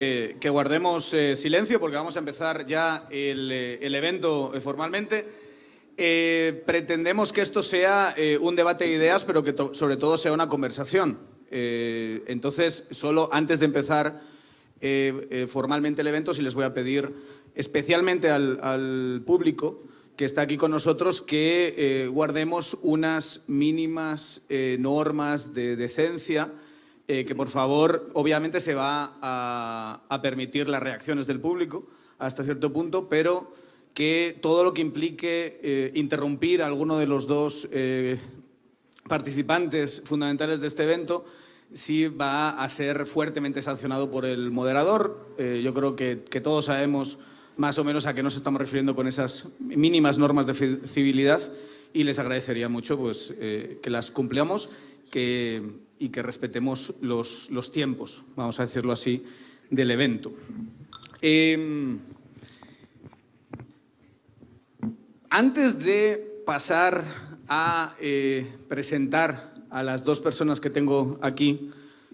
Que guardemos silencio porque vamos a empezar ya el evento formalmente. Pretendemos que esto sea un debate de ideas, pero que sobre todo sea una conversación. Entonces, solo antes de empezar formalmente el evento, sí les voy a pedir especialmente al público que está aquí con nosotros que guardemos unas mínimas normas de decencia, que por favor, obviamente se va a permitir las reacciones del público hasta cierto punto, pero que todo lo que implique interrumpir a alguno de los dos participantes fundamentales de este evento sí va a ser fuertemente sancionado por el moderador. Yo creo que todos sabemos más o menos a qué nos estamos refiriendo con esas mínimas normas de civilidad y les agradecería mucho pues, que las cumplamos y que respetemos los tiempos, vamos a decirlo así, del evento. Antes de pasar a presentar a las dos personas que tengo aquí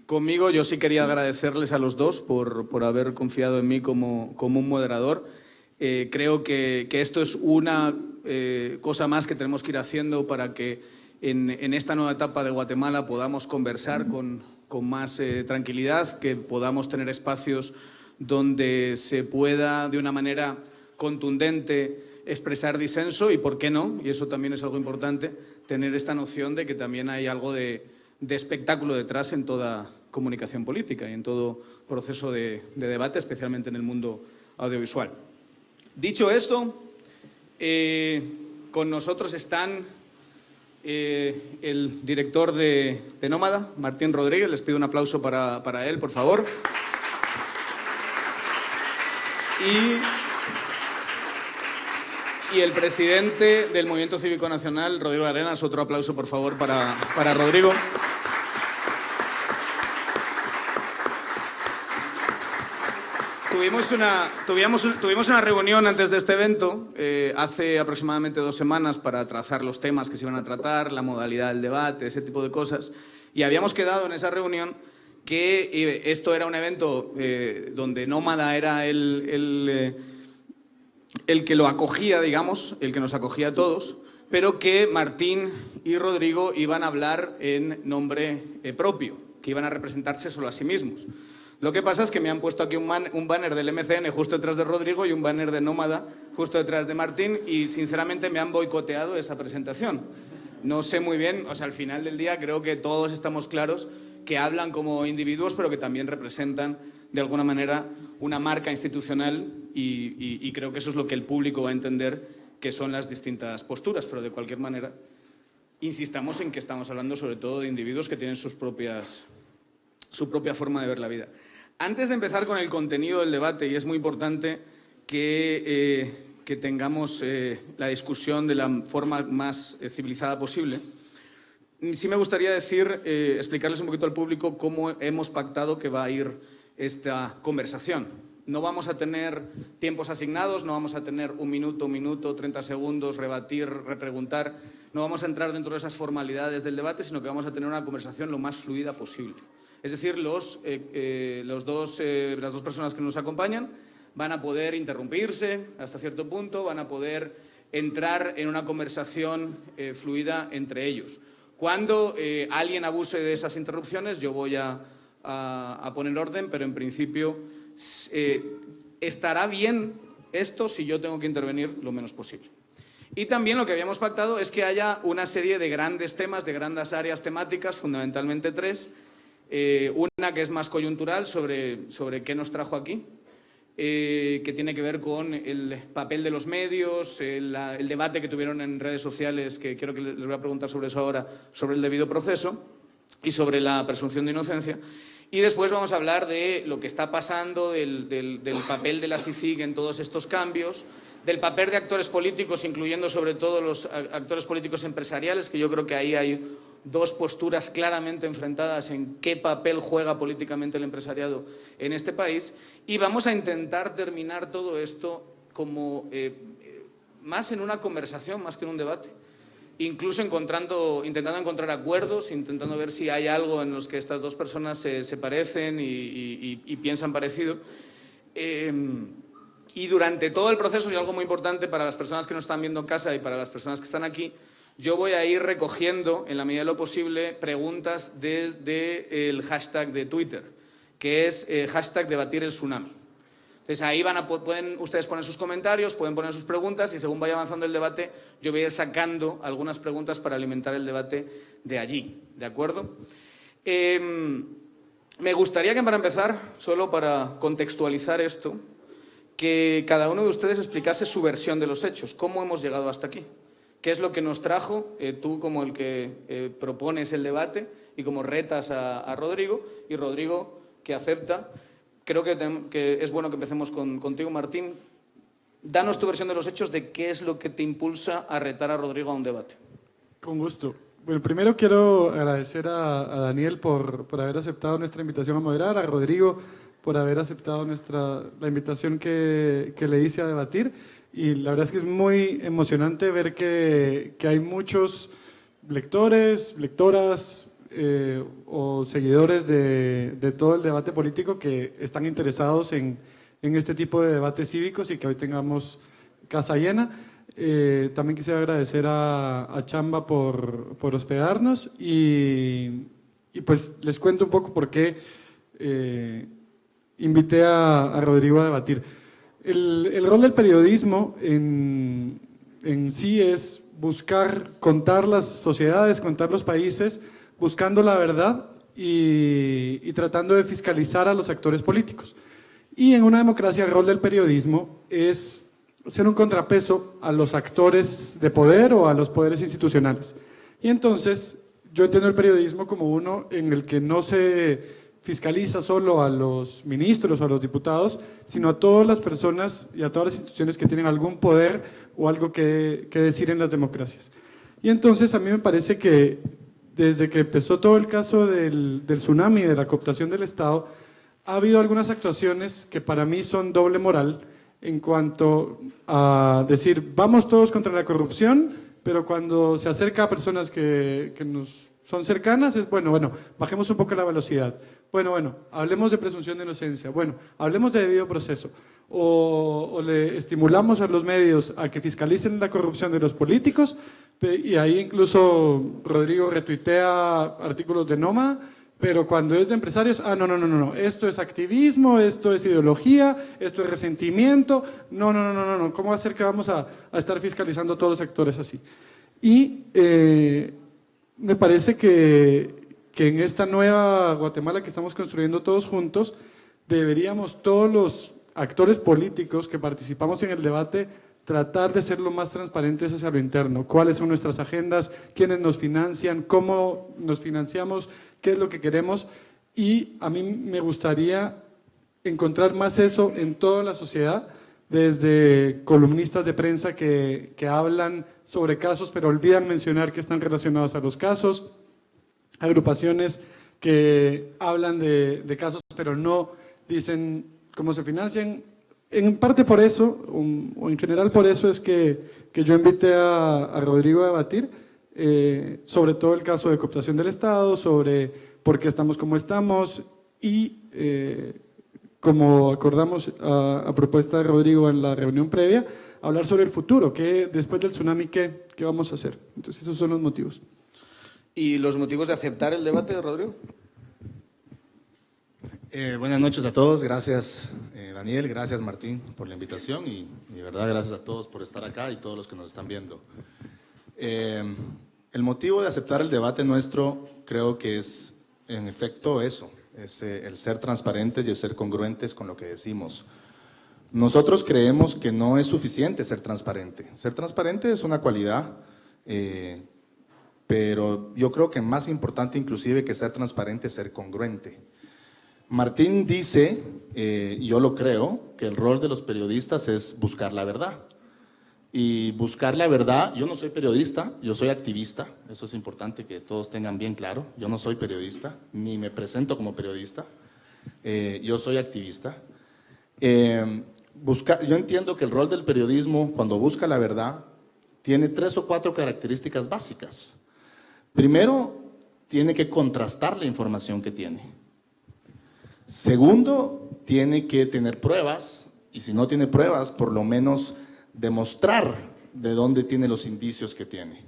conmigo, yo sí quería agradecerles a los dos por haber confiado en mí como un moderador. Creo que esto es una cosa más que tenemos que ir haciendo para que en esta nueva etapa de Guatemala podamos conversar con más tranquilidad, que podamos tener espacios donde se pueda de una manera contundente expresar disenso y, ¿por qué no?, y eso también es algo importante, tener esta noción de que también hay algo de espectáculo detrás en toda comunicación política y en todo proceso de debate, especialmente en el mundo audiovisual. Dicho esto, con nosotros están el director de Nómada, Martín Rodríguez. Les pido un aplauso para él, por favor. Y el presidente del Movimiento Cívico Nacional, Rodrigo Arenas. Otro aplauso, por favor, para Rodrigo. Tuvimos una reunión antes de este evento, hace aproximadamente 2 semanas, para trazar los temas que se iban a tratar, la modalidad del debate, ese tipo de cosas. Y habíamos quedado en esa reunión que esto era un evento donde Nómada era el que lo acogía, digamos, el que nos acogía a todos, pero que Martín y Rodrigo iban a hablar en nombre propio, que iban a representarse solo a sí mismos. Lo que pasa es que me han puesto aquí un banner del MCN justo detrás de Rodrigo y un banner de Nómada justo detrás de Martín y, sinceramente, me han boicoteado esa presentación. No sé muy bien, o sea, al final del día creo que todos estamos claros que hablan como individuos, pero que también representan, de alguna manera, una marca institucional y creo que eso es lo que el público va a entender que son las distintas posturas, pero de cualquier manera insistamos en que estamos hablando sobre todo de individuos que tienen su propia forma de ver la vida. Antes de empezar con el contenido del debate, y es muy importante que tengamos la discusión de la forma más civilizada posible, sí me gustaría explicarles un poquito al público cómo hemos pactado que va a ir esta conversación. No vamos a tener tiempos asignados, no vamos a tener un minuto, 30 segundos, rebatir, repreguntar. No vamos a entrar dentro de esas formalidades del debate, sino que vamos a tener una conversación lo más fluida posible. Es decir, las dos personas que nos acompañan van a poder interrumpirse hasta cierto punto, van a poder entrar en una conversación fluida entre ellos. Cuando alguien abuse de esas interrupciones, yo voy a poner orden, pero en principio estará bien esto si yo tengo que intervenir lo menos posible. Y también lo que habíamos pactado es que haya una serie de grandes temas, de grandes áreas temáticas, fundamentalmente 3. Una que es más coyuntural sobre qué nos trajo aquí, que tiene que ver con el papel de los medios, el debate que tuvieron en redes sociales, que creo que les voy a preguntar sobre eso ahora, sobre el debido proceso y sobre la presunción de inocencia. Y después vamos a hablar de lo que está pasando, del papel de la CICIG en todos estos cambios, del papel de actores políticos, incluyendo sobre todo los actores políticos empresariales, que yo creo que ahí hay 2 posturas claramente enfrentadas en qué papel juega políticamente el empresariado en este país. Y vamos a intentar terminar todo esto como más en una conversación, más que en un debate. incluso intentando encontrar acuerdos, intentando ver si hay algo en los que estas dos personas se parecen y piensan parecido. Y durante todo el proceso, y algo muy importante para las personas que nos están viendo en casa y para las personas que están aquí, yo voy a ir recogiendo, en la medida de lo posible, preguntas desde el hashtag de Twitter, que es hashtag debatir el tsunami. Entonces ahí pueden ustedes poner sus comentarios, pueden poner sus preguntas y según vaya avanzando el debate yo voy a ir sacando algunas preguntas para alimentar el debate de allí, ¿de acuerdo? Me gustaría que para empezar, solo para contextualizar esto, que cada uno de ustedes explicase su versión de los hechos, cómo hemos llegado hasta aquí, qué es lo que nos trajo, tú como el que propones el debate y como retas a Rodrigo, y Rodrigo que acepta. Creo que es bueno que empecemos contigo, Martín. Danos tu versión de los hechos de qué es lo que te impulsa a retar a Rodrigo a un debate. Con gusto. Bueno, primero quiero agradecer a Daniel por haber aceptado nuestra invitación a moderar, a Rodrigo por haber aceptado la invitación que le hice a debatir. Y la verdad es que es muy emocionante ver que hay muchos lectores, lectoras o seguidores de todo el debate político que están interesados en este tipo de debates cívicos y que hoy tengamos casa llena. También quisiera agradecer a Chamba por hospedarnos y pues les cuento un poco por qué invité a Rodrigo a debatir. El rol del periodismo en sí es buscar contar las sociedades, contar los países, buscando la verdad y tratando de fiscalizar a los actores políticos. Y en una democracia el rol del periodismo es ser un contrapeso a los actores de poder o a los poderes institucionales. Y entonces yo entiendo el periodismo como uno en el que no se fiscaliza solo a los ministros o a los diputados, sino a todas las personas y a todas las instituciones que tienen algún poder o algo que decir en las democracias. Y entonces a mí me parece que desde que empezó todo el caso del tsunami, de la cooptación del Estado, ha habido algunas actuaciones que para mí son doble moral en cuanto a decir, vamos todos contra la corrupción, pero cuando se acerca a personas que nos son cercanas, es bueno, bajemos un poco la velocidad. Bueno, hablemos de presunción de inocencia. Bueno, hablemos de debido proceso. O le estimulamos a los medios a que fiscalicen la corrupción de los políticos, y ahí incluso Rodrigo retuitea artículos de Noma, pero cuando es de empresarios, no, esto es activismo, esto es ideología, esto es resentimiento, no, ¿cómo va a ser que vamos a estar fiscalizando a todos los actores así? Y me parece que en esta nueva Guatemala que estamos construyendo todos juntos, deberíamos todos los actores políticos que participamos en el debate tratar de ser lo más transparentes hacia lo interno. ¿Cuáles son nuestras agendas? ¿Quiénes nos financian? ¿Cómo nos financiamos? ¿Qué es lo que queremos? Y a mí me gustaría encontrar más eso en toda la sociedad, desde columnistas de prensa que hablan sobre casos, pero olvidan mencionar que están relacionados a los casos, agrupaciones que hablan de casos, pero no dicen cómo se financian. En parte por eso, o en general por eso es que yo invité a Rodrigo a debatir sobre todo el caso de cooptación del Estado, sobre por qué estamos como estamos y como acordamos a propuesta de Rodrigo en la reunión previa, hablar sobre el futuro, que después del tsunami, ¿qué vamos a hacer? Entonces esos son los motivos. ¿Y los motivos de aceptar el debate, Rodrigo? Buenas noches a todos, gracias Daniel, gracias Martín por la invitación y de verdad gracias a todos por estar acá y todos los que nos están viendo. El motivo de aceptar el debate nuestro creo que es en efecto eso, es el ser transparentes y el ser congruentes con lo que decimos. Nosotros creemos que no es suficiente ser transparente es una cualidad, pero yo creo que más importante inclusive que ser transparente es ser congruente. Martín dice, y yo lo creo, que el rol de los periodistas es buscar la verdad. Y buscar la verdad, yo no soy periodista, yo soy activista, eso es importante que todos tengan bien claro, yo no soy periodista, ni me presento como periodista, yo soy activista. Yo entiendo que el rol del periodismo, cuando busca la verdad, tiene 3 o 4 características básicas. Primero, tiene que contrastar la información que tiene. Segundo, tiene que tener pruebas, y si no tiene pruebas, por lo menos demostrar de dónde tiene los indicios que tiene.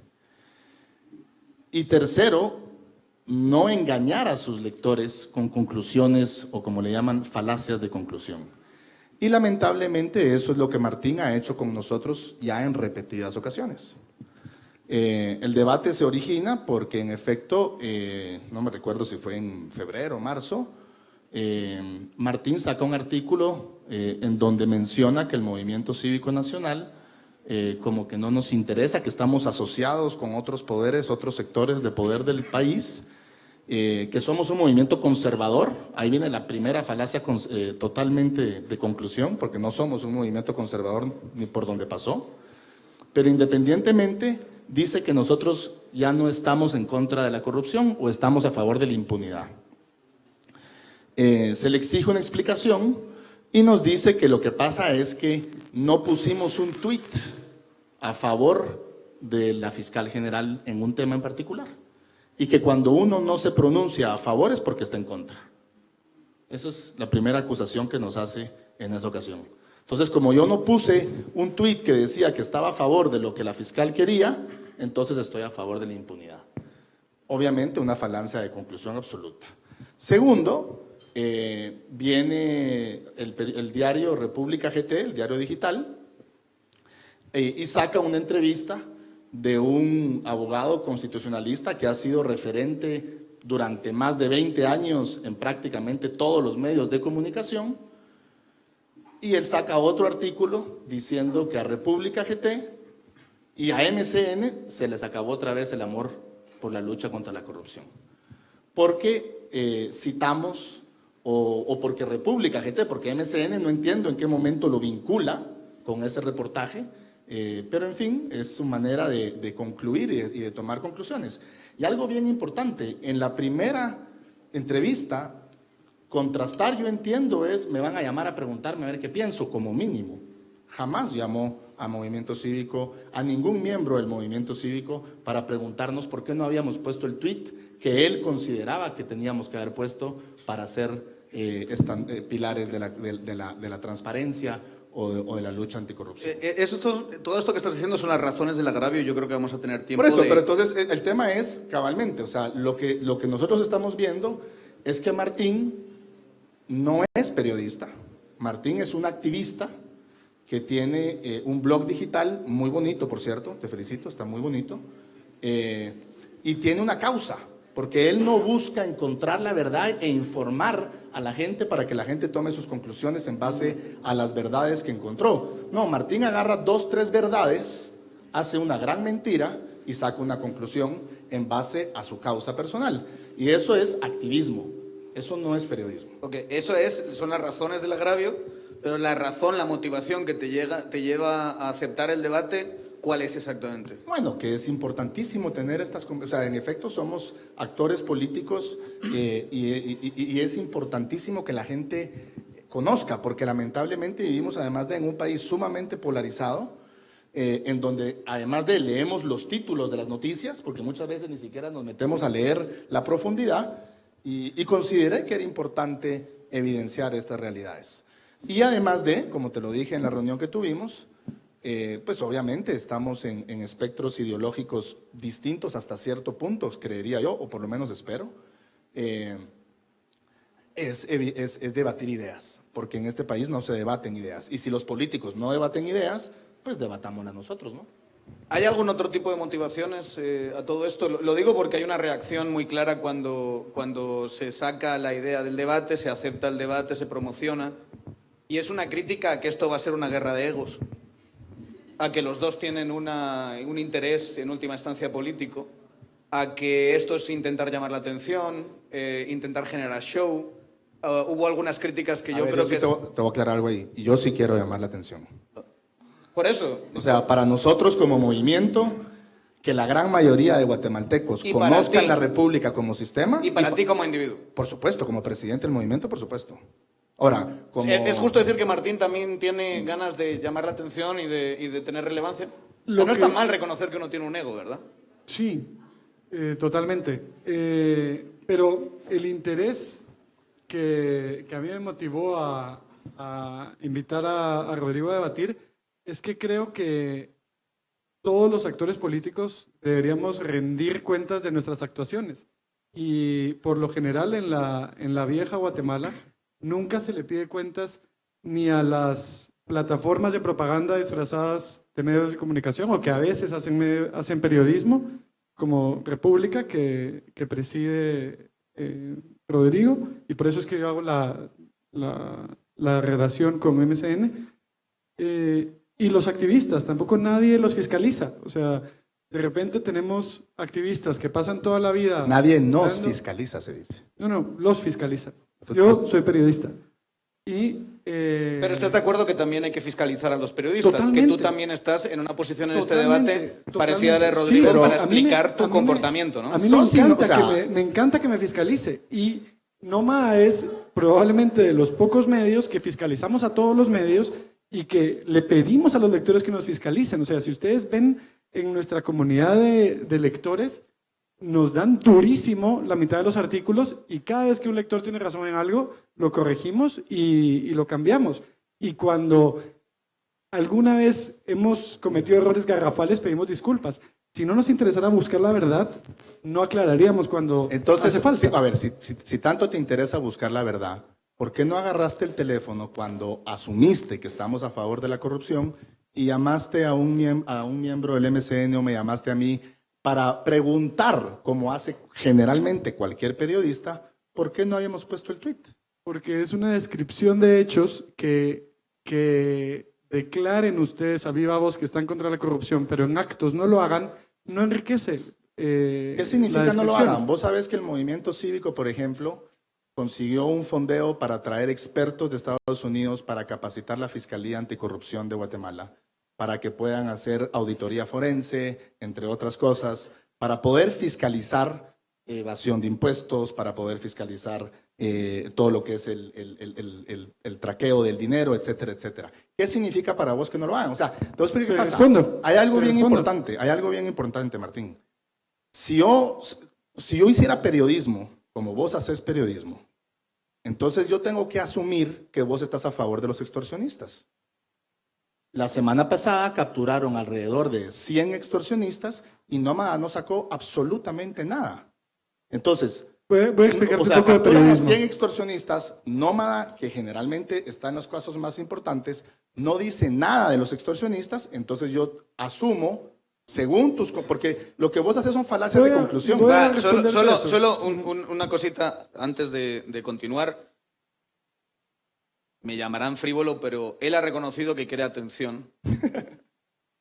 Y tercero, no engañar a sus lectores con conclusiones o como le llaman, falacias de conclusión. Y lamentablemente eso es lo que Martín ha hecho con nosotros ya en repetidas ocasiones. El debate se origina porque en efecto, no me recuerdo si fue en febrero o marzo, Martín saca un artículo en donde menciona que el Movimiento Cívico Nacional como que no nos interesa, que estamos asociados con otros poderes, otros sectores de poder del país, que somos un movimiento conservador. Ahí viene la primera falacia totalmente de conclusión, porque no somos un movimiento conservador ni por donde pasó, pero independientemente dice que nosotros ya no estamos en contra de la corrupción o estamos a favor de la impunidad. Se le exige una explicación y nos dice que lo que pasa es que no pusimos un tuit a favor de la fiscal general en un tema en particular y que cuando uno no se pronuncia a favor es porque está en contra. Esa es la primera acusación que nos hace en esa ocasión. Entonces, como yo no puse un tuit que decía que estaba a favor de lo que la fiscal quería, entonces estoy a favor de la impunidad. Obviamente una falacia de conclusión absoluta. Segundo, viene el diario República GT, el diario digital, y saca una entrevista de un abogado constitucionalista que ha sido referente durante más de 20 años en prácticamente todos los medios de comunicación, y él saca otro artículo diciendo que a República GT y a MCN se les acabó otra vez el amor por la lucha contra la corrupción. Porque citamos, o porque República GT, porque MCN no entiendo en qué momento lo vincula con ese reportaje, pero en fin, es su manera de concluir y de tomar conclusiones. Y algo bien importante, en la primera entrevista, contrastar, yo entiendo, me van a llamar a preguntarme a ver qué pienso, como mínimo. Jamás llamó a Movimiento Cívico, a ningún miembro del Movimiento Cívico, para preguntarnos por qué no habíamos puesto el tuit que él consideraba que teníamos que haber puesto para ser pilares de la transparencia o de la lucha anticorrupción. Todo esto que estás diciendo son las razones del agravio. Yo creo que vamos a tener tiempo Por eso, pero entonces el tema es cabalmente, o sea, lo que nosotros estamos viendo es que Martín no es periodista. Martín es un activista que tiene un blog digital muy bonito, por cierto, te felicito, está muy bonito, y tiene una causa, porque él no busca encontrar la verdad e informar a la gente para que la gente tome sus conclusiones en base a las verdades que encontró. No, Martín agarra 2, 3 verdades, hace una gran mentira y saca una conclusión en base a su causa personal. Y eso es activismo, eso no es periodismo. Ok, son las razones del agravio, pero la razón, la motivación que te lleva a aceptar el debate, ¿cuál es exactamente? Bueno, que es importantísimo tener estas... O sea, en efecto somos actores políticos y es importantísimo que la gente conozca, porque lamentablemente vivimos además en un país sumamente polarizado, en donde además de leemos los títulos de las noticias, porque muchas veces ni siquiera nos metemos a leer la profundidad, y consideré que era importante evidenciar estas realidades. Y además de, como te lo dije en la reunión que tuvimos, pues obviamente estamos en espectros ideológicos distintos hasta cierto punto, creería yo, o por lo menos espero, es debatir ideas, porque en este país no se debaten ideas, y si los políticos no debaten ideas, pues debatámoslas nosotros, ¿no? ¿Hay algún otro tipo de motivaciones a todo esto? Lo digo porque hay una reacción muy clara cuando se saca la idea del debate, se acepta el debate, se promociona, y es una crítica a que esto va a ser una guerra de egos, a que los dos tienen un interés en última instancia político, a que esto es intentar llamar la atención, intentar generar show. Hubo algunas críticas que yo creo que... Te voy a aclarar algo ahí, y yo sí quiero llamar la atención. Por eso. O sea, para nosotros como movimiento, que la gran mayoría de guatemaltecos conozcan la República como sistema. Y para ti como individuo. Por supuesto, como presidente del movimiento, por supuesto. Ahora, como... ¿Es justo decir que Martín también tiene ganas de llamar la atención y de tener relevancia? No está mal reconocer que uno tiene un ego, ¿verdad? Sí, totalmente. Pero el interés que a mí me motivó a invitar a Rodrigo a debatir es que creo que todos los actores políticos deberíamos rendir cuentas de nuestras actuaciones. Y por lo general en la vieja Guatemala nunca se le pide cuentas ni a las plataformas de propaganda disfrazadas de medios de comunicación o que a veces hacen periodismo, como República, que preside Rodrigo, y por eso es que yo hago la relación con MCN. Y los activistas, tampoco nadie los fiscaliza. O sea, de repente tenemos activistas que pasan toda la vida... Nadie nos fiscaliza, se dice. No, los fiscaliza. Yo soy periodista. Pero ¿estás de acuerdo que también hay que fiscalizar a los periodistas? Totalmente. Que tú también estás en una posición en este debate parecida a la de Rodrigo, sí, para explicar tu comportamiento, ¿no? A mí me encanta que me fiscalice. Y Noma es probablemente de los pocos medios que fiscalizamos a todos los medios y que le pedimos a los lectores que nos fiscalicen. O sea, si ustedes ven en nuestra comunidad de lectores, nos dan durísimo la mitad de los artículos y cada vez que un lector tiene razón en algo, lo corregimos y lo cambiamos. Y cuando alguna vez hemos cometido errores garrafales, pedimos disculpas. Si no nos interesara buscar la verdad, no aclararíamos cuando hace falta. A ver, si tanto te interesa buscar la verdad, ¿por qué no agarraste el teléfono cuando asumiste que estamos a favor de la corrupción y llamaste a un miembro del MCN o me llamaste a mí para preguntar, como hace generalmente cualquier periodista, por qué no habíamos puesto el tweet? Porque es una descripción de hechos que declaren ustedes a viva voz que están contra la corrupción, pero en actos no lo hagan, no enriquece. ¿Qué significa no lo hagan? Vos sabés que el movimiento cívico, por ejemplo, consiguió un fondeo para traer expertos de Estados Unidos para capacitar la Fiscalía Anticorrupción de Guatemala, para que puedan hacer auditoría forense, entre otras cosas, para poder fiscalizar evasión de impuestos, para poder fiscalizar todo lo que es el traqueo del dinero, etcétera, etcétera. ¿Qué significa para vos que no lo hagan? O sea, te voy a explicar qué pasa. Hay algo bien importante, Martín. Si yo hiciera periodismo, como vos haces periodismo, entonces yo tengo que asumir que vos estás a favor de los extorsionistas. La semana pasada capturaron alrededor de 100 extorsionistas y Nómada no sacó absolutamente nada. Entonces, voy a explicarte un poco de periodismo. 100 extorsionistas, Nómada, que generalmente está en los casos más importantes, no dice nada de los extorsionistas, entonces yo asumo, según porque lo que vos haces son falacias de conclusión. Solo una cosita antes de continuar. Me llamarán frívolo, pero él ha reconocido que quiere atención.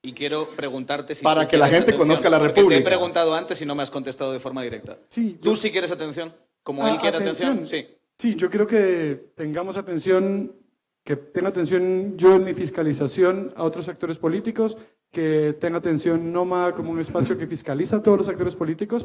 Y quiero preguntarte si... Para que la gente conozca la República. Te he preguntado antes y no me has contestado de forma directa. Sí, ¿Tú sí quieres atención? ¿Como él quiere atención? Sí. Sí, yo creo que tengamos atención, que tenga atención yo en mi fiscalización a otros actores políticos, que tenga atención Noma como un espacio que fiscaliza a todos los actores políticos.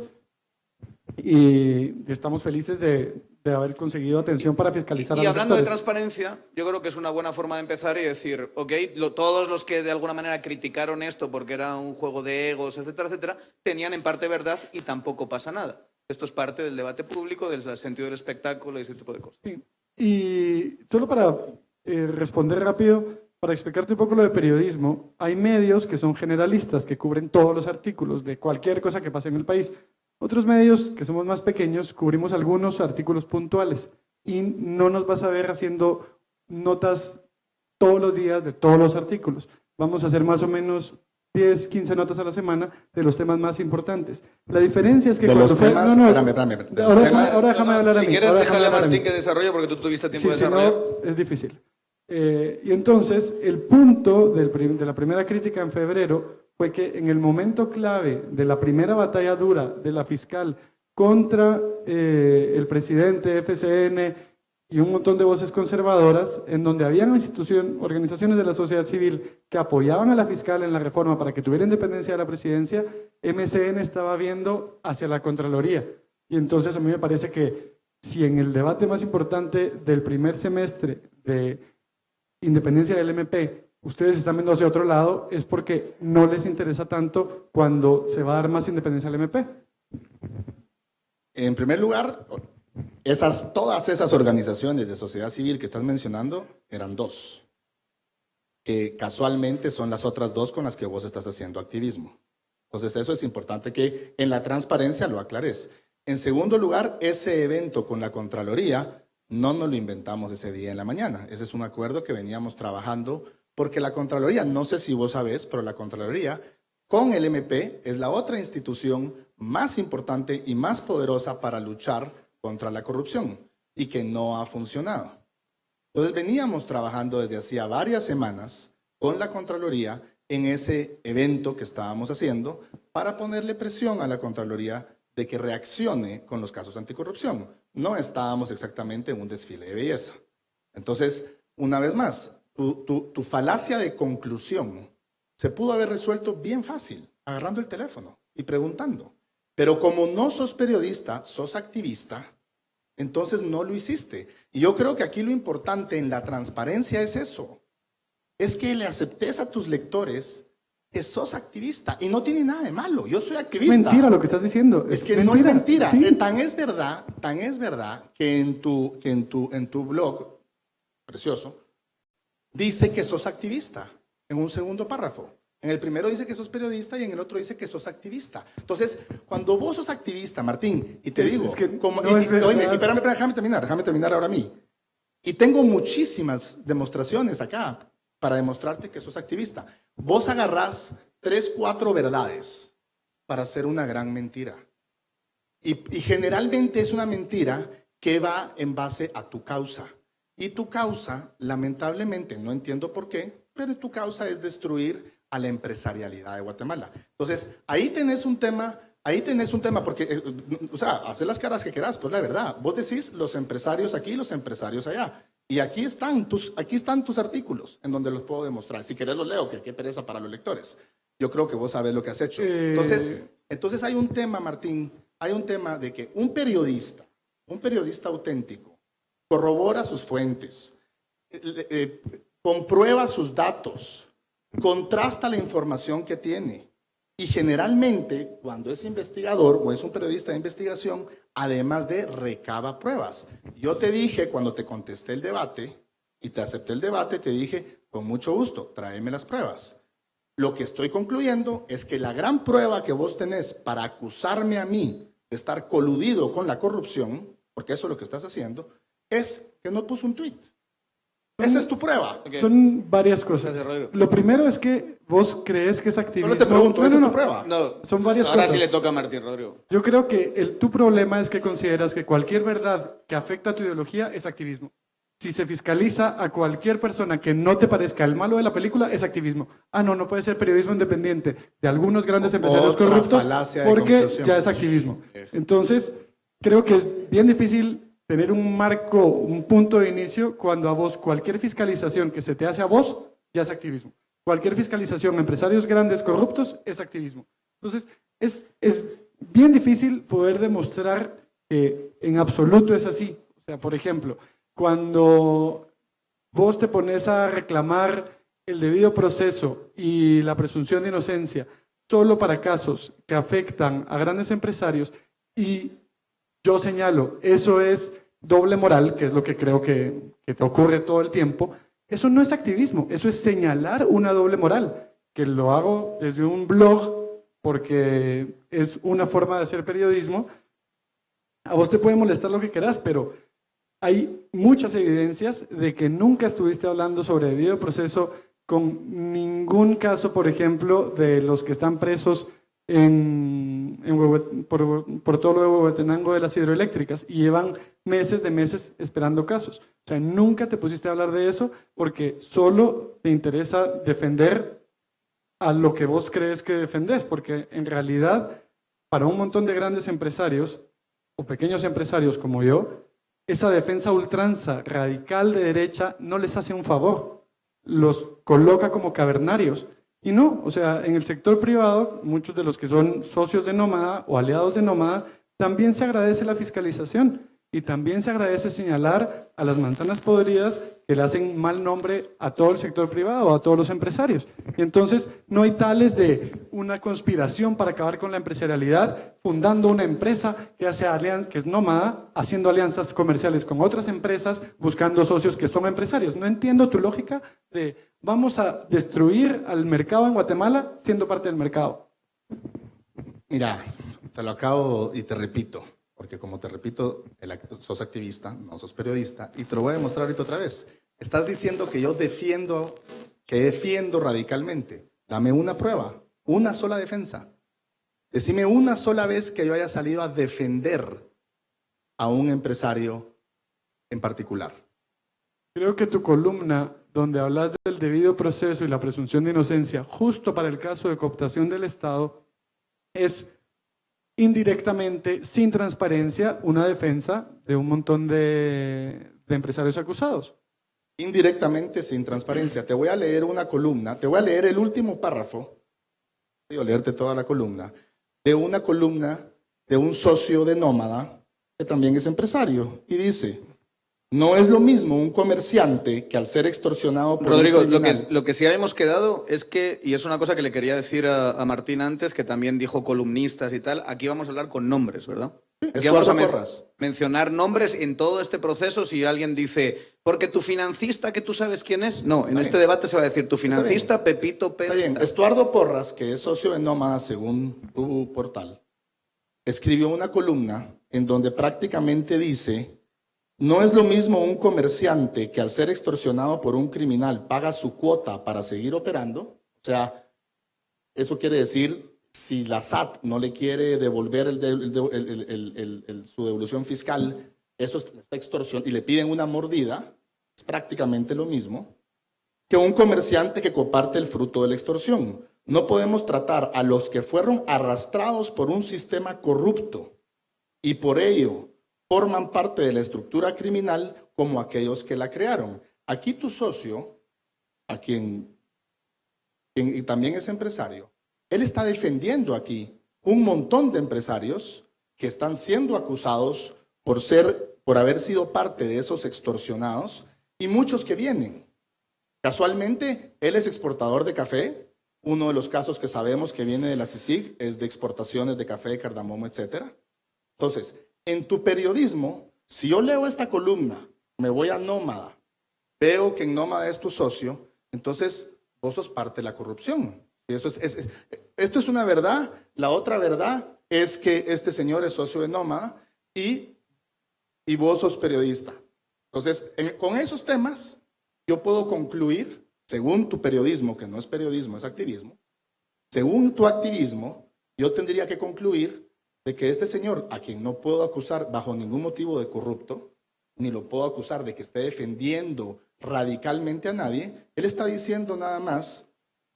Y estamos felices de haber conseguido atención para fiscalizar a los hablando actores. de transparencia, yo creo que es una buena forma de empezar y decir, ok, todos los que de alguna manera criticaron esto porque era un juego de egos, etcétera, etcétera, tenían en parte verdad y tampoco pasa nada. Esto es parte del debate público, del sentido del espectáculo y ese tipo de cosas. Sí. Y solo para responder rápido, para explicarte un poco lo de periodismo, hay medios que son generalistas, que cubren todos los artículos de cualquier cosa que pase en el país. Otros medios, que somos más pequeños, cubrimos algunos artículos puntuales y no nos vas a ver haciendo notas todos los días de todos los artículos. Vamos a hacer más o menos 10, 15 notas a la semana de los temas más importantes. La diferencia es que de cuando los fue... temas, no, espérame. Ahora déjame hablar a mí. Si quieres, déjale a Martín que desarrolle porque tú tuviste tiempo de desarrollar. Si no, es difícil. Y entonces, el punto de la primera crítica en febrero fue que en el momento clave de la primera batalla dura de la fiscal contra el presidente, FCN y un montón de voces conservadoras, en donde habían organizaciones de la sociedad civil que apoyaban a la fiscal en la reforma para que tuviera independencia de la presidencia, MCN estaba viendo hacia la Contraloría. Y entonces a mí me parece que si en el debate más importante del primer semestre de independencia del MP ustedes están viendo hacia otro lado, es porque no les interesa tanto cuando se va a dar más independencia al MP. En primer lugar, todas esas organizaciones de sociedad civil que estás mencionando eran dos, que casualmente son las otras dos con las que vos estás haciendo activismo. Entonces eso es importante que en la transparencia lo aclares. En segundo lugar, ese evento con la Contraloría no nos lo inventamos ese día en la mañana. Ese es un acuerdo que veníamos trabajando porque la Contraloría, no sé si vos sabés, pero la Contraloría con el MP es la otra institución más importante y más poderosa para luchar contra la corrupción y que no ha funcionado. Entonces veníamos trabajando desde hacía varias semanas con la Contraloría en ese evento que estábamos haciendo para ponerle presión a la Contraloría de que reaccione con los casos anticorrupción. No estábamos exactamente en un desfile de belleza. Entonces, una vez más, tu falacia de conclusión se pudo haber resuelto bien fácil, agarrando el teléfono y preguntando. Pero como no sos periodista, sos activista, entonces no lo hiciste. Y yo creo que aquí lo importante en la transparencia es eso. Es que le aceptes a tus lectores que sos activista. Y no tiene nada de malo. Yo soy activista. Es mentira lo que estás diciendo. Es que mentira. no es mentira. Sí. Tan es verdad que en tu blog, precioso, dice que sos activista en un segundo párrafo. En el primero dice que sos periodista y en el otro dice que sos activista. Entonces, cuando vos sos activista, Martín, y te digo, espérame, déjame terminar ahora a mí. Y tengo muchísimas demostraciones acá para demostrarte que sos activista. Vos agarrás 3, 4 verdades para hacer una gran mentira. Y generalmente es una mentira que va en base a tu causa. Y tu causa, lamentablemente, no entiendo por qué, pero tu causa es destruir a la empresarialidad de Guatemala. Entonces, ahí tenés un tema, porque, o sea, hacer las caras que quieras, pues la verdad. Vos decís los empresarios aquí, los empresarios allá. Y aquí están tus artículos en donde los puedo demostrar. Si querés los leo, que qué pereza para los lectores. Yo creo que vos sabés lo que has hecho. Entonces hay un tema, Martín, hay un tema de que un periodista auténtico, corrobora sus fuentes, comprueba sus datos, contrasta la información que tiene. Y generalmente, cuando es investigador o es un periodista de investigación, además de recaba pruebas. Yo te dije, cuando te contesté el debate y te acepté el debate, te dije, con mucho gusto, tráeme las pruebas. Lo que estoy concluyendo es que la gran prueba que vos tenés para acusarme a mí de estar coludido con la corrupción, porque eso es lo que estás haciendo, es que no puso un tuit. Esa es tu prueba. Okay. Son varias cosas. Lo primero es que vos crees que es activismo. Solo te pregunto, ¿esa es tu prueba? No, son varias cosas. Ahora sí le toca a Martín, Rodrigo. Yo creo que tu problema es que consideras que cualquier verdad que afecta a tu ideología es activismo. Si se fiscaliza a cualquier persona que no te parezca el malo de la película, es activismo. No puede ser periodismo independiente de algunos grandes empresarios corruptos porque ya es activismo. Entonces, creo que es bien difícil tener un marco, un punto de inicio cuando a vos cualquier fiscalización que se te hace a vos ya es activismo. Cualquier fiscalización a empresarios grandes corruptos es activismo. Entonces, es bien difícil poder demostrar que en absoluto es así. O sea, por ejemplo, cuando vos te pones a reclamar el debido proceso y la presunción de inocencia solo para casos que afectan a grandes empresarios y yo señalo, eso es doble moral, que es lo que creo que te ocurre todo el tiempo. Eso no es activismo, eso es señalar una doble moral, que lo hago desde un blog porque es una forma de hacer periodismo. A vos te puede molestar lo que querás, pero hay muchas evidencias de que nunca estuviste hablando sobre debido proceso con ningún caso, por ejemplo, de los que están presos por todo lo de Huehuetenango de las hidroeléctricas y llevan meses de meses esperando casos. O sea, nunca te pusiste a hablar de eso porque solo te interesa defender a lo que vos crees que defendés, porque en realidad para un montón de grandes empresarios o pequeños empresarios como yo, esa defensa ultranza radical de derecha no les hace un favor, los coloca como cavernarios. Y no, o sea, en el sector privado, muchos de los que son socios de Nómada o aliados de Nómada, también se agradece la fiscalización. Y también se agradece señalar a las manzanas podridas que le hacen mal nombre a todo el sector privado, a todos los empresarios. Y entonces no hay tales de una conspiración para acabar con la empresarialidad, fundando una empresa que hace que es nómada, haciendo alianzas comerciales con otras empresas, buscando socios que son empresarios. No entiendo tu lógica de vamos a destruir al mercado en Guatemala siendo parte del mercado. Mira, te lo acabo y te repito, porque como te repito, sos activista, no sos periodista, y te lo voy a demostrar ahorita otra vez. Estás diciendo que yo defiendo radicalmente. Dame una prueba, una sola defensa. Decime una sola vez que yo haya salido a defender a un empresario en particular. Creo que tu columna, donde hablas del debido proceso y la presunción de inocencia, justo para el caso de cooptación del Estado, es indirectamente, sin transparencia, una defensa de un montón de empresarios acusados. Indirectamente, sin transparencia. Te voy a leer una columna, te voy a leer el último párrafo, voy a leerte toda la columna, de una columna de un socio de Nómada, que también es empresario, y dice: no es lo mismo un comerciante que al ser extorsionado por Rodrigo, un criminal. lo que sí habíamos quedado es que, y es una cosa que le quería decir a Martín antes, que también dijo columnistas y tal, aquí vamos a hablar con nombres, ¿verdad? Aquí vamos a mencionar nombres en todo este proceso. Si alguien dice, porque tu financista, que tú sabes quién es, no, en este debate se va a decir tu financista, Pepito Pérez. Está bien, Estuardo Porras, que es socio de Nómada según tu portal, escribió una columna en donde prácticamente dice: no es lo mismo un comerciante que al ser extorsionado por un criminal paga su cuota para seguir operando. O sea, eso quiere decir, si la SAT no le quiere devolver su devolución fiscal, eso es esta extorsión, y le piden una mordida, es prácticamente lo mismo que un comerciante que comparte el fruto de la extorsión. No podemos tratar a los que fueron arrastrados por un sistema corrupto y por ello forman parte de la estructura criminal como aquellos que la crearon. Aquí tu socio, a quien también es empresario, él está defendiendo aquí un montón de empresarios que están siendo acusados por haber sido parte de esos extorsionados, y muchos que vienen. Casualmente, él es exportador de café. Uno de los casos que sabemos que viene de la CICIG es de exportaciones de café, cardamomo, etc. Entonces, en tu periodismo, si yo leo esta columna, me voy a Nómada, veo que en Nómada es tu socio, entonces vos sos parte de la corrupción. Y esto es una verdad. La otra verdad es que este señor es socio de Nómada y vos sos periodista. Entonces, con esos temas, yo puedo concluir, según tu periodismo, que no es periodismo, es activismo, según tu activismo, yo tendría que concluir de que este señor, a quien no puedo acusar bajo ningún motivo de corrupto, ni lo puedo acusar de que esté defendiendo radicalmente a nadie, él está diciendo nada más: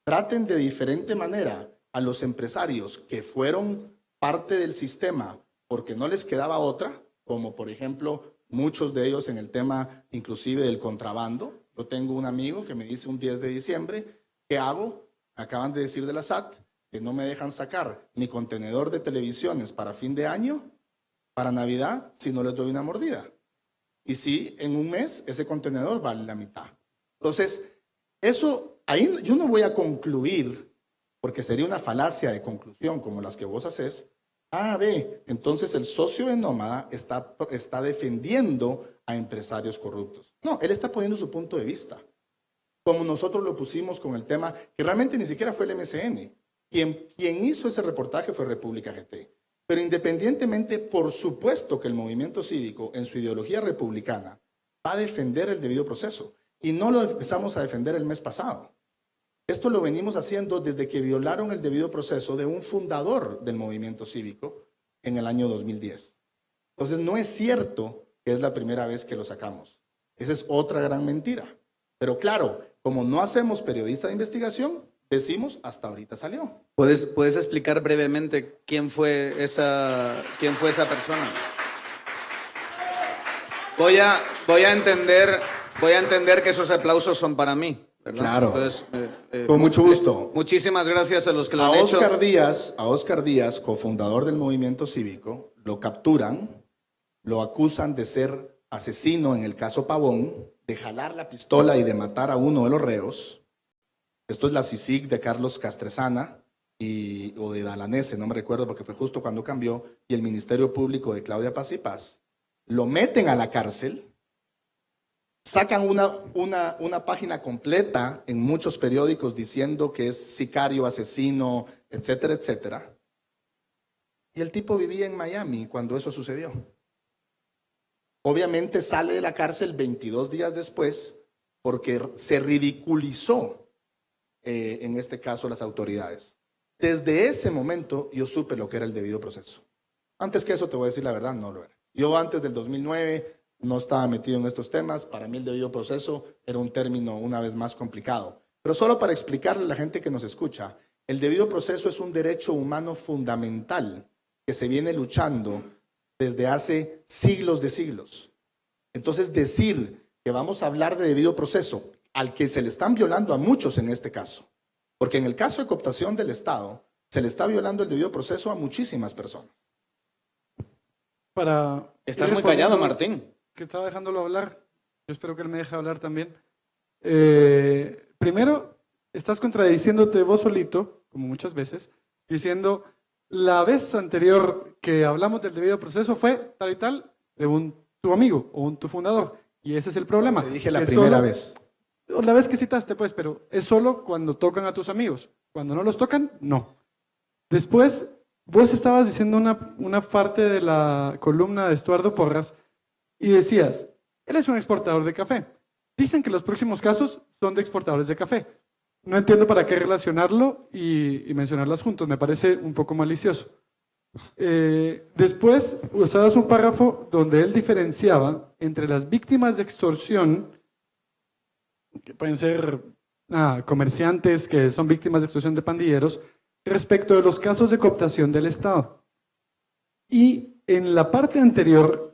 traten de diferente manera a los empresarios que fueron parte del sistema porque no les quedaba otra, como por ejemplo muchos de ellos en el tema inclusive del contrabando. Yo tengo un amigo que me dice un 10 de diciembre, ¿qué hago? Me acaban de decir de la SAT que no me dejan sacar mi contenedor de televisiones para fin de año, para Navidad, si no les doy una mordida. Y si en un mes ese contenedor vale la mitad. Entonces, eso, ahí yo no voy a concluir, porque sería una falacia de conclusión como las que vos haces. Entonces el socio de Nómada está defendiendo a empresarios corruptos. No, él está poniendo su punto de vista, como nosotros lo pusimos con el tema, que realmente ni siquiera fue el MCN. Quien hizo ese reportaje fue República GT. Pero independientemente, por supuesto que el movimiento cívico, en su ideología republicana, va a defender el debido proceso. Y no lo empezamos a defender el mes pasado. Esto lo venimos haciendo desde que violaron el debido proceso de un fundador del movimiento cívico en el año 2010. Entonces, no es cierto que es la primera vez que lo sacamos. Esa es otra gran mentira. Pero claro, como no hacemos periodista de investigación, decimos hasta ahorita salió. ¿Puedes explicar brevemente quién fue esa persona? Voy a entender que esos aplausos son para mí, ¿verdad? Claro. Entonces, con mucho gusto. Muchísimas gracias a los que lo han hecho. A Óscar Díaz, cofundador del movimiento cívico, lo capturan lo acusan de ser asesino en el caso Pavón, de jalar la pistola y de matar a uno de los reos. Esto es la CICIG de Carlos Castresana o de Dalanese, no me recuerdo porque fue justo cuando cambió, y el Ministerio Público de Claudia Paz y Paz. Lo meten a la cárcel, sacan una página completa en muchos periódicos diciendo que es sicario, asesino, etcétera, etcétera. Y el tipo vivía en Miami cuando eso sucedió. Obviamente sale de la cárcel 22 días después porque se ridiculizó, en este caso, las autoridades. Desde ese momento yo supe lo que era el debido proceso. Antes que eso, te voy a decir la verdad, no lo era. Yo antes del 2009 no estaba metido en estos temas. Para mí el debido proceso era un término una vez más complicado. Pero solo para explicarle a la gente que nos escucha, el debido proceso es un derecho humano fundamental que se viene luchando desde hace siglos de siglos. Entonces, decir que vamos a hablar de debido proceso, al que se le están violando a muchos en este caso, porque en el caso de cooptación del Estado, se le está violando el debido proceso a muchísimas personas. Estás muy callado, Martín. Que estaba dejándolo hablar. Yo espero que él me deje hablar también. Primero, estás contradiciéndote vos solito, como muchas veces, diciendo, la vez anterior que hablamos del debido proceso fue tal y tal de tu amigo o tu fundador. Y ese es el problema. Te dije la primera vez. La vez que citaste, pues, pero es solo cuando tocan a tus amigos. Cuando no los tocan, no. Después, vos estabas diciendo una parte de la columna de Estuardo Porras y decías, él es un exportador de café. Dicen que los próximos casos son de exportadores de café. No entiendo para qué relacionarlo y mencionarlas juntos. Me parece un poco malicioso. Después usabas un párrafo donde él diferenciaba entre las víctimas de extorsión, que pueden ser comerciantes que son víctimas de extorsión de pandilleros, respecto de los casos de cooptación del Estado. Y en la parte anterior,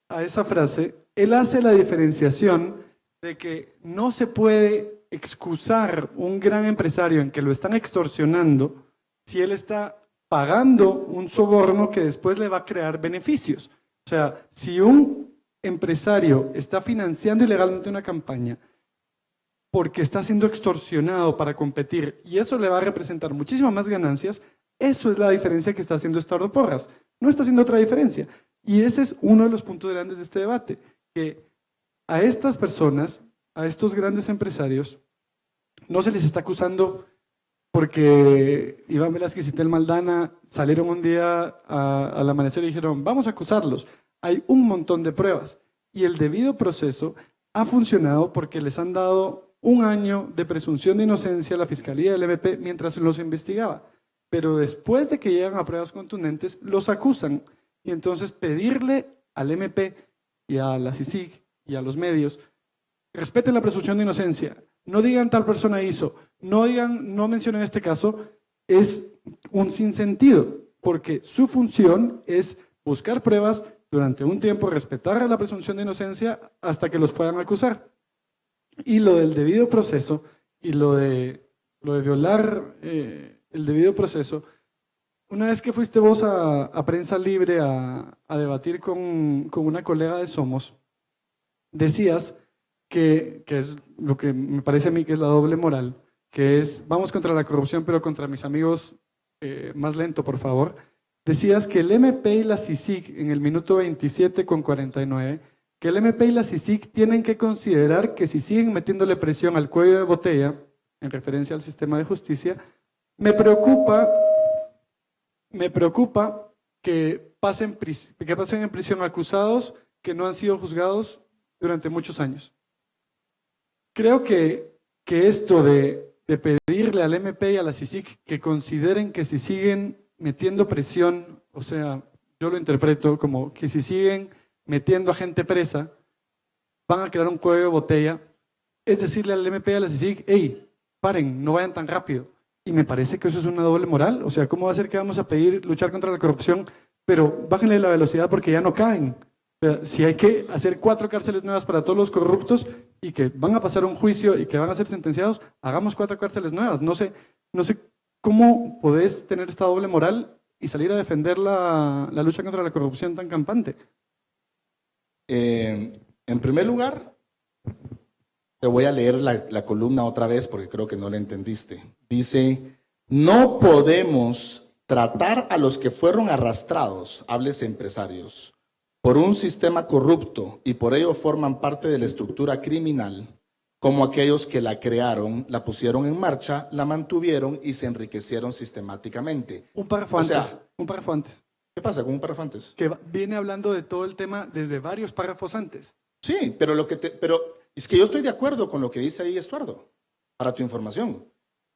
a esa frase, él hace la diferenciación de que no se puede excusar un gran empresario en que lo están extorsionando si él está pagando un soborno que después le va a crear beneficios. O sea, si un empresario está financiando ilegalmente una campaña porque está siendo extorsionado para competir y eso le va a representar muchísimas más ganancias, eso es la diferencia que está haciendo Estuardo Porras. No está haciendo otra diferencia. Y ese es uno de los puntos grandes de este debate, que a estas personas, a estos grandes empresarios, no se les está acusando porque Iván Velázquez y Tel Maldana salieron un día al amanecer y dijeron, vamos a acusarlos. Hay un montón de pruebas y el debido proceso ha funcionado porque les han dado un año de presunción de inocencia a la Fiscalía del MP mientras los investigaba. Pero después de que llegan a pruebas contundentes, los acusan. Y entonces pedirle al MP y a la CICIG y a los medios, respeten la presunción de inocencia, no digan tal persona hizo, no mencionen este caso, es un sinsentido, porque su función es buscar pruebas durante un tiempo, respetar la presunción de inocencia hasta que los puedan acusar. Y lo del debido proceso y lo de violar el debido proceso, una vez que fuiste vos a Prensa Libre a debatir con una colega de Somos, decías que es lo que me parece a mí que es la doble moral, que es vamos contra la corrupción pero contra mis amigos más lento por favor. Decías que el MP y la CICIG en el minuto 27:49, que el MP y la CICIG tienen que considerar que si siguen metiéndole presión al cuello de botella, en referencia al sistema de justicia, me preocupa que pasen en prisión acusados que no han sido juzgados durante muchos años. Creo que esto de pedirle al MP y a la CICIG que consideren que si siguen metiendo presión, o sea, yo lo interpreto como que si siguen metiendo a gente presa, van a crear un cuello de botella, es decirle al MP y a la CICIG, hey, paren, no vayan tan rápido. Y me parece que eso es una doble moral. O sea, ¿cómo va a ser que vamos a pedir luchar contra la corrupción, pero bájenle la velocidad porque ya no caen? O sea, si hay que hacer 4 cárceles nuevas para todos los corruptos y que van a pasar un juicio y que van a ser sentenciados, hagamos 4 cárceles nuevas. No sé cómo podés tener esta doble moral y salir a defender la lucha contra la corrupción tan campante. En primer lugar, te voy a leer la columna otra vez porque creo que no la entendiste. Dice, no podemos tratar a los que fueron arrastrados, háblese empresarios, por un sistema corrupto y por ello forman parte de la estructura criminal, como aquellos que la crearon, la pusieron en marcha, la mantuvieron y se enriquecieron sistemáticamente. Un párrafo antes. ¿Qué pasa con un párrafo antes? Que viene hablando de todo el tema desde varios párrafos antes. Sí, pero es que yo estoy de acuerdo con lo que dice ahí Estuardo, para tu información.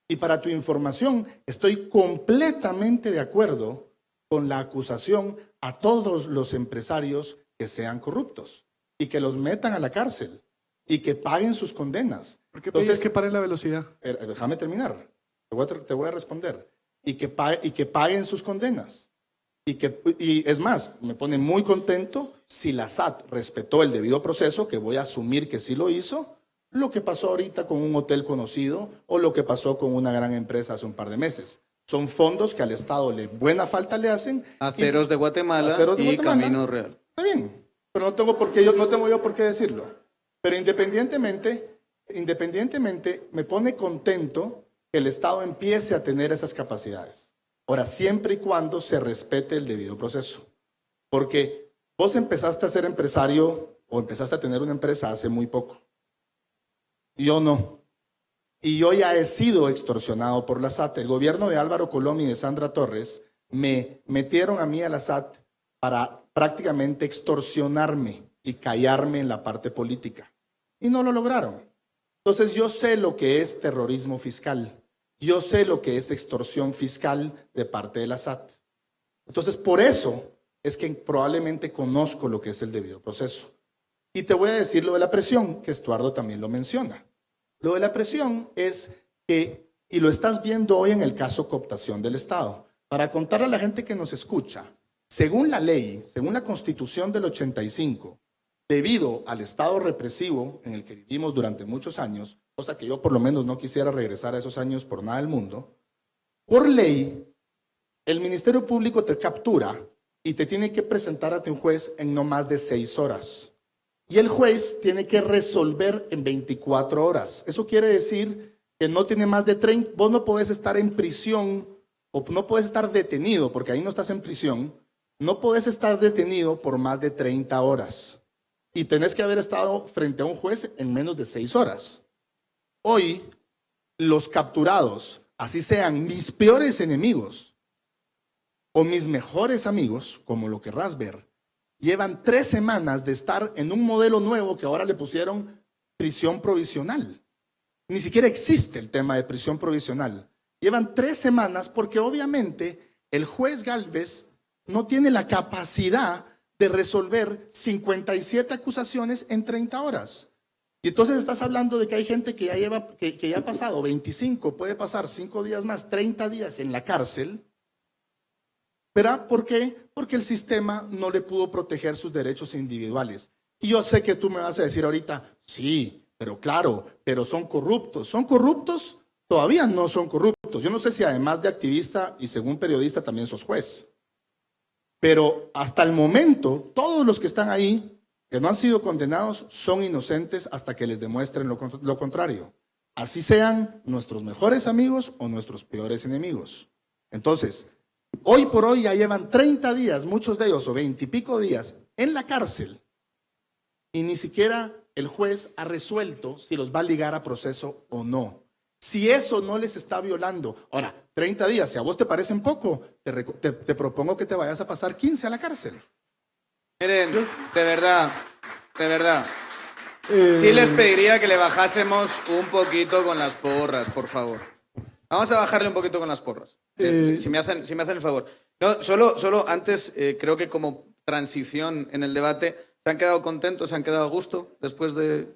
Y para tu información, estoy completamente de acuerdo con la acusación a todos los empresarios que sean corruptos y que los metan a la cárcel y que paguen sus condenas. ¿Por qué pides que paren la velocidad? Déjame terminar, te voy a responder. Y que paguen sus condenas. Y es más, me pone muy contento si la SAT respetó el debido proceso, que voy a asumir que sí lo hizo, lo que pasó ahorita con un hotel conocido o lo que pasó con una gran empresa hace un par de meses. Son fondos que al Estado buena falta le hacen. Aceros de Guatemala y Camino Real. Está bien, pero no tengo yo por qué decirlo. Pero independientemente, me pone contento que el Estado empiece a tener esas capacidades. Ahora, siempre y cuando se respete el debido proceso. Porque vos empezaste a ser empresario o empezaste a tener una empresa hace muy poco. Yo no. Y yo ya he sido extorsionado por la SAT. El gobierno de Álvaro Colom y de Sandra Torres me metieron a mí a la SAT para prácticamente extorsionarme y callarme en la parte política. Y no lo lograron. Entonces yo sé lo que es terrorismo fiscal. Yo sé lo que es extorsión fiscal de parte de la SAT. Entonces, por eso es que probablemente conozco lo que es el debido proceso. Y te voy a decir lo de la presión, que Estuardo también lo menciona. Lo de la presión es que, y lo estás viendo hoy en el caso cooptación del Estado, para contarle a la gente que nos escucha, según la ley, según la Constitución del 85, debido al estado represivo en el que vivimos durante muchos años, cosa que yo por lo menos no quisiera regresar a esos años por nada del mundo, por ley, el Ministerio Público te captura y te tiene que presentar ante un juez en no más de 6 horas. Y el juez tiene que resolver en 24 horas. Eso quiere decir que no tiene más de 30, vos no podés estar en prisión o no podés estar detenido, porque ahí no estás en prisión, no podés estar detenido por más de 30 horas. Y tenés que haber estado frente a un juez en menos de 6 horas. Hoy, los capturados, así sean mis peores enemigos o mis mejores amigos, como lo querrás ver, llevan 3 semanas de estar en un modelo nuevo que ahora le pusieron prisión provisional. Ni siquiera existe el tema de prisión provisional. Llevan 3 semanas porque obviamente el juez Gálvez no tiene la capacidad de resolver 57 acusaciones en 30 horas. Y entonces estás hablando de que hay gente que ya ha pasado 25, puede pasar 5 días más, 30 días en la cárcel. ¿Verdad? ¿Por qué? Porque el sistema no le pudo proteger sus derechos individuales. Y yo sé que tú me vas a decir ahorita, sí, pero claro, pero son corruptos. ¿Son corruptos? Todavía no son corruptos. Yo no sé si además de activista y según periodista también sos juez. Pero hasta el momento, todos los que están ahí, que no han sido condenados, son inocentes hasta que les demuestren lo contrario. Así sean nuestros mejores amigos o nuestros peores enemigos. Entonces, hoy por hoy ya llevan 30 días, muchos de ellos, o 20 y pico días, en la cárcel. Y ni siquiera el juez ha resuelto si los va a ligar a proceso o no. Si eso no les está violando. Ahora, 30 días, si a vos te parecen poco, te propongo que te vayas a pasar 15 a la cárcel. Miren, de verdad, sí les pediría que le bajásemos un poquito con las porras, por favor. Vamos a bajarle un poquito con las porras, si me hacen el favor. No, solo antes, creo que como transición en el debate, ¿se han quedado contentos, se han quedado a gusto después de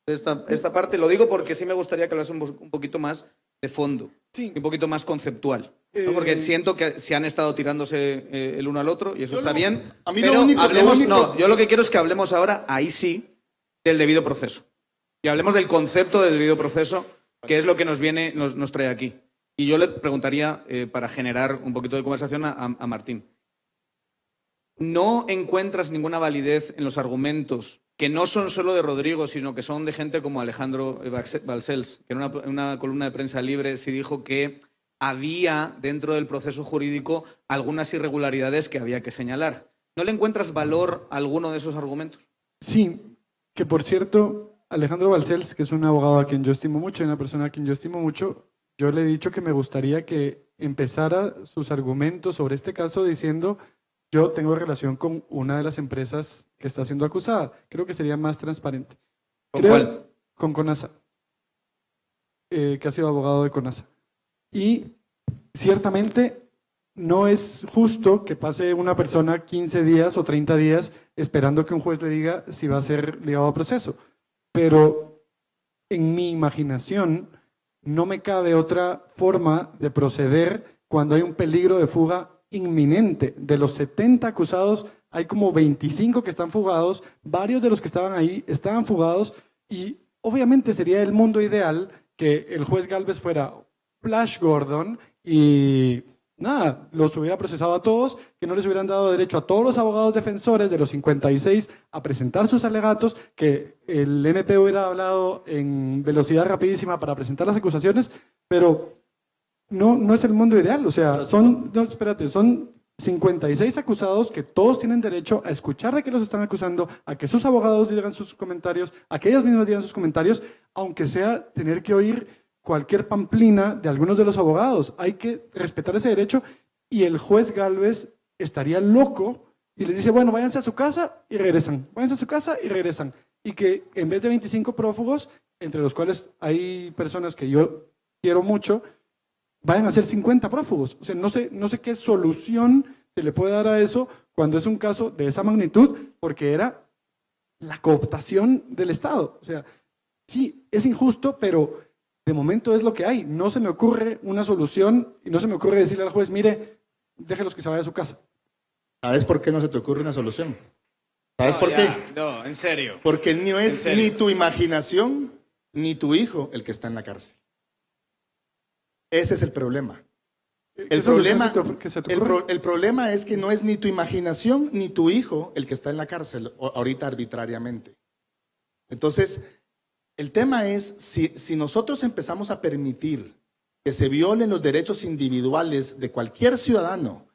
esta parte? Lo digo porque sí me gustaría que hablásemos un poquito más de fondo, sí, un poquito más conceptual. ¿No? Porque siento que se han estado tirándose el uno al otro y eso está bien. A mí pero yo lo que quiero es que hablemos ahora, ahí sí, del debido proceso. Y hablemos del concepto del debido proceso, que es lo que nos trae aquí. Y yo le preguntaría, para generar un poquito de conversación, a Martín. ¿no encuentras ninguna validez en los argumentos que no son solo de Rodrigo, sino que son de gente como Alejandro Balcells, que en una columna de Prensa Libre sí dijo que había dentro del proceso jurídico algunas irregularidades que había que señalar? ¿No le encuentras valor a alguno de esos argumentos? Sí, que por cierto, Alejandro Balcells, que es un abogado a quien yo estimo mucho, y una persona a quien yo estimo mucho, yo le he dicho que me gustaría que empezara sus argumentos sobre este caso diciendo: yo tengo relación con una de las empresas que está siendo acusada. Creo que sería más transparente. ¿Con cuál? Con CONASA, que ha sido abogado de CONASA. Y ciertamente no es justo que pase una persona 15 días o 30 días esperando que un juez le diga si va a ser ligado a proceso. Pero en mi imaginación no me cabe otra forma de proceder cuando hay un peligro de fuga inminente. De los 70 acusados, hay como 25 que están fugados, varios de los que estaban ahí estaban fugados, y obviamente sería el mundo ideal que el juez Gálvez fuera Flash Gordon y nada, los hubiera procesado a todos, que no les hubieran dado derecho a todos los abogados defensores de los 56 a presentar sus alegatos, que el MP hubiera hablado en velocidad rapidísima para presentar las acusaciones, pero no es el mundo ideal. O sea, son 56 acusados que todos tienen derecho a escuchar de qué los están acusando, a que sus abogados digan sus comentarios, a que ellos mismos digan sus comentarios, aunque sea tener que oír cualquier pamplina de algunos de los abogados. Hay que respetar ese derecho, y el juez Gálvez estaría loco y les dice: bueno, váyanse a su casa y regresan, váyanse a su casa y regresan. Y que en vez de 25 prófugos, entre los cuales hay personas que yo quiero mucho, vayan a ser 50 prófugos. O sea, no sé qué solución se le puede dar a eso cuando es un caso de esa magnitud, porque era la cooptación del Estado. O sea, sí, es injusto, pero de momento es lo que hay. No se me ocurre una solución y no se me ocurre decirle al juez: mire, déjelos que se vaya a su casa. ¿Sabes por qué no se te ocurre una solución? ¿Sabes por qué? No, en serio. Porque no es ni tu imaginación ni tu hijo el que está en la cárcel. Ese es el problema. El problema es que no es ni tu imaginación ni tu hijo el que está en la cárcel ahorita arbitrariamente. Entonces, el tema es, si nosotros empezamos a permitir que se violen los derechos individuales de cualquier ciudadano,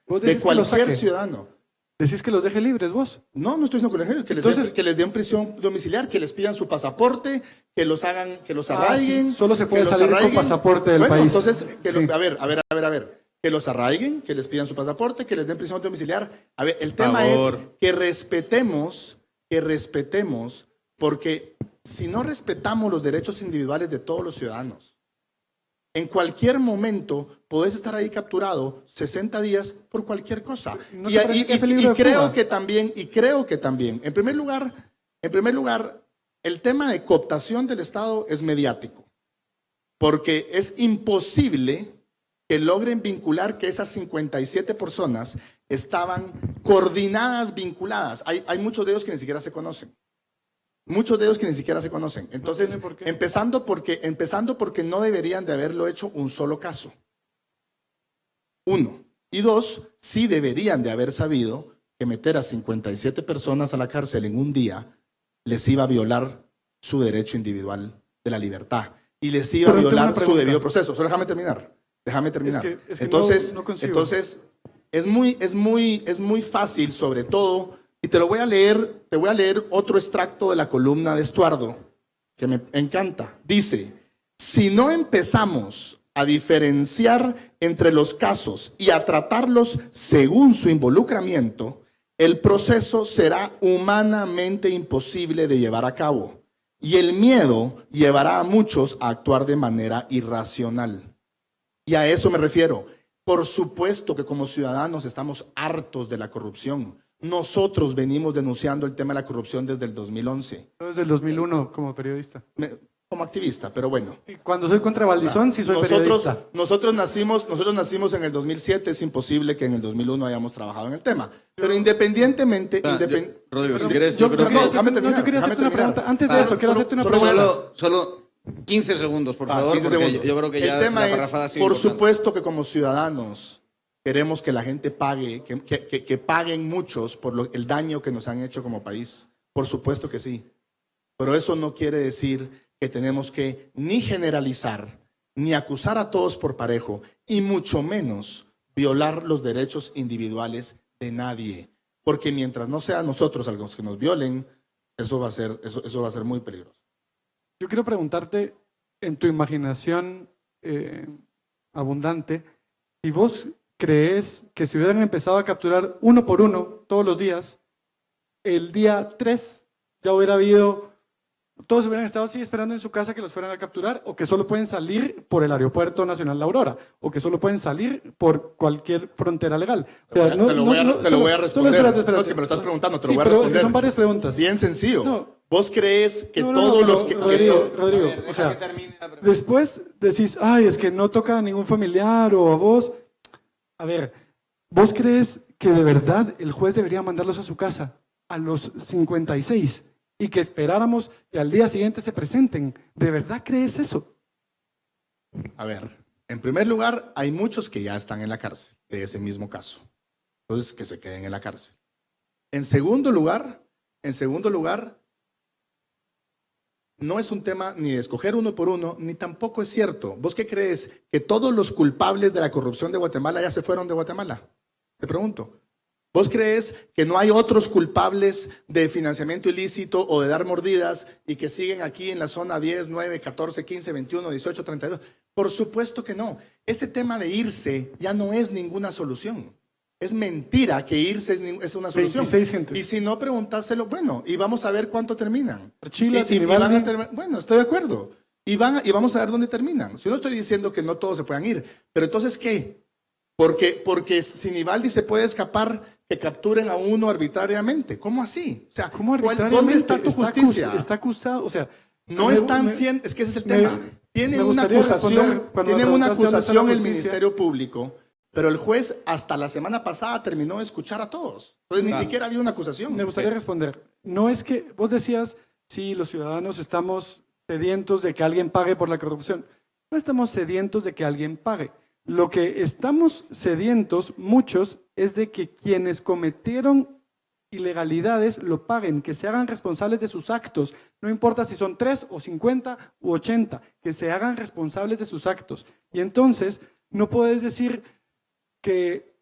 ¿Decís que los deje libres vos? No estoy diciendo que los deje, que les den prisión domiciliar, que les pidan su pasaporte, que los arraiguen. Sí, solo se puede salir con pasaporte del país. Entonces, sí. a ver, que los arraiguen, que les pidan su pasaporte, que les den prisión domiciliar. A ver, el tema es que respetemos, porque si no respetamos los derechos individuales de todos los ciudadanos, en cualquier momento podés estar ahí capturado 60 días por cualquier cosa. ¿No y creo que también, en primer lugar, el tema de cooptación del Estado es mediático, porque es imposible que logren vincular que esas 57 personas estaban coordinadas, vinculadas. Hay muchos de ellos que ni siquiera se conocen. Entonces, empezando porque no deberían de haberlo hecho un solo caso. Uno. Y dos, sí deberían de haber sabido que meter a 57 personas a la cárcel en un día les iba a violar su derecho individual de la libertad y les iba a violar su debido proceso. Solo déjame terminar. Es que entonces es muy fácil, sobre todo. Y te voy a leer otro extracto de la columna de Estuardo, que me encanta. Dice: si no empezamos a diferenciar entre los casos y a tratarlos según su involucramiento, el proceso será humanamente imposible de llevar a cabo. Y el miedo llevará a muchos a actuar de manera irracional. Y a eso me refiero. Por supuesto que como ciudadanos estamos hartos de la corrupción. Nosotros venimos denunciando el tema de la corrupción desde el 2011. Yo desde el 2001 como periodista. Como activista, pero bueno. Y cuando soy contra Valdizón, sí soy periodista. Nosotros nacimos en el 2007, es imposible que en el 2001 hayamos trabajado en el tema. Pero independientemente... Rodrigo, si quieres, déjame terminar. Yo quería hacerte una pregunta. Antes de eso, quiero hacerte una pregunta. Solo 15 segundos, por favor, 15 segundos. Yo creo que ya el tema la parrafada es, por supuesto que como ciudadanos queremos que la gente pague, que paguen muchos por el daño que nos han hecho como país. Por supuesto que sí. Pero eso no quiere decir que tenemos que ni generalizar, ni acusar a todos por parejo, y mucho menos violar los derechos individuales de nadie. Porque mientras no sean nosotros los que nos violen, eso va a ser muy peligroso. Yo quiero preguntarte, en tu imaginación abundante, si vos crees que si hubieran empezado a capturar uno por uno todos los días, el día 3 ya hubiera habido, todos hubieran estado así esperando en su casa que los fueran a capturar, o que solo pueden salir por el Aeropuerto Nacional La Aurora, o que solo pueden salir por cualquier frontera legal. O sea, Te lo voy a responder. Espérate. No, si me lo estás preguntando, te lo Sí, voy a pero responder. son varias preguntas. Bien sencillo. No. ¿Vos crees que No, todos los que... Rodrigo, A ver, o deja sea, que termine la pregunta. después decís, ay, es que no toca a ningún familiar o a vos. A ver, ¿vos crees que de verdad el juez debería mandarlos a su casa a los 56 y que esperáramos que al día siguiente se presenten? ¿De verdad crees eso? A ver, en primer lugar, hay muchos que ya están en la cárcel de ese mismo caso. Entonces, que se queden en la cárcel. En segundo lugar, no es un tema ni de escoger uno por uno, ni tampoco es cierto. ¿Vos qué crees? ¿Que todos los culpables de la corrupción de Guatemala ya se fueron de Guatemala? Te pregunto. ¿Vos crees que no hay otros culpables de financiamiento ilícito o de dar mordidas y que siguen aquí en la zona 10, 9, 14, 15, 21, 18, 32? Por supuesto que no. Ese tema de irse ya no es ninguna solución. Es mentira que irse es una solución. 26 gentes. Y si no, preguntárselo, bueno, y vamos a ver cuánto terminan. Archila, Y van a Sinibaldi. bueno, estoy de acuerdo. Y vamos a ver dónde terminan. Yo no estoy diciendo que no todos se puedan ir, pero entonces, ¿qué? Porque Sinibaldi se puede escapar que capturen a uno arbitrariamente. ¿Cómo así? O sea, ¿Cómo arbitrariamente? ¿dónde está tu justicia? Está acusado, o sea... No están siendo, es que ese es el tema. Tienen una gustaría acusación, responder cuando me preguntaste dónde está la el justicia. Ministerio Público, pero el juez hasta la semana pasada terminó de escuchar a todos. Entonces ni siquiera había una acusación. Me gustaría responder. No es que vos decías, sí, los ciudadanos estamos sedientos de que alguien pague por la corrupción. No estamos sedientos de que alguien pague. Lo que estamos sedientos, muchos, es de que quienes cometieron ilegalidades lo paguen, que se hagan responsables de sus actos. No importa si son 3 o 50 u 80, que se hagan responsables de sus actos. Y entonces no puedes decir que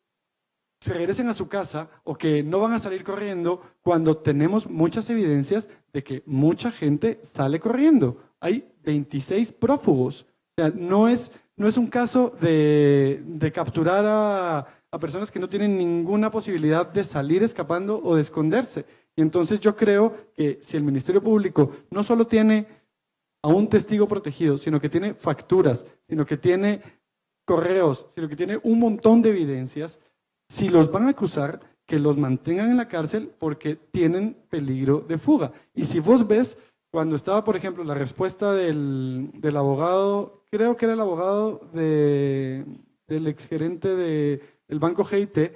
se regresen a su casa o que no van a salir corriendo cuando tenemos muchas evidencias de que mucha gente sale corriendo. Hay 26 prófugos. O sea, no es un caso de capturar a personas que no tienen ninguna posibilidad de salir escapando o de esconderse. Y entonces yo creo que si el Ministerio Público no solo tiene a un testigo protegido, sino que tiene facturas, sino que tiene correos, sino que tiene un montón de evidencias, si los van a acusar, que los mantengan en la cárcel porque tienen peligro de fuga. Y si vos ves, cuando estaba, por ejemplo, la respuesta del abogado, creo que era el abogado del exgerente del Banco GIT,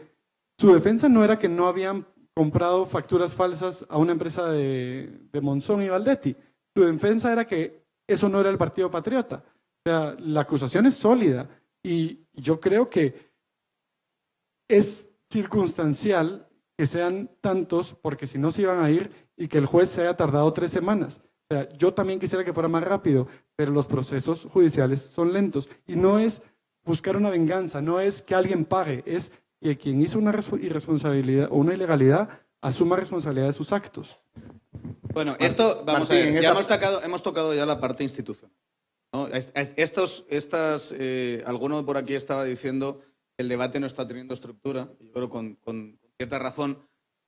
su defensa no era que no habían comprado facturas falsas a una empresa de Monzón y Valdetti. Su defensa era que eso no era el Partido Patriota. O sea, la acusación es sólida y yo creo que es circunstancial que sean tantos, porque si no se iban a ir y que el juez se haya tardado 3 semanas. O sea, yo también quisiera que fuera más rápido, pero los procesos judiciales son lentos. Y no es buscar una venganza, no es que alguien pague, es que quien hizo una irresponsabilidad o una ilegalidad asuma responsabilidad de sus actos. Bueno, esto, vamos Martín, a ver, ya hemos tocado ya la parte institucional, ¿no? Alguno por aquí estaba diciendo que el debate no está teniendo estructura, yo creo con cierta razón,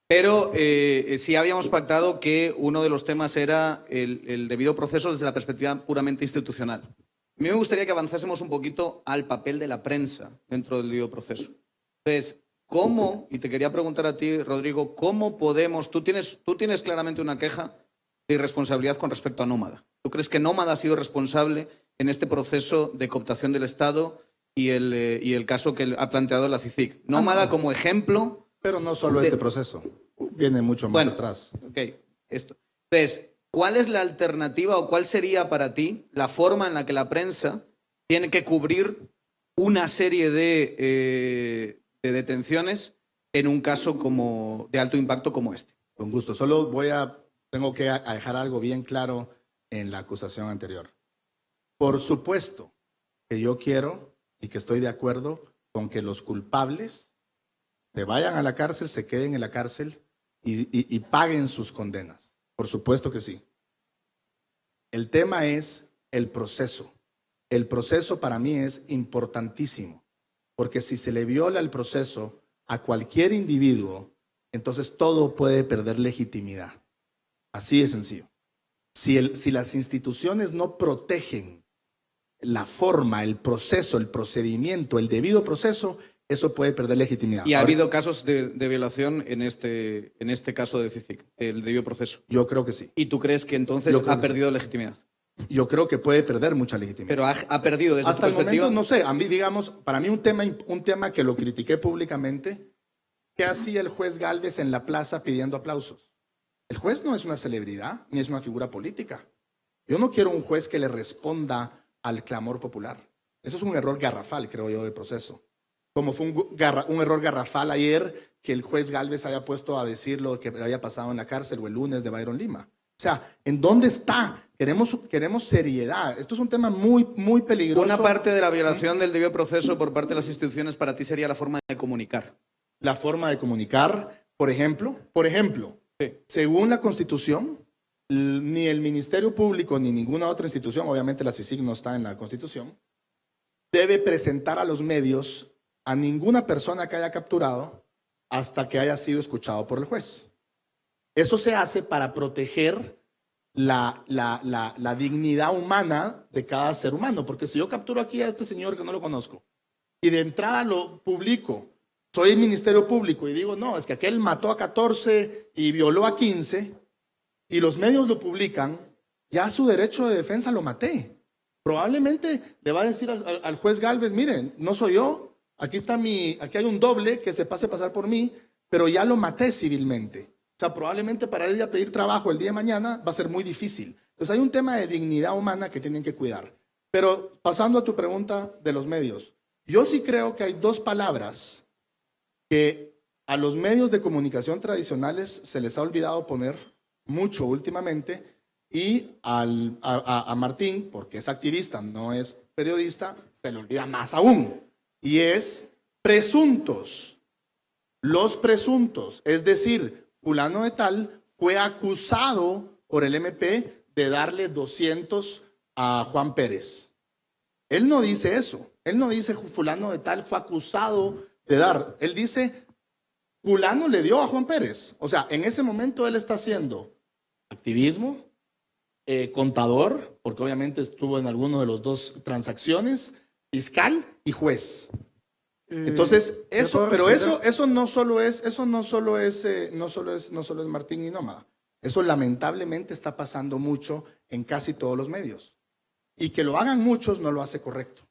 pero sí habíamos pactado que uno de los temas era el debido proceso desde la perspectiva puramente institucional. A mí me gustaría que avanzásemos un poquito al papel de la prensa dentro del debido proceso. Entonces, ¿cómo, y te quería preguntar a ti, Rodrigo, cómo podemos, tú tienes claramente una queja de irresponsabilidad con respecto a Nómada? ¿Tú crees que Nómada ha sido responsable en este proceso de cooptación del Estado y el caso que ha planteado la CICIG? Nómada como ejemplo... Pero no solo este proceso, viene mucho más atrás. Ok, entonces, ¿cuál es la alternativa o cuál sería para ti la forma en la que la prensa tiene que cubrir una serie de de detenciones en un caso de alto impacto como este. Con gusto. Tengo que dejar algo bien claro en la acusación anterior. Por supuesto que yo quiero y que estoy de acuerdo con que los culpables se vayan a la cárcel, se queden en la cárcel y paguen sus condenas. Por supuesto que sí. El tema es el proceso. El proceso para mí es importantísimo, porque si se le viola el proceso a cualquier individuo, entonces todo puede perder legitimidad. Así de sencillo. Si las instituciones no protegen la forma, el proceso, el procedimiento, el debido proceso, eso puede perder legitimidad. ¿Y ha habido casos de violación en este caso de CICIG, el debido proceso? Yo creo que sí. ¿Y tú crees que entonces ha perdido legitimidad? Yo creo que puede perder mucha legitimidad. Pero ha perdido desde hasta tu perspectiva. El momento, no sé, a mí, digamos, para mí un tema que lo critiqué públicamente, ¿qué hacía el juez Gálvez en la plaza pidiendo aplausos? El juez no es una celebridad, ni es una figura política. Yo no quiero un juez que le responda al clamor popular. Eso es un error garrafal, creo yo, de proceso. Como fue un error garrafal ayer que el juez Gálvez haya puesto a decir lo que había pasado en la cárcel o el lunes de Byron Lima. O sea, ¿en dónde está? Queremos seriedad. Esto es un tema muy, muy peligroso. Una parte de la violación del debido proceso por parte de las instituciones para ti sería la forma de comunicar. La forma de comunicar, por ejemplo, sí. Según la Constitución, ni el Ministerio Público ni ninguna otra institución, obviamente la CICIG no está en la Constitución, debe presentar a los medios a ninguna persona que haya capturado hasta que haya sido escuchado por el juez. Eso se hace para proteger la dignidad humana de cada ser humano, porque si yo capturo aquí a este señor que no lo conozco y de entrada lo publico, soy el Ministerio Público y digo, no, es que aquel mató a 14 y violó a 15 y los medios lo publican, ya su derecho de defensa lo maté. Probablemente le va a decir al juez Gálvez, miren, no soy yo, aquí hay un doble que se pase a pasar por mí, pero ya lo maté civilmente. O sea, probablemente para él ya pedir trabajo el día de mañana va a ser muy difícil. Entonces hay un tema de dignidad humana que tienen que cuidar. Pero pasando a tu pregunta de los medios, yo sí creo que hay dos palabras que a los medios de comunicación tradicionales se les ha olvidado poner mucho últimamente y a Martín, porque es activista, no es periodista, se le olvida más aún. Y es presuntos. Los presuntos, es decir, fulano de tal fue acusado por el MP de darle 200 a Juan Pérez. Él no dice eso. Él no dice fulano de tal fue acusado de dar. Él dice fulano le dio a Juan Pérez. O sea, en ese momento él está haciendo activismo, contador, porque obviamente estuvo en alguno de los dos transacciones, fiscal y juez. Entonces, eso no solo es Martín y Nómada. Eso lamentablemente está pasando mucho en casi todos los medios. Y que lo hagan muchos no lo hace correcto.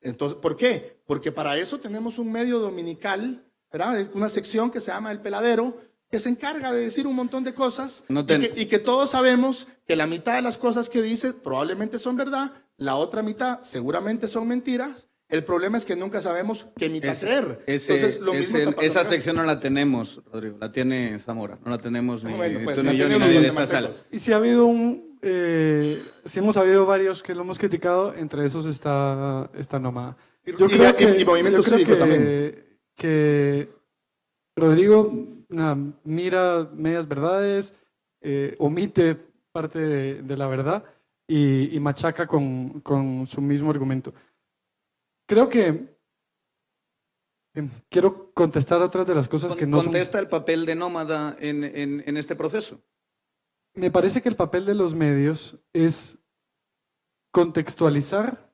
Entonces, ¿por qué? Porque para eso tenemos un medio dominical, ¿verdad? Una sección que se llama El Peladero, que se encarga de decir un montón de cosas y que todos sabemos que la mitad de las cosas que dice probablemente son verdad, la otra mitad seguramente son mentiras. El problema es que nunca sabemos qué mitad creer. Entonces, lo mismo está pasando esa acá. sección no la tenemos, Rodrigo, la tiene Zamora, no la tenemos ni Bueno, tú ni yo ni nadie en esta sala. Y si ha habido si hemos habido varios que lo hemos criticado, entre esos está Nómada. Y Movimiento Cívico también. Que Rodrigo mira medias verdades, omite parte de la verdad y machaca con su mismo argumento. Creo que quiero contestar otras de las cosas que no son... ¿Contesta el papel de Nómada en este proceso? Me parece que el papel de los medios es contextualizar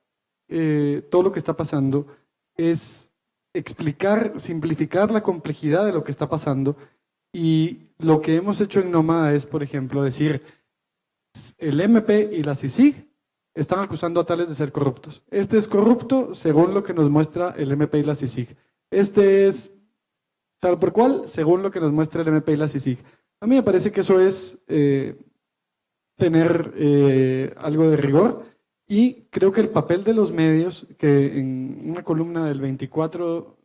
todo lo que está pasando, es explicar, simplificar la complejidad de lo que está pasando, y lo que hemos hecho en Nómada es, por ejemplo, decir el MP y la CICIG están acusando a tales de ser corruptos. Este es corrupto según lo que nos muestra el MP y la CICIG. Este es tal por cual según lo que nos muestra el MP y la CICIG. A mí me parece que eso es tener algo de rigor, y creo que el papel de los medios, que en una columna del 24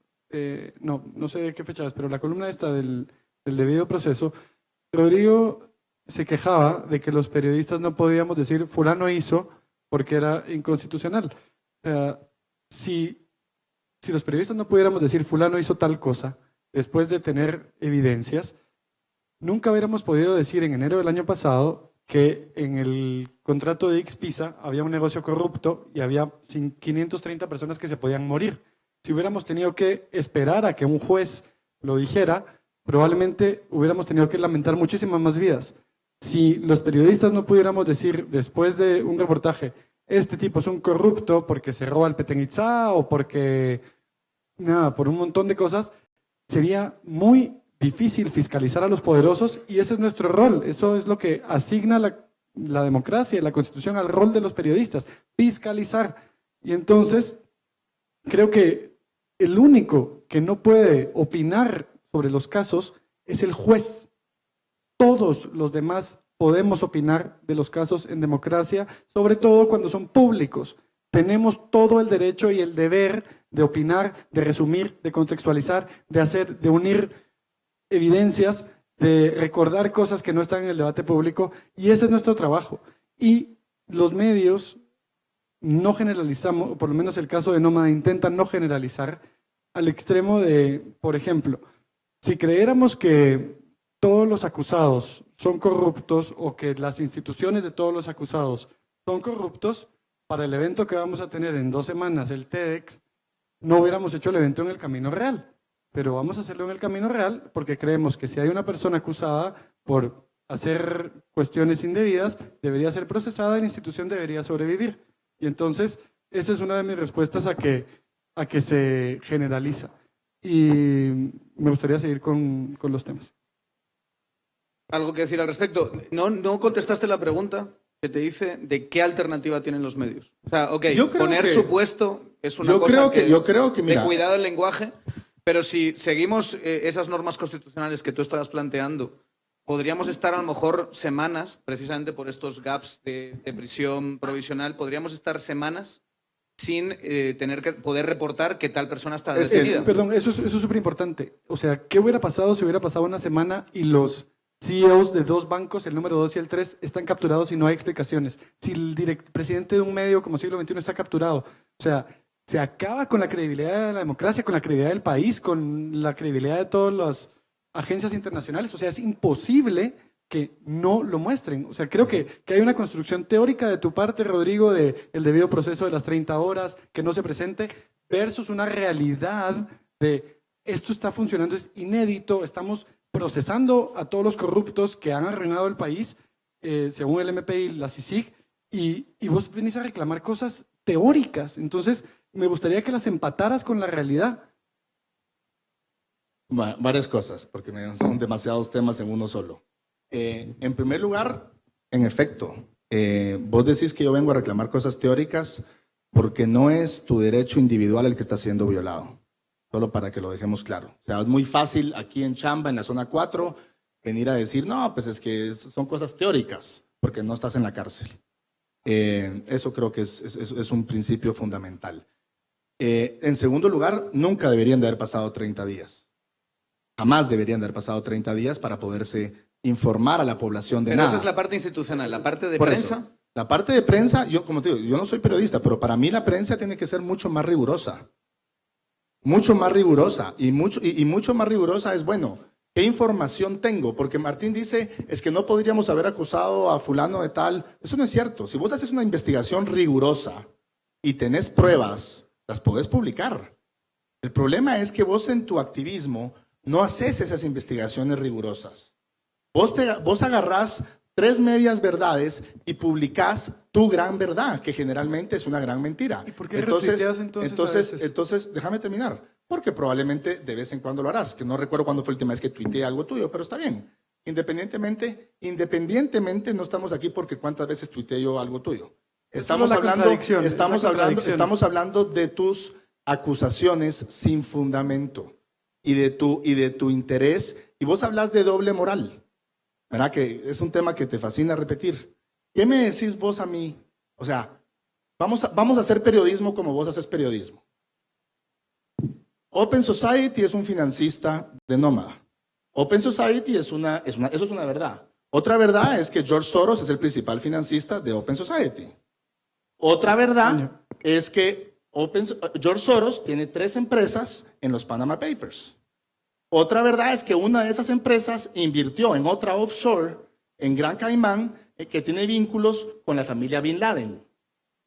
no sé de qué fecha es, pero la columna esta del debido proceso, Rodrigo se quejaba de que los periodistas no podíamos decir fulano hizo porque era inconstitucional. Si los periodistas no pudiéramos decir fulano hizo tal cosa, después de tener evidencias, nunca hubiéramos podido decir en enero del año pasado que en el contrato de Ixpisa había un negocio corrupto y había 530 personas que se podían morir. Si hubiéramos tenido que esperar a que un juez lo dijera, probablemente hubiéramos tenido que lamentar muchísimas más vidas. Si los periodistas no pudiéramos decir después de un reportaje, este tipo es un corrupto porque se roba el Petén Itzá o porque, nada, por un montón de cosas, sería muy difícil fiscalizar a los poderosos y ese es nuestro rol. Eso es lo que asigna la democracia y la Constitución al rol de los periodistas, fiscalizar. Y entonces, creo que el único que no puede opinar sobre los casos es el juez. Todos los demás podemos opinar de los casos en democracia, sobre todo cuando son públicos. Tenemos todo el derecho y el deber de opinar, de resumir, de contextualizar, de unir evidencias, de recordar cosas que no están en el debate público, y ese es nuestro trabajo. Y los medios no generalizamos, por lo menos el caso de Nómada intenta no generalizar al extremo de, por ejemplo, si creyéramos que todos los acusados son corruptos o que las instituciones de todos los acusados son corruptos, para el evento que vamos a tener en 2 semanas, el TEDx, no hubiéramos hecho el evento en el Camino Real. Pero vamos a hacerlo en el Camino Real porque creemos que si hay una persona acusada por hacer cuestiones indebidas, debería ser procesada y la institución debería sobrevivir. Y entonces, esa es una de mis respuestas a que se generaliza. Y me gustaría seguir con los temas. ¿Algo que decir al respecto? No contestaste la pregunta que te hice de qué alternativa tienen los medios. O sea, ok, poner supuesto es una cosa yo creo que mira, de cuidado del lenguaje, pero si seguimos esas normas constitucionales que tú estabas planteando, podríamos estar a lo mejor semanas, precisamente por estos gaps de prisión provisional, podríamos estar semanas sin tener que poder reportar que tal persona está detenida. Perdón, eso es súper importante. O sea, ¿qué hubiera pasado si hubiera pasado una semana y los CEOs de 2 bancos, el número 2 y el 3, están capturados y no hay explicaciones? Si el presidente de un medio como Siglo XXI está capturado, o sea, se acaba con la credibilidad de la democracia, con la credibilidad del país, con la credibilidad de todas las agencias internacionales. O sea, es imposible que no lo muestren. O sea, creo que hay una construcción teórica de tu parte, Rodrigo, de el debido proceso de las 30 horas, que no se presente, versus una realidad de esto está funcionando, es inédito, estamos procesando a todos los corruptos que han arruinado el país, según el MP y la CICIG, y vos venís a reclamar cosas teóricas. Entonces, me gustaría que las empataras con la realidad. Varias cosas, porque son demasiados temas en uno solo. En primer lugar, en efecto, vos decís que yo vengo a reclamar cosas teóricas porque no es tu derecho individual el que está siendo violado. Solo para que lo dejemos claro. O sea, es muy fácil aquí en Chamba, en la zona 4, venir a decir, no, pues es que son cosas teóricas, porque no estás en la cárcel. Eso creo que es un principio fundamental. En segundo lugar, nunca deberían de haber pasado 30 días. Jamás deberían de haber pasado 30 días para poderse informar a la población de nada. Pero esa es la parte institucional, la parte de Por prensa. Eso, la parte de prensa, yo como te digo, yo no soy periodista, pero para mí la prensa tiene que ser mucho más rigurosa. Mucho más rigurosa. Y mucho más rigurosa es, bueno, ¿qué información tengo? Porque Martín dice, es que no podríamos haber acusado a fulano de tal. Eso no es cierto. Si vos haces una investigación rigurosa y tenés pruebas, las podés publicar. El problema es que vos en tu activismo no haces esas investigaciones rigurosas. Vos agarrás 3 medias verdades y publicás tu gran verdad, que generalmente es una gran mentira. ¿Y por qué retuiteas entonces, déjame terminar. Porque probablemente de vez en cuando lo harás, que no recuerdo cuándo fue la última vez que tuiteé algo tuyo, pero está bien. Independientemente, no estamos aquí porque cuántas veces tuiteé yo algo tuyo. Estamos hablando de tus acusaciones sin fundamento y de tu interés. Y vos hablas de doble moral. ¿Verdad? Que es un tema que te fascina repetir. ¿Qué me decís vos a mí? O sea, vamos a hacer periodismo como vos haces periodismo. Open Society es un financista de Nómada. Open Society eso es una verdad. Otra verdad es que George Soros es el principal financista de Open Society. Otra verdad es que George Soros tiene 3 empresas en los Panama Papers. Otra verdad es que una de esas empresas invirtió en otra offshore en Gran Caimán que tiene vínculos con la familia Bin Laden.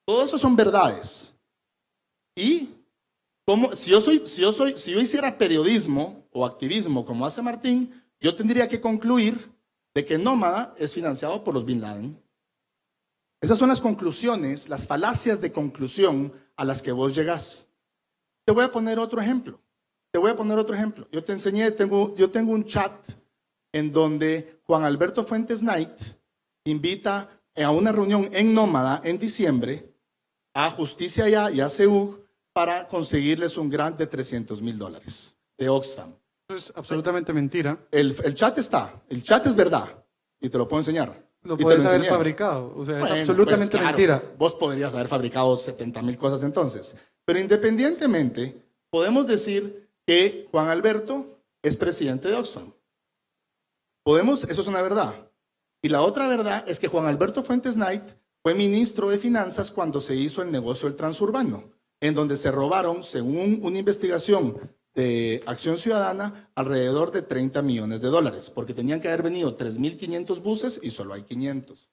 Todo eso son verdades. Y si yo hiciera periodismo o activismo como hace Martín, yo tendría que concluir de que Nómada es financiado por los Bin Laden. Esas son las conclusiones, las falacias de conclusión a las que vos llegás. Te voy a poner otro ejemplo. Yo te enseñé, yo tengo un chat en donde Juan Alberto Fuentes Knight invita a una reunión en Nómada en diciembre a Justicia Ya y a CEUG para conseguirles un grant de $300,000 de Oxfam. Eso es absolutamente mentira. El chat está, el chat es verdad y te lo puedo enseñar. Lo Y te puedes haber enseñé. fabricado, o sea, Bueno, es absolutamente pues, claro, mentira. Vos podrías haber fabricado 70,000 cosas entonces. Pero independientemente, podemos decir que Juan Alberto es presidente de Oxfam. Eso es una verdad. Y la otra verdad es que Juan Alberto Fuentes Knight fue ministro de Finanzas cuando se hizo el negocio del transurbano, en donde se robaron, según una investigación de Acción Ciudadana, alrededor de $30 millones, porque tenían que haber venido 3.500 buses y solo hay 500.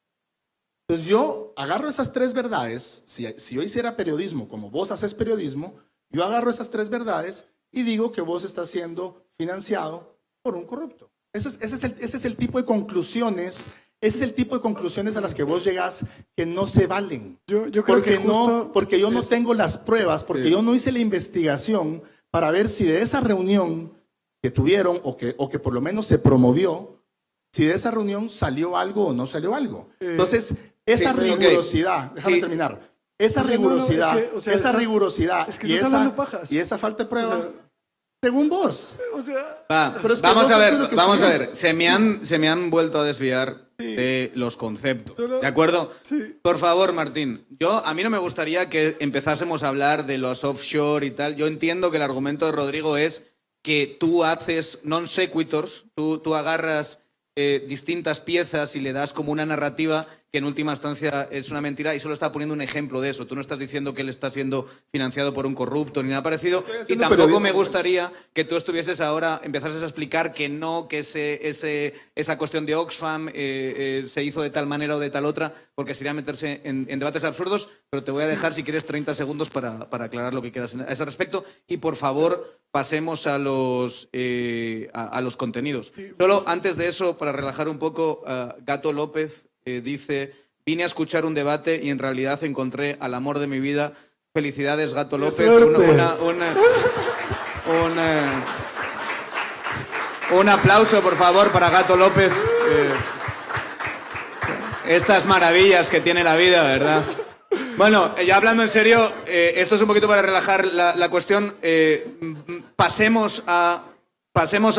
Entonces yo agarro esas 3 verdades, si yo hiciera periodismo como vos haces periodismo, yo agarro esas 3 verdades y digo que vos estás siendo financiado por un corrupto. Ese es el tipo de conclusiones, a las que vos llegás que no se valen. Yo creo que porque yo no tengo las pruebas, porque yo no hice la investigación para ver si de esa reunión que tuvieron o que por lo menos se promovió, si de esa reunión salió algo o no salió algo. Entonces, esa rigurosidad, déjame terminar, esa rigurosidad, y esa falta de prueba, según vos. Vamos a ver, se me han vuelto a desviar de los conceptos, ¿de acuerdo? Sí. Por favor, Martín, a mí no me gustaría que empezásemos a hablar de los offshore y tal. Yo entiendo que el argumento de Rodrigo es que tú haces non sequiturs, tú agarras distintas piezas y le das como una narrativa que en última instancia es una mentira, y solo está poniendo un ejemplo de eso. Tú no estás diciendo que él está siendo financiado por un corrupto ni nada parecido, y tampoco me gustaría que tú empezases a explicar que no, que esa cuestión de Oxfam se hizo de tal manera o de tal otra, porque sería meterse en debates absurdos, pero te voy a dejar, si quieres, 30 segundos para aclarar lo que quieras a ese respecto, y por favor pasemos a los contenidos. Solo antes de eso, para relajar un poco, Gato López dice: vine a escuchar un debate y en realidad encontré al amor de mi vida. Felicidades, Gato López. Un aplauso, por favor, para Gato López. Estas maravillas que tiene la vida, ¿verdad? Bueno, ya hablando en serio, esto es un poquito para relajar la cuestión. Pasemos a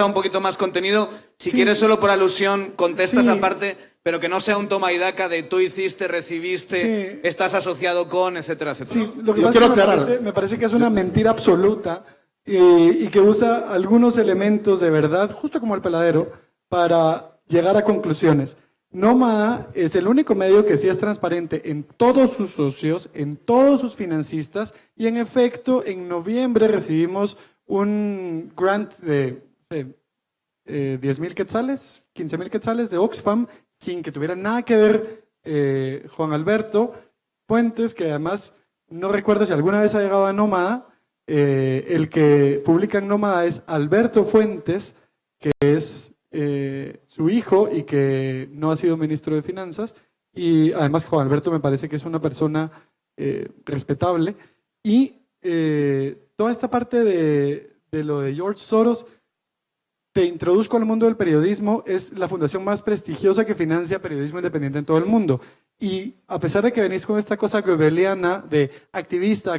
un poquito más contenido. Si quieres, solo por alusión, contestas aparte, pero que no sea un toma y daca de tú hiciste, recibiste, estás asociado con, etcétera, etcétera. Sí, lo que pasa es que me parece que es una mentira absoluta y que usa algunos elementos de verdad, justo como el peladero, para llegar a conclusiones. Nómada es el único medio que sí es transparente en todos sus socios, en todos sus financistas, y en efecto, en noviembre recibimos un grant de 10,000 quetzales, 15,000 quetzales de Oxfam, sin que tuviera nada que ver Juan Alberto Fuentes, que además no recuerdo si alguna vez ha llegado a Nómada. El que publica en Nómada es Alberto Fuentes, que es su hijo y que no ha sido ministro de Finanzas, y además Juan Alberto me parece que es una persona respetable, y toda esta parte de lo de George Soros, te introduzco al mundo del periodismo, es la fundación más prestigiosa que financia periodismo independiente en todo el mundo. Y a pesar de que venís con esta cosa goebbeliana de activista,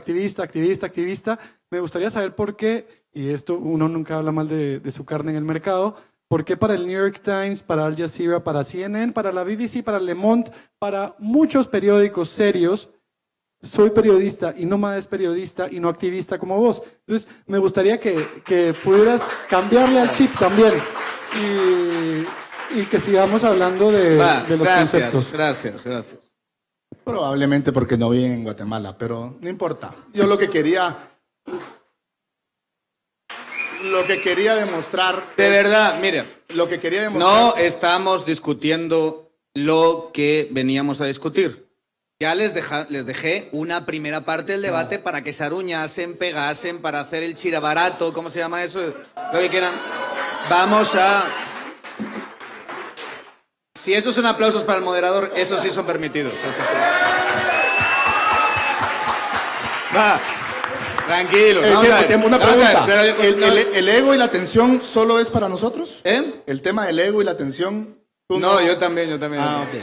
me gustaría saber por qué, y esto uno nunca habla mal de su carne en el mercado, por qué para el New York Times, para Al Jazeera, para CNN, para la BBC, para Le Monde, para muchos periódicos serios, soy periodista y Nómada es periodista y no activista como vos. Entonces, me gustaría que pudieras cambiarle al chip también y que sigamos hablando de los conceptos. Gracias. Probablemente porque no viven en Guatemala, pero no importa. Yo lo que quería demostrar... De verdad, mire. Lo que quería demostrar... No estamos discutiendo lo que veníamos a discutir. Ya les dejé una primera parte del debate para que se aruñasen, pegasen, para hacer el chirabarato, ¿cómo se llama eso? Lo que quieran. Vamos a... Si esos son aplausos para el moderador, esos sí son permitidos. Eso sí. Va, tranquilos. Una pregunta. Pero, ¿El ego y la tensión solo es para nosotros? ¿Eh? ¿El tema del ego y la tensión? No, yo también. Ah, ok.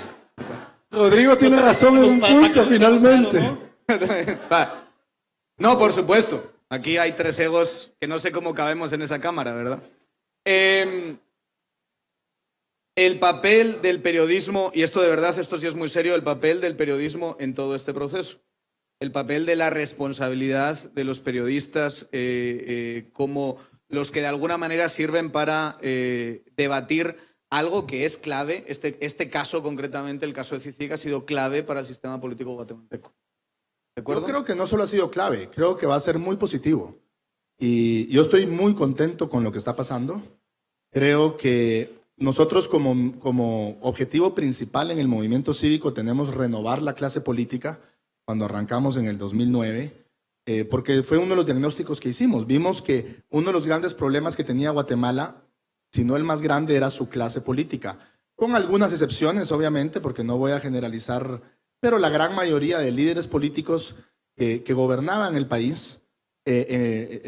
Rodrigo tiene razón en un punto, finalmente. Va. No, por supuesto. Aquí hay 3 egos que no sé cómo cabemos en esa cámara, ¿verdad? El papel del periodismo, y esto de verdad, esto sí es muy serio, el papel del periodismo en todo este proceso. El papel de la responsabilidad de los periodistas como los que de alguna manera sirven para debatir algo que es clave. Este caso concretamente, el caso de CICIG, ha sido clave para el sistema político guatemalteco. ¿De acuerdo? Yo creo que no solo ha sido clave, creo que va a ser muy positivo. Y yo estoy muy contento con lo que está pasando. Creo que nosotros como objetivo principal en el movimiento cívico tenemos renovar la clase política cuando arrancamos en el 2009, porque fue uno de los diagnósticos que hicimos. Vimos que uno de los grandes problemas que tenía Guatemala, si no el más grande, era su clase política. Con algunas excepciones, obviamente, porque no voy a generalizar, pero la gran mayoría de líderes políticos que gobernaban el país,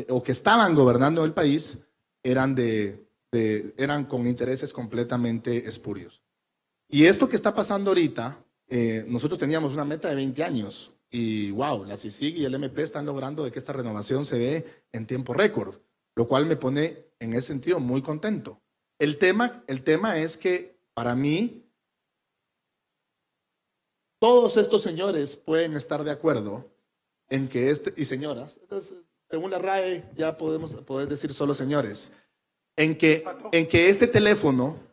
o que estaban gobernando el país, eran con intereses completamente espurios. Y esto que está pasando ahorita, nosotros teníamos una meta de 20 años y wow, la CICIG y el MP están logrando de que esta renovación se dé en tiempo récord, lo cual me pone en ese sentido muy contento. El tema es que para mí todos estos señores pueden estar de acuerdo en que y señoras, entonces, según la RAE ya podemos decir solo señores, en que este teléfono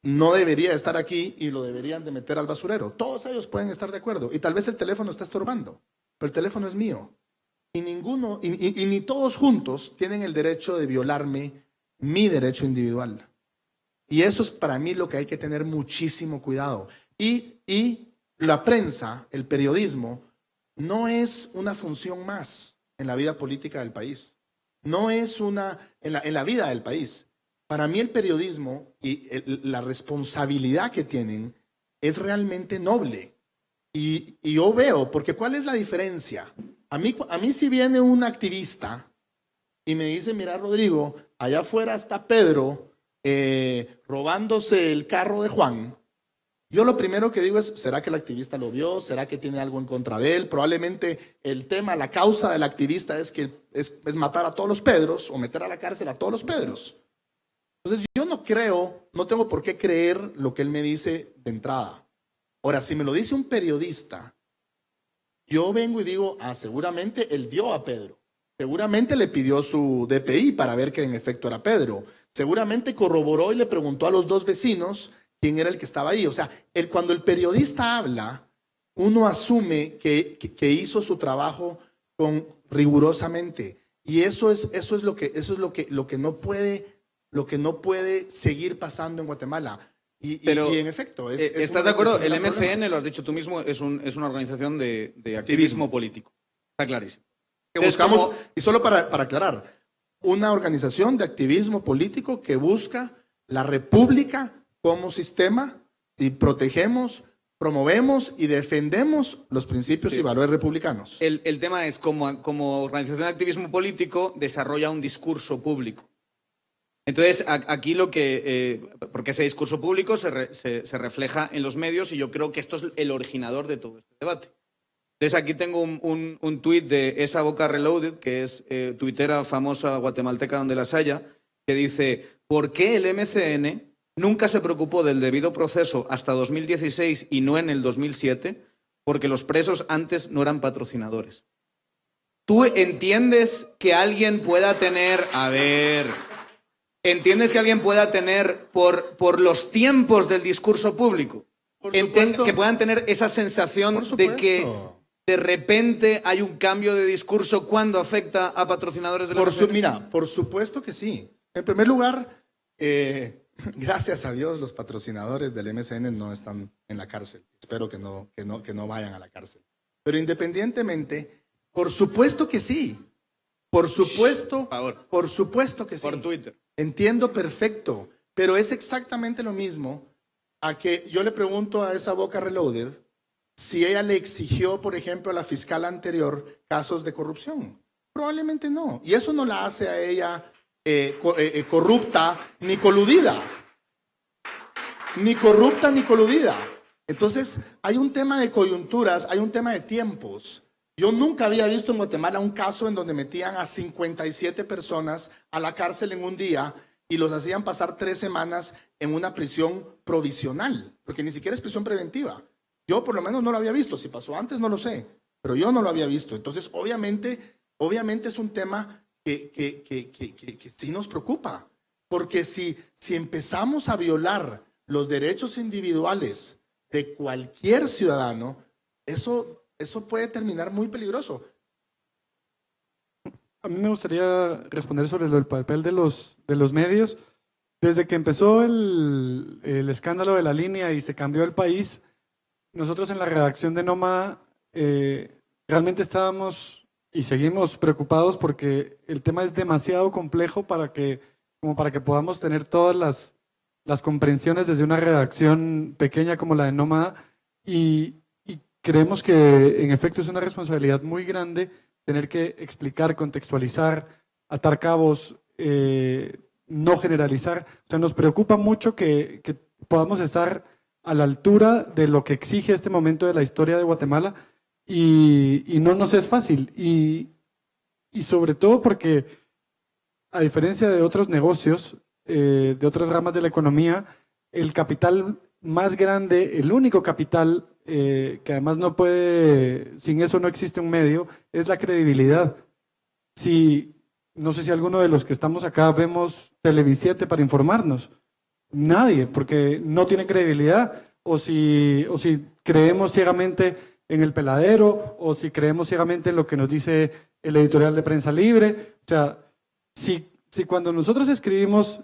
no debería estar aquí y lo deberían de meter al basurero. Todos ellos pueden estar de acuerdo. Y tal vez el teléfono está estorbando, pero el teléfono es mío. Y ni todos juntos tienen el derecho de violarme mi derecho individual. Y eso es para mí lo que hay que tener muchísimo cuidado. Y la prensa, el periodismo, no es una función más en la vida política del país. No es en la vida del país. Para mí el periodismo y la responsabilidad que tienen es realmente noble. Y yo veo, porque ¿cuál es la diferencia? A mí si viene un activista y me dice, mira Rodrigo, allá afuera está Pedro robándose el carro de Juan, yo lo primero que digo es, ¿será que el activista lo vio? ¿Será que tiene algo en contra de él? Probablemente la causa del activista es matar a todos los Pedros o meter a la cárcel a todos los Pedros. Entonces yo no tengo por qué creer lo que él me dice de entrada. Ahora, si me lo dice un periodista, yo vengo y digo, seguramente él vio a Pedro. Seguramente le pidió su DPI para ver que en efecto era Pedro. Seguramente corroboró y le preguntó a los 2 vecinos quién era el que estaba ahí. O sea, cuando el periodista habla, uno asume que hizo su trabajo rigurosamente. Y eso es lo que no puede seguir pasando en Guatemala. Pero, y en efecto, ¿estás de acuerdo? El MCN, lo has dicho tú mismo, es una organización de activismo político. Está clarísimo. Que buscamos, y solo para aclarar, una organización de activismo político que busca la república como sistema y promovemos y defendemos los principios y valores republicanos. El tema es, como organización de activismo político, desarrolla un discurso público. Entonces, aquí porque ese discurso público se refleja en los medios y yo creo que esto es el originador de todo este debate. Entonces, aquí tengo un tuit de Esa Boca Reloaded, que es tuitera famosa guatemalteca donde las haya, que dice, ¿por qué el MCN nunca se preocupó del debido proceso hasta 2016 y no en el 2007? porque los presos antes no eran patrocinadores. ¿Tú entiendes que alguien pueda tener, por los tiempos del discurso público, que puedan tener esa sensación de que de repente hay un cambio de discurso cuando afecta a patrocinadores de la MSN? Mira, por supuesto que sí. En primer lugar, gracias a Dios, los patrocinadores del MSN no están en la cárcel. Espero que no vayan a la cárcel. Pero independientemente, por supuesto que sí. Por supuesto que sí. Por Twitter. Entiendo perfecto, pero es exactamente lo mismo a que yo le pregunto a esa Boca Reloaded si ella le exigió, por ejemplo, a la fiscal anterior casos de corrupción. Probablemente no. Y eso no la hace a ella corrupta ni coludida. Ni corrupta ni coludida. Entonces, hay un tema de coyunturas, hay un tema de tiempos. Yo nunca había visto en Guatemala un caso en donde metían a 57 personas a la cárcel en un día y los hacían pasar 3 semanas en una prisión provisional, porque ni siquiera es prisión preventiva. Yo por lo menos no lo había visto. Si pasó antes no lo sé, pero yo no lo había visto. Entonces, obviamente es un tema que sí nos preocupa, porque si empezamos a violar los derechos individuales de cualquier ciudadano, eso puede terminar muy peligroso. A mí me gustaría responder sobre el papel de los medios. Desde que empezó el escándalo de la línea y se cambió el país, nosotros en la redacción de Nómada realmente estábamos y seguimos preocupados porque el tema es demasiado complejo como para que podamos tener todas las comprensiones desde una redacción pequeña como la de Nómada, y creemos que en efecto es una responsabilidad muy grande tener que explicar, contextualizar, atar cabos, no generalizar. O sea, nos preocupa mucho que podamos estar a la altura de lo que exige este momento de la historia de Guatemala, y no nos es fácil. Y sobre todo porque, a diferencia de otros negocios, de otras ramas de la economía, el capital más grande, el único capital que además no puede, sin eso no existe un medio, es la credibilidad. No sé si alguno de los que estamos acá vemos Televisiete para informarnos. Nadie, porque no tiene credibilidad, o si creemos ciegamente en el peladero, o si creemos ciegamente en lo que nos dice el editorial de Prensa Libre. O sea, si cuando nosotros escribimos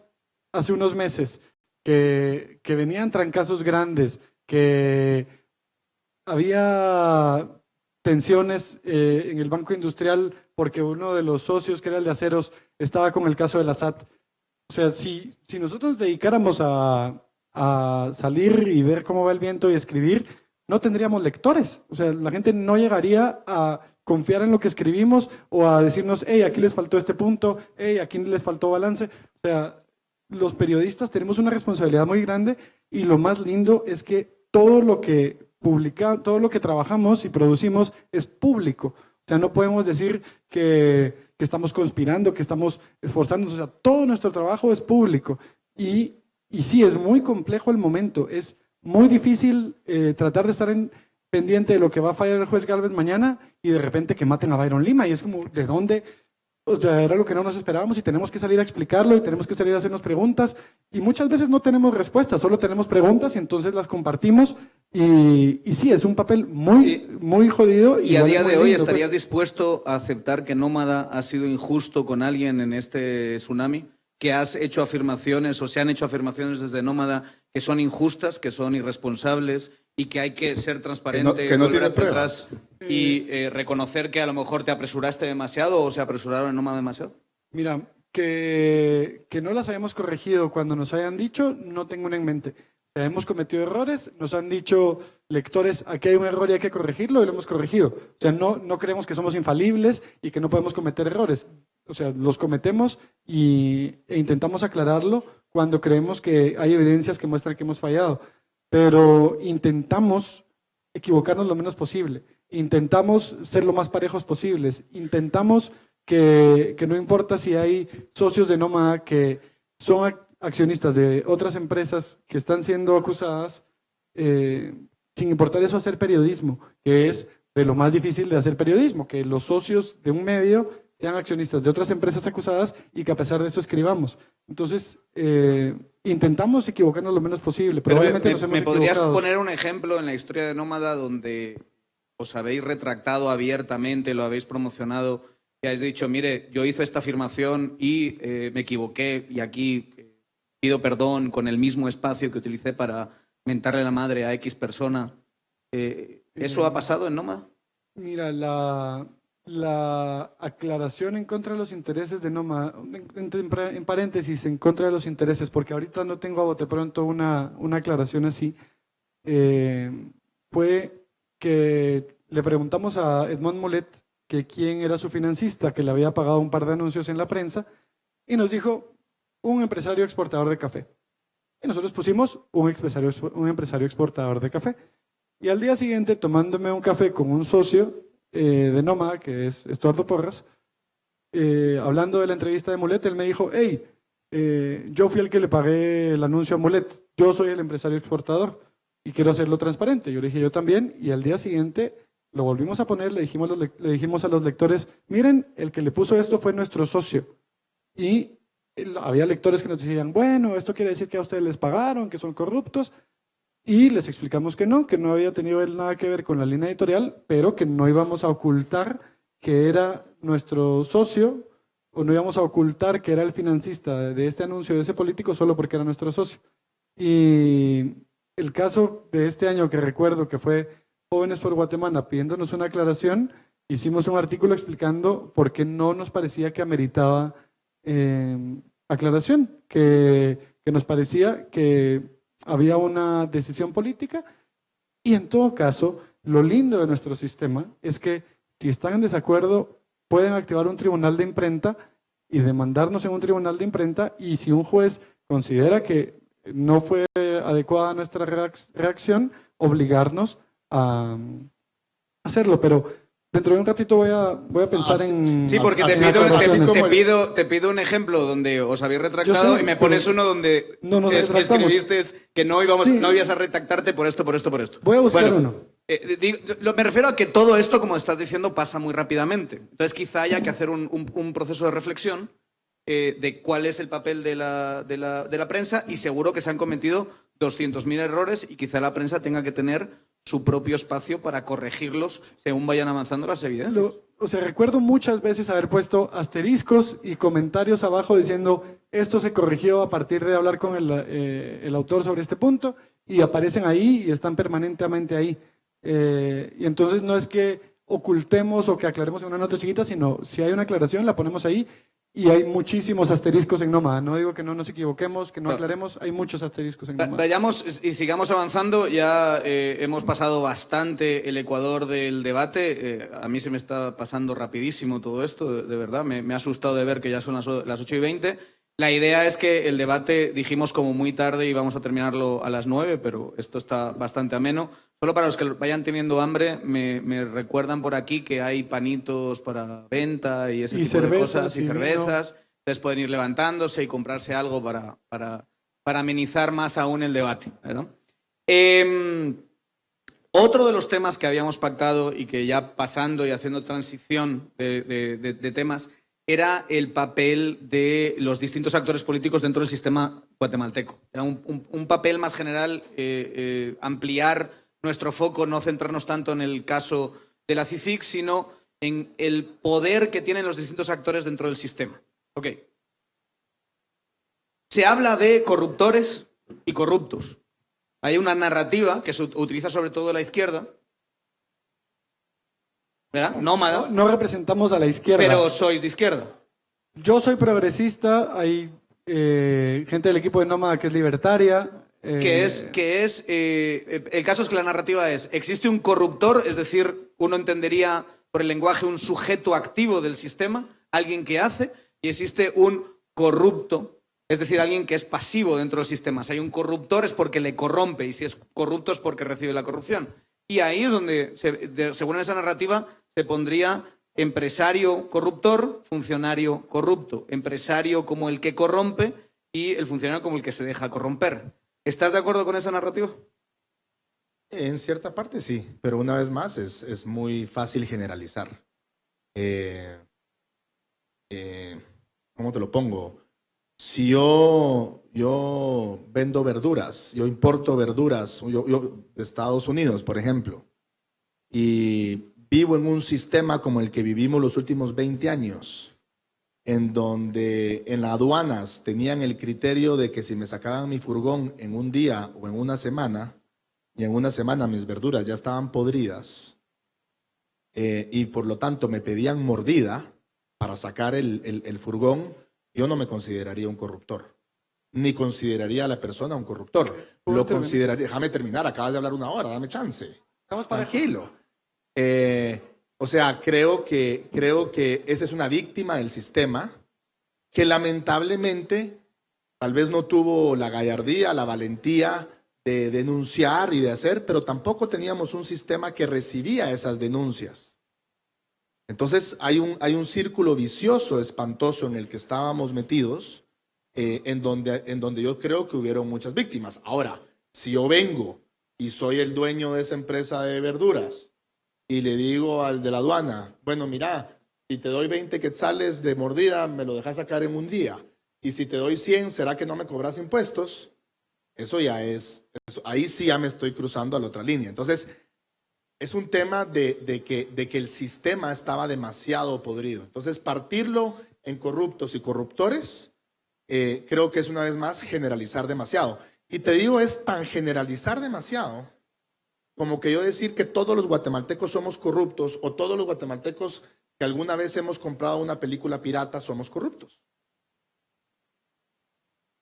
hace unos meses que venían trancazos grandes, que había tensiones en el Banco Industrial porque uno de los socios, que era el de Aceros, estaba con el caso de la SAT. O sea, si nosotros nos dedicáramos a salir y ver cómo va el viento y escribir, no tendríamos lectores. O sea, la gente no llegaría a confiar en lo que escribimos o a decirnos, hey, aquí les faltó este punto, hey, aquí les faltó balance. O sea, los periodistas tenemos una responsabilidad muy grande, y lo más lindo es que todo lo que todo lo que trabajamos y producimos es público. O sea, no podemos decir que estamos conspirando, que estamos esforzándonos. O sea, todo nuestro trabajo es público. Y sí, es muy complejo el momento. Es muy difícil tratar de estar pendiente de lo que va a fallar el juez Gálvez mañana y de repente que maten a Byron Lima. Y es como, ¿de dónde? O sea, era lo que no nos esperábamos, y tenemos que salir a explicarlo y tenemos que salir a hacernos preguntas, y muchas veces no tenemos respuestas, solo tenemos preguntas y entonces las compartimos, y sí, es un papel muy jodido. Y a día de hoy, ¿estarías dispuesto a aceptar que Nómada ha sido injusto con alguien en este tsunami? ¿Que has hecho afirmaciones o se han hecho afirmaciones desde Nómada que son injustas, que son irresponsables, y que hay que ser transparente, que no tiene atrás y reconocer que a lo mejor te apresuraste demasiado o se apresuraron en Nómada demasiado? Mira, que no las hayamos corregido cuando nos hayan dicho, no tengo una en mente. Hemos cometido errores, nos han dicho lectores, aquí hay un error y hay que corregirlo, y lo hemos corregido. O sea, no creemos que somos infalibles y que no podemos cometer errores. O sea, los cometemos e intentamos aclararlo cuando creemos que hay evidencias que muestran que hemos fallado. Pero intentamos equivocarnos lo menos posible, intentamos ser lo más parejos posibles, intentamos que no importa si hay socios de Nómada que son accionistas de otras empresas que están siendo acusadas, sin importar eso, hacer periodismo, que es de lo más difícil de hacer periodismo, que los socios de un medio sean accionistas de otras empresas acusadas y que a pesar de eso escribamos. Entonces, intentamos equivocarnos lo menos posible, pero obviamente nos hemos ¿Me podrías equivocado. poner un ejemplo en la historia de Nómada donde os habéis retractado abiertamente, lo habéis promocionado, que habéis dicho, mire, yo hice esta afirmación y me equivoqué y aquí pido perdón con el mismo espacio que utilicé para mentarle la madre a X persona? ¿Eso ha pasado en Nómada? Mira, la aclaración en contra de los intereses de Noma, en paréntesis, en contra de los intereses, porque ahorita no tengo a bote pronto una aclaración así, fue que le preguntamos a Edmond Mulet que quién era su financista, que le había pagado un par de anuncios en la prensa, y nos dijo un empresario exportador de café. Y nosotros pusimos un empresario exportador de café. Y al día siguiente, tomándome un café con un socio de Nómada, que es Estuardo Porras, hablando de la entrevista de Mulet, él me dijo, hey, yo fui el que le pagué el anuncio a Mulet, yo soy el empresario exportador y quiero hacerlo transparente. Yo le dije, yo también, y al día siguiente lo volvimos a poner, le dijimos a los lectores, miren, el que le puso esto fue nuestro socio. Y había lectores que nos decían, bueno, esto quiere decir que a ustedes les pagaron, que son corruptos. Y les explicamos que no había tenido él nada que ver con la línea editorial, pero que no íbamos a ocultar que era nuestro socio o no íbamos a ocultar que era el financista de este anuncio de ese político solo porque era nuestro socio. Y el caso de este año que recuerdo que fue Jóvenes por Guatemala pidiéndonos una aclaración, hicimos un artículo explicando por qué no nos parecía que ameritaba aclaración, que nos parecía que había una decisión política y en todo caso, lo lindo de nuestro sistema es que si están en desacuerdo, pueden activar un tribunal de imprenta y demandarnos en un tribunal de imprenta y si un juez considera que no fue adecuada nuestra reacción, obligarnos a hacerlo. Pero dentro de un ratito voy a pensar en... Sí, porque te pido un ejemplo donde os habéis retractado y me pones uno donde no nos retractamos. escribiste que no ibas a retractarte por esto. Voy a buscar uno. Me refiero a que todo esto, como estás diciendo, pasa muy rápidamente. Entonces quizá haya que hacer un proceso de reflexión de cuál es el papel de la prensa y seguro que se han cometido 200.000 errores y quizá la prensa tenga que tener su propio espacio para corregirlos según vayan avanzando las evidencias. Recuerdo muchas veces haber puesto asteriscos y comentarios abajo diciendo esto se corrigió a partir de hablar con el autor sobre este punto y aparecen ahí y están permanentemente ahí. Y entonces no es que ocultemos o que aclaremos en una nota chiquita, sino si hay una aclaración la ponemos ahí. Y hay muchísimos asteriscos en Nómada. No digo que no nos equivoquemos, que no aclaremos, hay muchos asteriscos en Nómada. Vayamos y sigamos avanzando. Ya hemos pasado bastante el ecuador del debate. A mí se me está pasando rapidísimo todo esto, de verdad. Me ha asustado de ver que ya son las 8:20. La idea es que el debate, dijimos como muy tarde y vamos a terminarlo a las 9, pero esto está bastante ameno. Solo para los que vayan teniendo hambre, me recuerdan por aquí que hay panitos para venta y ese tipo de cosas y cervezas. Ustedes pueden ir levantándose y comprarse algo para amenizar más aún el debate, ¿verdad? Otro de los temas que habíamos pactado y que ya pasando y haciendo transición de temas era el papel de los distintos actores políticos dentro del sistema guatemalteco. Era un papel más general, ampliar nuestro foco, no centrarnos tanto en el caso de la CICIG, sino en el poder que tienen los distintos actores dentro del sistema. Okay. Se habla de corruptores y corruptos. Hay una narrativa que se utiliza sobre todo la izquierda, ¿verdad? Nómada. No representamos a la izquierda. Pero sois de izquierda. Yo soy progresista, hay gente del equipo de Nómada que es libertaria. El caso es que la narrativa es, existe un corruptor, es decir, uno entendería por el lenguaje un sujeto activo del sistema, alguien que hace, y existe un corrupto, es decir, alguien que es pasivo dentro del sistema. Si hay un corruptor es porque le corrompe, y si es corrupto es porque recibe la corrupción. Y ahí es donde, según esa narrativa, se pondría empresario corruptor, funcionario corrupto, empresario como el que corrompe y el funcionario como el que se deja corromper. ¿Estás de acuerdo con esa narrativa? En cierta parte sí, pero una vez más es muy fácil generalizar. Eh, ¿Cómo te lo pongo? Si yo vendo verduras, yo importo verduras, yo de Estados Unidos, por ejemplo, y vivo en un sistema como el que vivimos los últimos 20 años, en donde en las aduanas tenían el criterio de que si me sacaban mi furgón en un día o en una semana, y en una semana mis verduras ya estaban podridas, y por lo tanto me pedían mordida para sacar el furgón, yo no me consideraría un corruptor, ni consideraría a la persona un corruptor. Lo consideraría, déjame terminar, acabas de hablar una hora, dame chance. Estamos parejos. Tranquilo. O sea, creo que esa es una víctima del sistema que lamentablemente tal vez no tuvo la gallardía, la valentía de denunciar y de hacer, pero tampoco teníamos un sistema que recibía esas denuncias. Entonces hay un círculo vicioso, espantoso en el que estábamos metidos, en donde yo creo que hubieron muchas víctimas. Ahora, si yo vengo y soy el dueño de esa empresa de verduras y le digo al de la aduana, bueno, mira, si te doy 20 quetzales de mordida, me lo dejas sacar en un día. Y si te doy 100, ¿será que no me cobras impuestos? Eso ya ahí sí ya me estoy cruzando a la otra línea. Entonces, es un tema de que el sistema estaba demasiado podrido. Entonces, partirlo en corruptos y corruptores, creo que es una vez más generalizar demasiado. Y te digo, es tan generalizar demasiado como que yo decir que todos los guatemaltecos somos corruptos o todos los guatemaltecos que alguna vez hemos comprado una película pirata somos corruptos.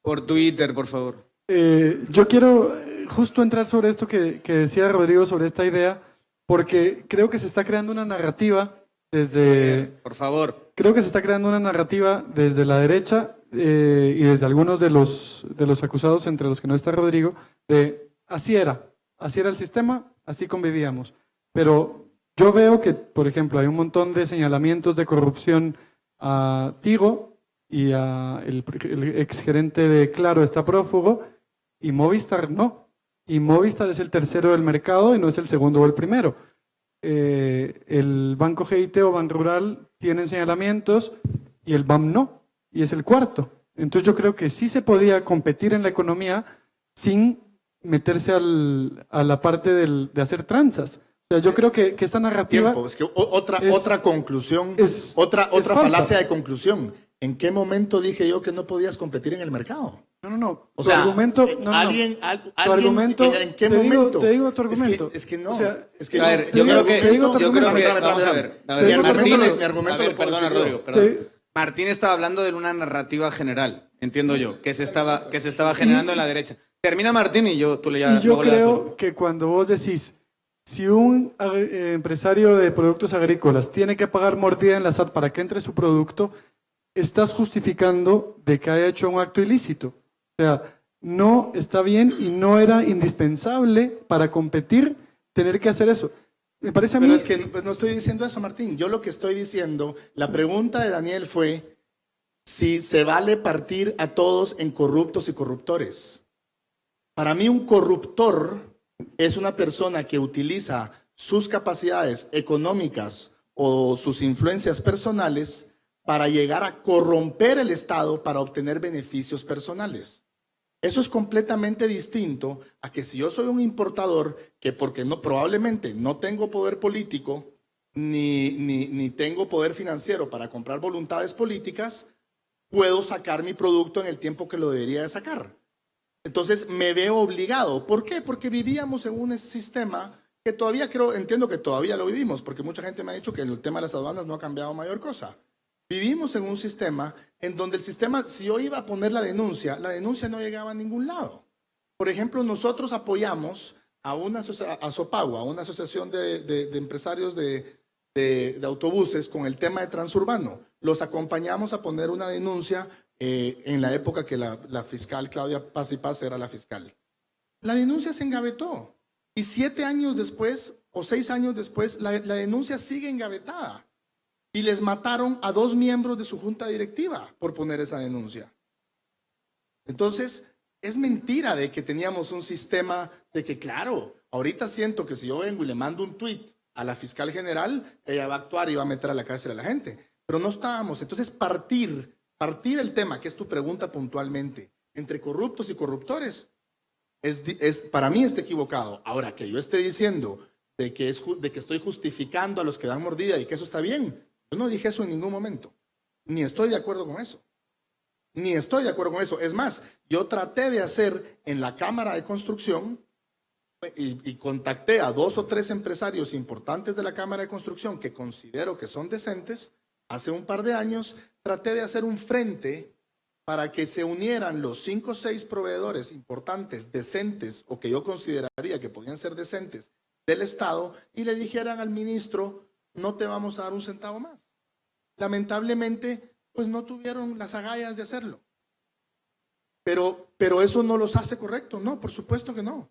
Por Twitter, por favor. Yo quiero justo entrar sobre esto que decía Rodrigo, sobre esta idea, porque creo que se está creando una narrativa desde... Por favor. Creo que se está creando una narrativa desde la derecha y desde algunos de los acusados, entre los que no está Rodrigo, de así era el sistema, así convivíamos. Pero yo veo que, por ejemplo, hay un montón de señalamientos de corrupción a Tigo y a el exgerente de Claro está prófugo, y Movistar no. Y Movistar es el tercero del mercado y no es el segundo o el primero. El Banco GIT o Banrural tienen señalamientos y el BAM no, y es el cuarto. Entonces yo creo que sí se podía competir en la economía sin meterse a la parte de hacer tranzas. O sea, yo creo que esta narrativa... Tiempo. Es que otra conclusión, otra falacia de conclusión. ¿En qué momento dije yo que no podías competir en el mercado? No. O sea, argumento, tu argumento, ¿en qué momento? Te digo tu argumento. Es que no. O sea, es que A ver, yo creo que vamos a ver. Mi argumento A ver, lo puedo perdona, decir yo. Rodrigo, perdón. Martín estaba hablando de una narrativa general, entiendo yo, que se estaba generando en la derecha. Termina Martín y tú le llamas. Y yo creo que cuando vos decís, si un empresario de productos agrícolas tiene que pagar mordida en la SAT para que entre su producto, estás justificando de que haya hecho un acto ilícito. O sea, no está bien y no era indispensable para competir tener que hacer eso. Me parece a mí... Pero es que no estoy diciendo eso, Martín. Yo lo que estoy diciendo, la pregunta de Daniel fue si se vale partir a todos en corruptos y corruptores. Para mí un corruptor es una persona que utiliza sus capacidades económicas o sus influencias personales para llegar a corromper el Estado para obtener beneficios personales. Eso es completamente distinto a que si yo soy un importador que probablemente no tengo poder político ni tengo poder financiero para comprar voluntades políticas, puedo sacar mi producto en el tiempo que lo debería de sacar. Entonces me veo obligado. ¿Por qué? Porque vivíamos en un sistema que todavía entiendo que todavía lo vivimos, porque mucha gente me ha dicho que el tema de las aduanas no ha cambiado mayor cosa. Vivimos en un sistema en donde el sistema, si yo iba a poner la denuncia no llegaba a ningún lado. Por ejemplo, nosotros apoyamos a Sopagua, a una asociación de empresarios de autobuses con el tema de transurbano. Los acompañamos a poner una denuncia en la época que la fiscal Claudia Paz y Paz era la fiscal. La denuncia se engavetó y 7 años después o 6 años después la denuncia sigue engavetada. Y les mataron a 2 miembros de su junta directiva por poner esa denuncia. Entonces, es mentira de que teníamos un sistema de que, claro, Ahorita siento que si yo vengo y le mando un tuit a la fiscal general, ella va a actuar y va a meter a la cárcel a la gente. Pero no estábamos. Entonces, partir el tema, que es tu pregunta puntualmente, entre corruptos y corruptores, para mí está equivocado. Ahora, que yo esté diciendo de que estoy justificando a los que dan mordida y que eso está bien, yo no dije eso en ningún momento. Ni estoy de acuerdo con eso. Ni estoy de acuerdo con eso. Es más, yo traté de hacer en la Cámara de Construcción y contacté a 2 o 3 empresarios importantes de la Cámara de Construcción que considero que son decentes. Hace un par de años traté de hacer un frente para que se unieran los 5 o 6 proveedores importantes, decentes, o que yo consideraría que podían ser decentes del Estado, y le dijeran al ministro, no te vamos a dar un centavo más. Lamentablemente, pues no tuvieron las agallas de hacerlo. Pero eso no los hace correctos, no, por supuesto que no.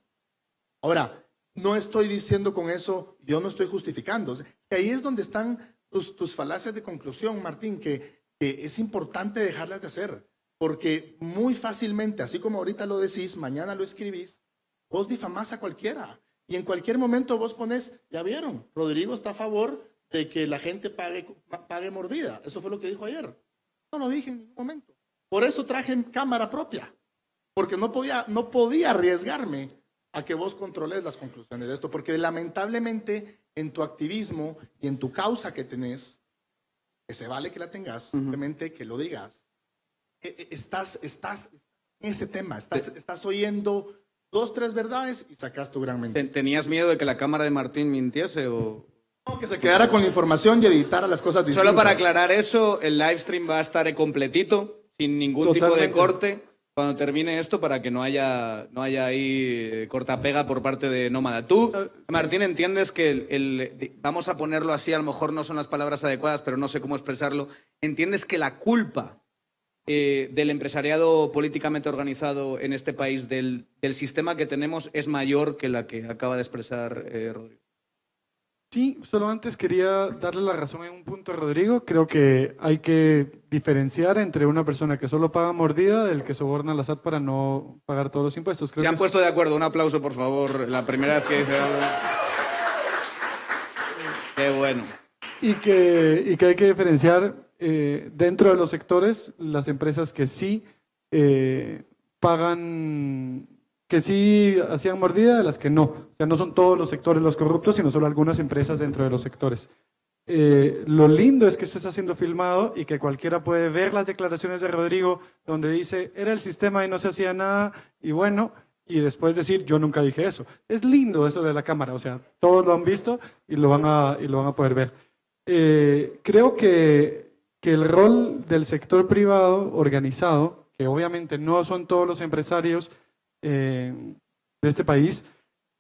Ahora, no estoy diciendo con eso, yo no estoy justificando. Ahí es donde están tus falacias de conclusión, Martín, que es importante dejarlas de hacer. Porque muy fácilmente, así como ahorita lo decís, mañana lo escribís, vos difamás a cualquiera. Y en cualquier momento vos pones, ya vieron, Rodrigo está a favor de que la gente pague mordida. Eso fue lo que dijo ayer. No lo dije en ningún momento. Por eso traje cámara propia. Porque no podía arriesgarme a que vos controles las conclusiones de esto. Porque lamentablemente en tu activismo y en tu causa que tenés, que se vale que la tengas, simplemente que lo digas, estás en ese tema, estás oyendo 2, 3 verdades y sacas tu gran mentira. ¿Tenías miedo de que la cámara de Martín mintiese o...? No, que se quedara con la información y editara las cosas distintas. Solo para aclarar eso, el live stream va a estar completito, sin ningún tipo de corte, cuando termine esto, para que no haya ahí cortapega por parte de Nómada. Tú, Martín, entiendes que vamos a ponerlo así, a lo mejor no son las palabras adecuadas, pero no sé cómo expresarlo, entiendes que la culpa del empresariado políticamente organizado en este país, del sistema que tenemos, es mayor que la que acaba de expresar Rodrigo. Sí, solo antes quería darle la razón en un punto a Rodrigo. Creo que hay que diferenciar entre una persona que solo paga mordida del que soborna a la SAT para no pagar todos los impuestos. Se han puesto de acuerdo. Un aplauso, por favor. La primera vez que dice algo. Qué bueno. Y que hay que diferenciar dentro de los sectores las empresas que sí pagan, que sí hacían mordida, de las que no. O sea, no son todos los sectores los corruptos, sino solo algunas empresas dentro de los sectores. Lo lindo es que esto está siendo filmado y que cualquiera puede ver las declaraciones de Rodrigo donde dice, era el sistema y no se hacía nada, y bueno, y después decir, yo nunca dije eso. Es lindo eso de la cámara, o sea, todos lo han visto y lo van a poder ver. Creo que el rol del sector privado organizado, que obviamente no son todos los empresarios de este país,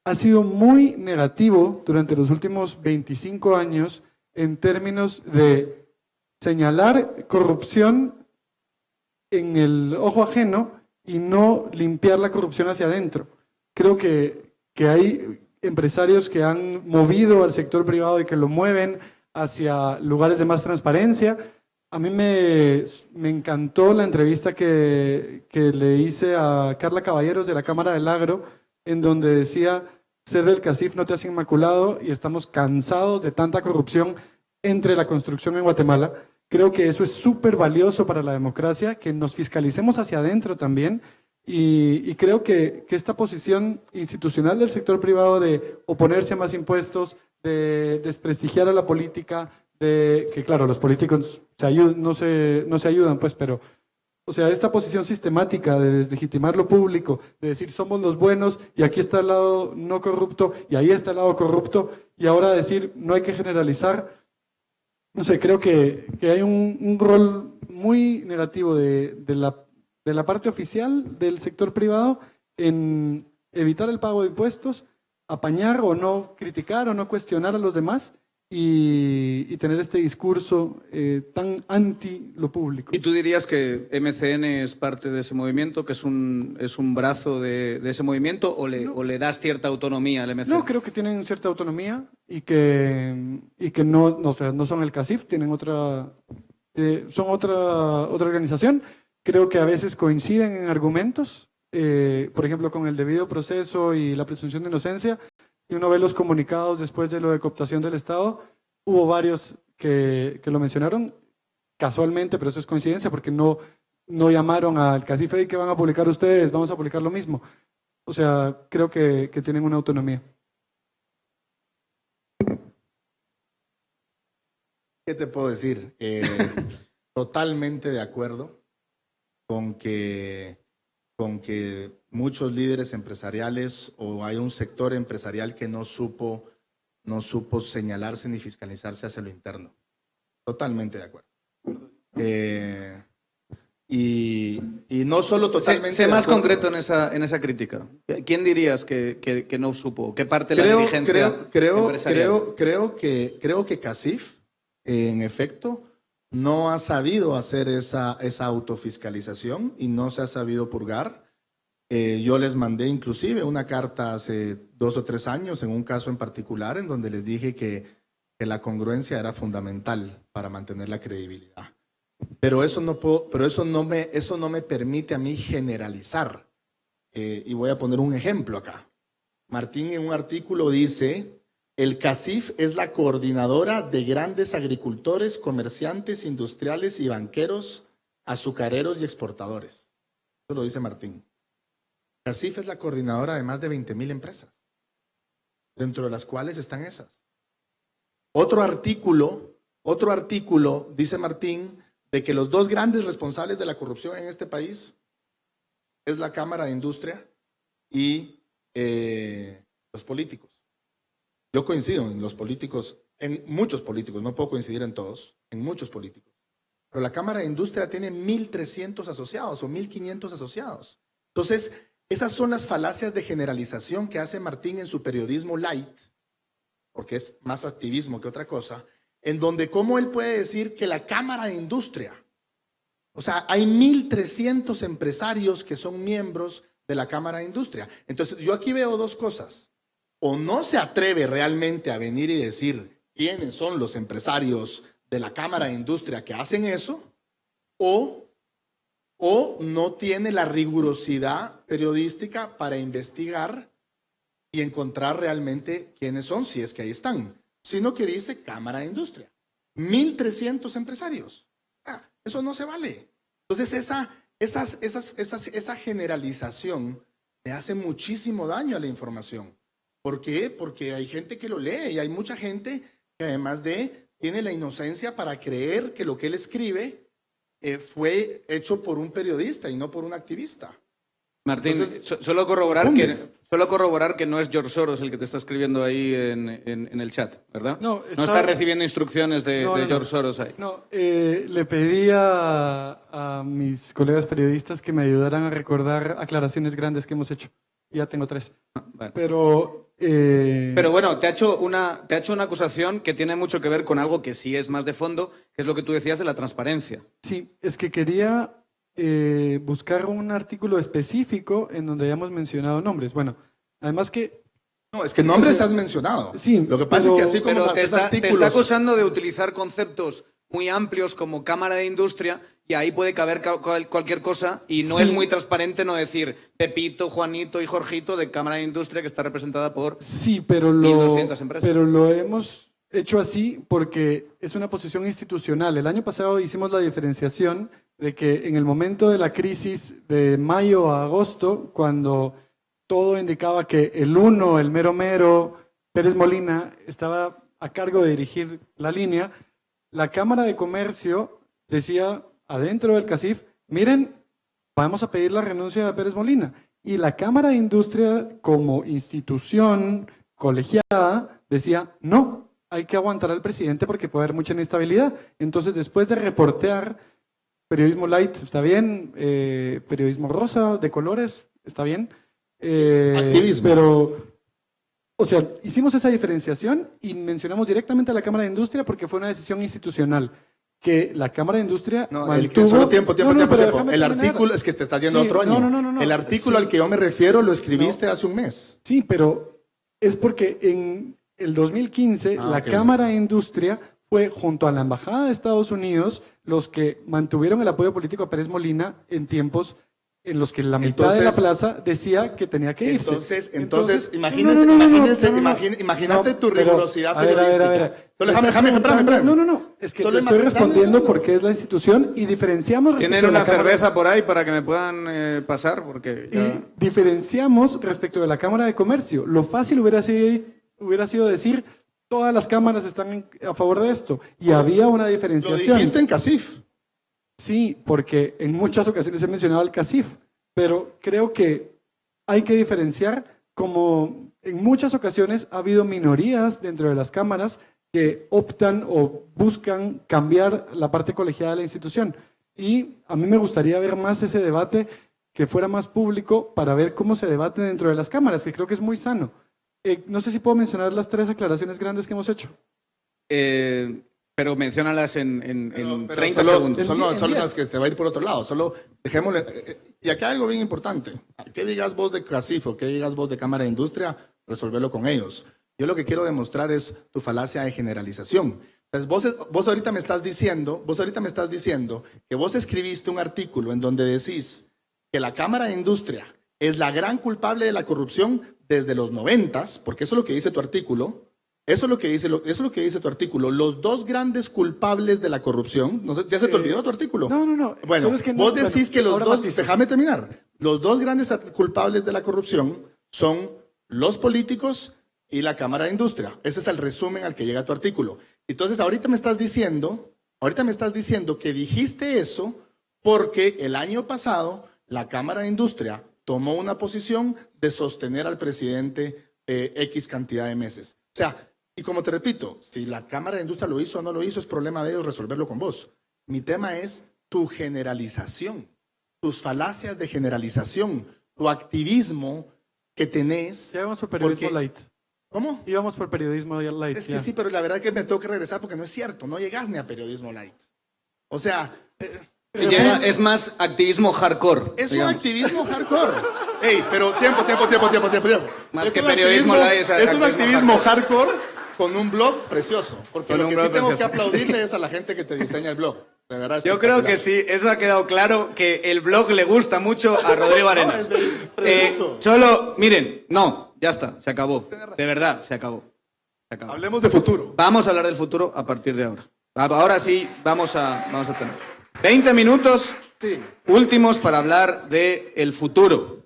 ha sido muy negativo durante los últimos 25 años en términos de señalar corrupción en el ojo ajeno y no limpiar la corrupción hacia adentro. Creo que hay empresarios que han movido al sector privado y que lo mueven hacia lugares de más transparencia. A mí me encantó la entrevista que le hice a Carla Caballeros de la Cámara del Agro, en donde decía, ser del CACIF no te hace inmaculado y estamos cansados de tanta corrupción entre la construcción en Guatemala. Creo que eso es súper valioso para la democracia, que nos fiscalicemos hacia adentro también, y creo que esta posición institucional del sector privado de oponerse a más impuestos, de desprestigiar a la política, que claro, los políticos no se ayudan, pues, pero, o sea, esta posición sistemática de deslegitimar lo público, de decir somos los buenos y aquí está el lado no corrupto y ahí está el lado corrupto, y ahora decir no hay que generalizar, no sé, creo que hay un rol muy negativo de la parte oficial del sector privado en evitar el pago de impuestos, apañar o no criticar o no cuestionar a los demás, y tener este discurso tan anti lo público. ¿Y tú dirías que MCN es parte de ese movimiento, que es un brazo de ese movimiento, o le das cierta autonomía al MCN? No, creo que tienen cierta autonomía y que no son el CACIF, tienen son otra organización. Creo que a veces coinciden en argumentos, por ejemplo, con el debido proceso y la presunción de inocencia, y uno ve los comunicados después de lo de cooptación del Estado, hubo varios que lo mencionaron casualmente, pero eso es coincidencia, porque no llamaron al CACIFE que van a publicar ustedes, vamos a publicar lo mismo. O sea, creo que tienen una autonomía. ¿Qué te puedo decir? Totalmente de acuerdo con que muchos líderes empresariales o hay un sector empresarial que no supo señalarse ni fiscalizarse hacia lo interno. Totalmente de acuerdo. Y no solo totalmente. Sé más concreto en esa crítica. ¿Quién dirías que no supo? ¿Qué parte de la dirigencia empresarial? Creo que CACIF, en efecto, no ha sabido hacer esa autofiscalización y no se ha sabido purgar. Yo les mandé inclusive una carta hace 2 o 3 años en un caso en particular en donde les dije que la congruencia era fundamental para mantener la credibilidad. Pero eso no me permite a mí generalizar. Y voy a poner un ejemplo acá. Martín en un artículo dice: el CACIF es la coordinadora de grandes agricultores, comerciantes, industriales y banqueros, azucareros y exportadores. Eso lo dice Martín. CACIF es la coordinadora de más de 20,000 empresas, dentro de las cuales están esas. Otro artículo, dice Martín, de que los 2 grandes responsables de la corrupción en este país es la Cámara de Industria y los políticos. Yo coincido en los políticos, en muchos políticos, no puedo coincidir en todos, en muchos políticos. Pero la Cámara de Industria tiene 1,300 asociados o 1,500 asociados. Entonces, esas son las falacias de generalización que hace Martín en su periodismo light, porque es más activismo que otra cosa, en donde cómo él puede decir que la Cámara de Industria, o sea, hay 1,300 empresarios que son miembros de la Cámara de Industria. Entonces, yo aquí veo 2 cosas. O no se atreve realmente a venir y decir quiénes son los empresarios de la Cámara de Industria que hacen eso, o no tiene la rigurosidad periodística para investigar y encontrar realmente quiénes son, si es que ahí están, sino que dice Cámara de Industria. 1,300 empresarios. Eso no se vale. Entonces esa generalización le hace muchísimo daño a la información. ¿Por qué? Porque hay gente que lo lee y hay mucha gente que además tiene la inocencia para creer que lo que él escribe fue hecho por un periodista y no por un activista. Martín, Entonces, solo corroborar que no es George Soros el que te está escribiendo ahí en el chat, ¿verdad? No está recibiendo instrucciones de George Soros ahí. No, le pedí a mis colegas periodistas que me ayudaran a recordar aclaraciones grandes que hemos hecho. Ya tengo 3. Bueno. Pero bueno, te ha hecho una acusación que tiene mucho que ver con algo que sí es más de fondo, que es lo que tú decías de la transparencia. Sí, es que quería buscar un artículo específico en donde hayamos mencionado nombres. Bueno, además que... No, es que nombres has mencionado. Sí, lo que pasa es que así como te está acusando de utilizar conceptos muy amplios como Cámara de Industria y ahí puede caber cualquier cosa y no es muy transparente no decir Pepito, Juanito y Jorgito de Cámara de Industria que está representada por 1,200 empresas. Pero lo hemos hecho así porque es una posición institucional. El año pasado hicimos la diferenciación de que en el momento de la crisis de mayo a agosto, cuando todo indicaba que el mero mero, Pérez Molina, estaba a cargo de dirigir la línea, la Cámara de Comercio decía adentro del CACIF, miren, vamos a pedir la renuncia de Pérez Molina. Y la Cámara de Industria, como institución colegiada, decía, no, hay que aguantar al presidente porque puede haber mucha inestabilidad. Entonces, después de reportear, periodismo light, está bien, periodismo rosa, de colores, está bien. Activismo. Pero, o sea, hicimos esa diferenciación y mencionamos directamente a la Cámara de Industria porque fue una decisión institucional que la Cámara de Industria mantuvo... Solo tiempo. El artículo, es que te estás yendo a otro año. No. El artículo al que yo me refiero lo escribiste hace un mes. Sí, pero es porque en el 2015 la Cámara de Industria fue junto a la Embajada de Estados Unidos los que mantuvieron el apoyo político a Pérez Molina en tiempos en los que la mitad de la Entonces- plaza decía que tenía que irse. Entonces, imagínate tu pero, rigurosidad a ver, periodística. Solo Me estás espérame. preguntando- No, es que Solo te estoy dame un respondiendo segundo. porque es la institución y diferenciamos ¿Tienen respecto de una la Cámara- cerveza por ahí para que me puedan pasar? Porque ya... Y diferenciamos respecto de la Cámara de Comercio. Lo fácil hubiera sido decir todas las cámaras están a favor de esto. Y había una Lo diferenciación. dijiste en CACIF. Sí, porque en muchas ocasiones he mencionado al CACIF, pero creo que hay que diferenciar como en muchas ocasiones ha habido minorías dentro de las cámaras que optan o buscan cambiar la parte colegiada de la institución. Y a mí me gustaría ver más ese debate que fuera más público para ver cómo se debate dentro de las cámaras, que creo que es muy sano. No sé si puedo mencionar las 3 aclaraciones grandes que hemos hecho. Pero menciónalas en Pero 30 solo, segundos. Solo, En solo 10. es que se va a ir por otro lado. Solo dejémosle. Y acá hay algo bien importante. ¿Qué digas vos de CACIF o qué digas vos de Cámara de Industria? Resolverlo con ellos. Yo lo que quiero demostrar es tu falacia de generalización. Entonces, vos ahorita me estás diciendo que vos escribiste un artículo en donde decís que la Cámara de Industria es la gran culpable de la corrupción desde los 90s, porque eso es lo que dice tu artículo. Eso es lo que dice tu artículo. Los dos grandes culpables de la corrupción. No sé, ¿ya se te olvidó tu artículo? No. Bueno, Solo es que no- vos decís que los ahora dos, matizo. déjame terminar. Los dos grandes culpables de la corrupción son los políticos y la Cámara de Industria. Ese es el resumen al que llega tu artículo. Entonces, ahorita me estás diciendo que dijiste eso porque el año pasado la Cámara de Industria tomó una posición de sostener al presidente X cantidad de meses. O sea, y como te repito, si la Cámara de Industria lo hizo o no lo hizo, es problema de ellos resolverlo con vos. Mi tema es tu generalización, tus falacias de generalización, tu activismo que tenés. Ya vamos por periodismo porque- light. ¿Cómo? Íbamos por periodismo light. Es que ya. sí, pero la verdad es que me tengo que regresar porque no es cierto, no llegas ni a periodismo light. O sea, Es más activismo hardcore. es un digamos. activismo hardcore. Ey, pero tiempo. Más Es que un periodismo light, es es un activismo activismo hardcore con un blog precioso. Porque Con lo un que sí blog tengo que precioso. aplaudirle es a la gente que te diseña el blog. De verdad, Yo creo que sí, eso ha quedado claro, que el blog le gusta mucho a Rodrigo Arenas. No, es precioso. Solo, miren, no, ya está, se acabó. De verdad, se acabó. Se acabó. Hablemos de futuro. Vamos a hablar del futuro a partir de ahora. Ahora sí, vamos a tener 20 minutos Sí. últimos para hablar del futuro.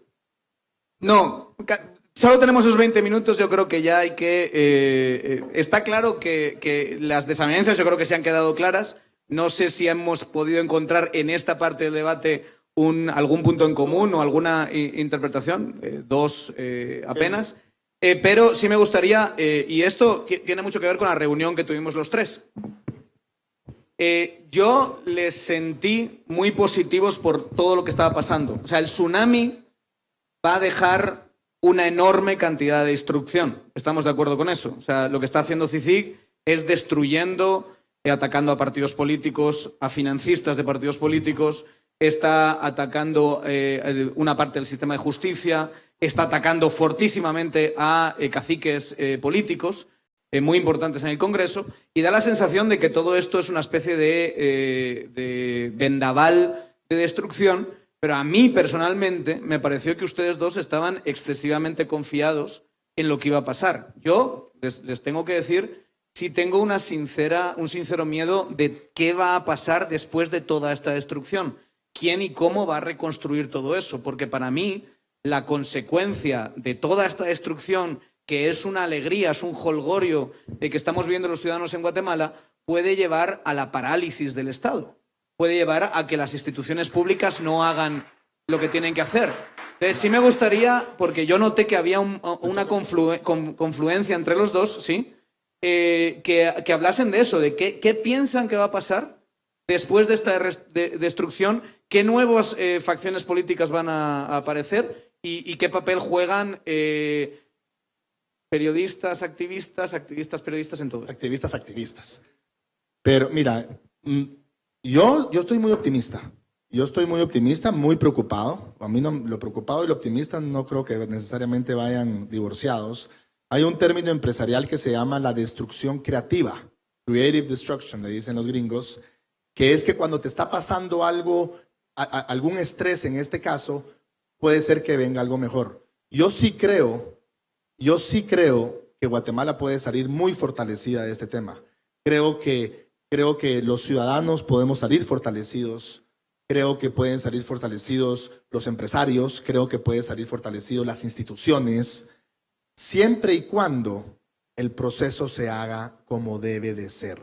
No, solo tenemos esos 20 minutos, yo creo que ya hay que... está claro que las desavenencias yo creo que se han quedado claras. No sé si hemos podido encontrar en esta parte del debate algún punto en común o alguna interpretación, dos apenas. Pero sí me gustaría, y esto tiene mucho que ver con la reunión que tuvimos los tres. Yo les sentí muy positivos por todo lo que estaba pasando. O sea, el tsunami va a dejar una enorme cantidad de destrucción. ¿Estamos de acuerdo con eso? O sea, lo que está haciendo CICIG es destruyendo, atacando a partidos políticos, a financistas de partidos políticos, está atacando una parte del sistema de justicia, está atacando fortísimamente a caciques políticos muy importantes en el Congreso, y da la sensación de que todo esto es una especie de vendaval de destrucción, pero a mí personalmente me pareció que ustedes dos estaban excesivamente confiados en lo que iba a pasar. Yo les tengo que decir, sí tengo un sincero miedo de qué va a pasar después de toda esta destrucción. ¿Quién y cómo va a reconstruir todo eso? Porque para mí la consecuencia de toda esta destrucción, que es una alegría, es un jolgorio de que estamos viendo los ciudadanos en Guatemala, puede llevar a la parálisis del Estado. Puede llevar a que las instituciones públicas no hagan lo que tienen que hacer. Entonces, sí me gustaría, porque yo noté que había una confluencia entre los dos, ¿sí? Que hablasen de eso, de qué piensan que va a pasar después de esta destrucción, qué nuevas facciones políticas van a aparecer y qué papel juegan periodistas, activistas, periodistas en todo esto. Activistas. Pero mira, yo estoy muy optimista. Yo estoy muy optimista, muy preocupado. A mí no, lo preocupado y lo optimista no creo que necesariamente vayan divorciados. Hay un término empresarial que se llama la destrucción creativa, creative destruction, le dicen los gringos, que es que cuando te está pasando algo algún estrés en este caso, puede ser que venga algo mejor. Yo sí creo que Guatemala puede salir muy fortalecida de este tema. Creo que los ciudadanos podemos salir fortalecidos. Creo que pueden salir fortalecidos los empresarios. Creo que pueden salir fortalecidos las instituciones, siempre y cuando el proceso se haga como debe de ser.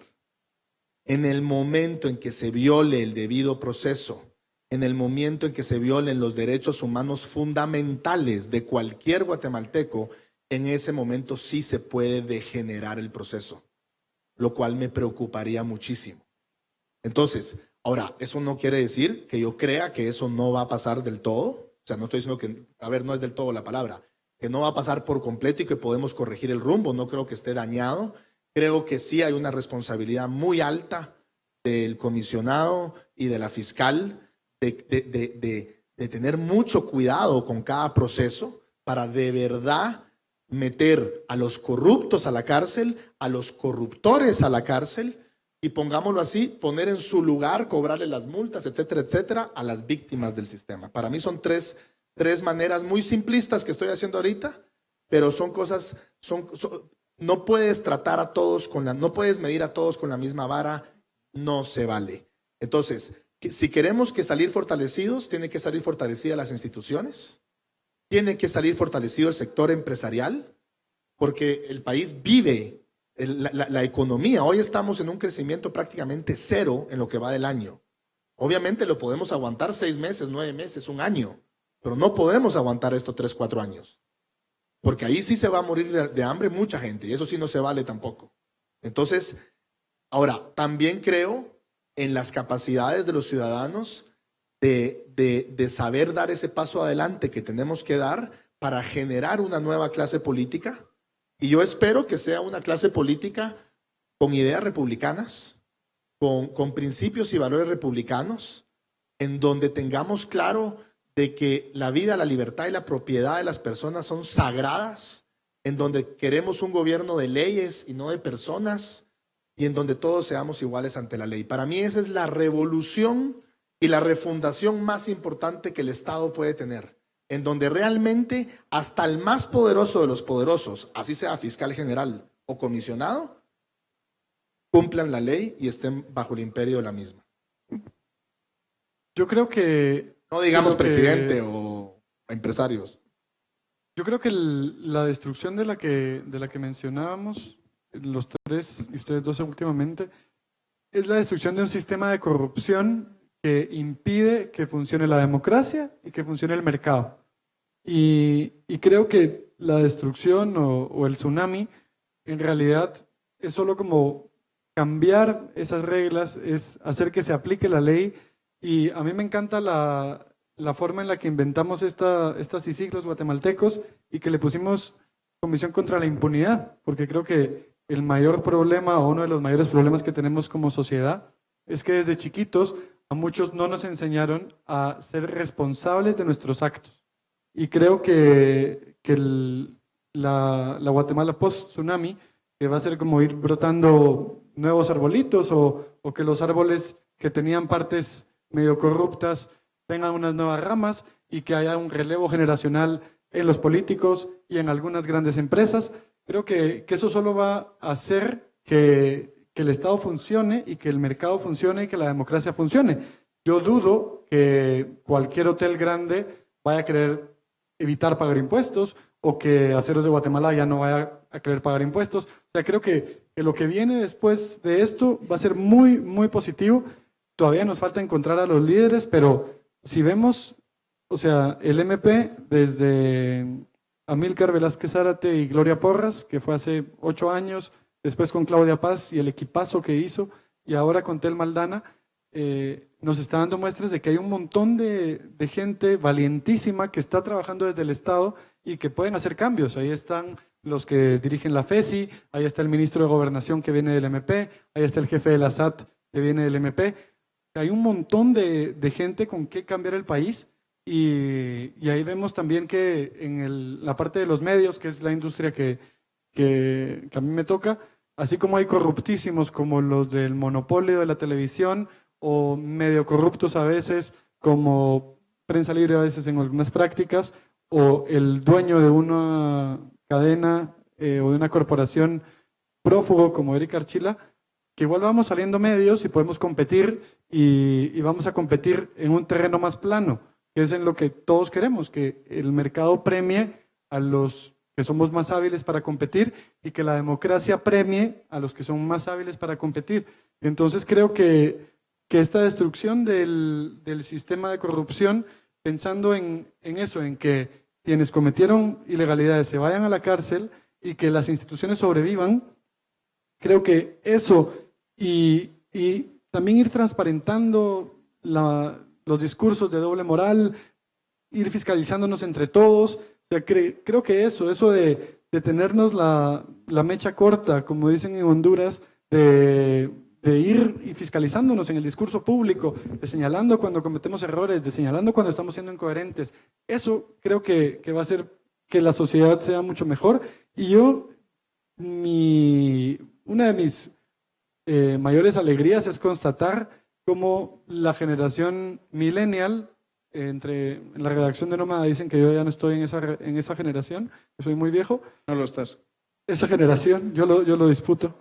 En el momento en que se viole el debido proceso, en el momento en que se violen los derechos humanos fundamentales de cualquier guatemalteco, en ese momento sí se puede degenerar el proceso, lo cual me preocuparía muchísimo. Entonces, ahora, eso no quiere decir que yo crea que eso no va a pasar del todo. O sea, no estoy diciendo que, no es del todo la palabra, que no va a pasar por completo y que podemos corregir el rumbo. No creo que esté dañado. Creo que sí hay una responsabilidad muy alta del comisionado y de la fiscal de tener mucho cuidado con cada proceso para de verdad meter a los corruptos a la cárcel, a los corruptores a la cárcel y, pongámoslo así, poner en su lugar, cobrarle las multas, etcétera, etcétera, a las víctimas del sistema. Para mí son tres maneras muy simplistas que estoy haciendo ahorita, pero son cosas, no puedes tratar a todos no puedes medir a todos con la misma vara, no se vale. Entonces, si queremos que salir fortalecidos, tiene que salir fortalecidas las instituciones, tiene que salir fortalecido el sector empresarial, porque el país vive la economía. Hoy estamos en un crecimiento prácticamente cero en lo que va del año. Obviamente lo podemos aguantar 6 meses, 9 meses, un año, pero no podemos aguantar esto 3, 4 años, porque ahí sí se va a morir de hambre mucha gente y eso sí no se vale tampoco. Entonces, ahora, también creo en las capacidades de los ciudadanos de saber dar ese paso adelante que tenemos que dar para generar una nueva clase política. Y yo espero que sea una clase política con ideas republicanas, con principios y valores republicanos, en donde tengamos claro de que la vida, la libertad y la propiedad de las personas son sagradas, en donde queremos un gobierno de leyes y no de personas, y en donde todos seamos iguales ante la ley. Para mí esa es la revolución y la refundación más importante que el Estado puede tener, en donde realmente hasta el más poderoso de los poderosos, así sea fiscal general o comisionado, cumplan la ley y estén bajo el imperio de la misma. Yo creo que... No digamos presidente o empresarios. Yo creo que la destrucción de la que mencionábamos, los tres y ustedes dos últimamente, es la destrucción de un sistema de corrupción que impide que funcione la democracia y que funcione el mercado. Y creo que la destrucción o el tsunami en realidad es solo como cambiar esas reglas, es hacer que se aplique la ley. Y a mí me encanta la forma en la que inventamos estas siglos guatemaltecos y que le pusimos Comisión contra la Impunidad, porque creo que el mayor problema o uno de los mayores problemas que tenemos como sociedad es que desde chiquitos a muchos no nos enseñaron a ser responsables de nuestros actos. Y creo que la Guatemala post-tsunami, que va a ser como ir brotando nuevos arbolitos o que los árboles que tenían partes medio corruptas tengan unas nuevas ramas y que haya un relevo generacional en los políticos y en algunas grandes empresas. Creo que eso solo va a hacer que el Estado funcione y que el mercado funcione y que la democracia funcione. Yo dudo que cualquier hotel grande vaya a querer evitar pagar impuestos o que Aceros de Guatemala ya no vaya a querer pagar impuestos. O sea, creo que lo que viene después de esto va a ser muy, muy positivo. Todavía nos falta encontrar a los líderes, pero si vemos, o sea, el MP desde Amílcar Velázquez Zárate y Gloria Porras, que fue hace 8 años, después con Claudia Paz y el equipazo que hizo, y ahora con Tel Maldana, nos está dando muestras de que hay un montón de gente valientísima que está trabajando desde el Estado y que pueden hacer cambios. Ahí están los que dirigen la FESI, ahí está el ministro de Gobernación que viene del MP, ahí está el jefe de la SAT que viene del MP. Hay un montón de gente con que cambiar el país y ahí vemos también que en la parte de los medios, que es la industria que a mí me toca, así como hay corruptísimos como los del monopolio de la televisión o medio corruptos a veces como prensa libre a veces en algunas prácticas, o el dueño de una cadena o de una corporación prófugo como Eric Archila, que igual vamos saliendo medios y podemos competir y vamos a competir en un terreno más plano, que es en lo que todos queremos, que el mercado premie a los que somos más hábiles para competir y que la democracia premie a los que son más hábiles para competir. Entonces creo que esta destrucción del sistema de corrupción, pensando en eso, en que quienes cometieron ilegalidades se vayan a la cárcel y que las instituciones sobrevivan, creo que eso y también ir transparentando los discursos de doble moral, ir fiscalizándonos entre todos. O sea, creo que eso de tenernos la mecha corta, como dicen en Honduras, de ir y fiscalizándonos en el discurso público, de señalando cuando cometemos errores, de señalando cuando estamos siendo incoherentes. Eso creo que va a hacer que la sociedad sea mucho mejor. Y una de mis mayores alegrías es constatar cómo la generación millennial, en la redacción de Nómada dicen que yo ya no estoy en esa generación, que soy muy viejo. No lo estás. Esa generación, yo lo disputo,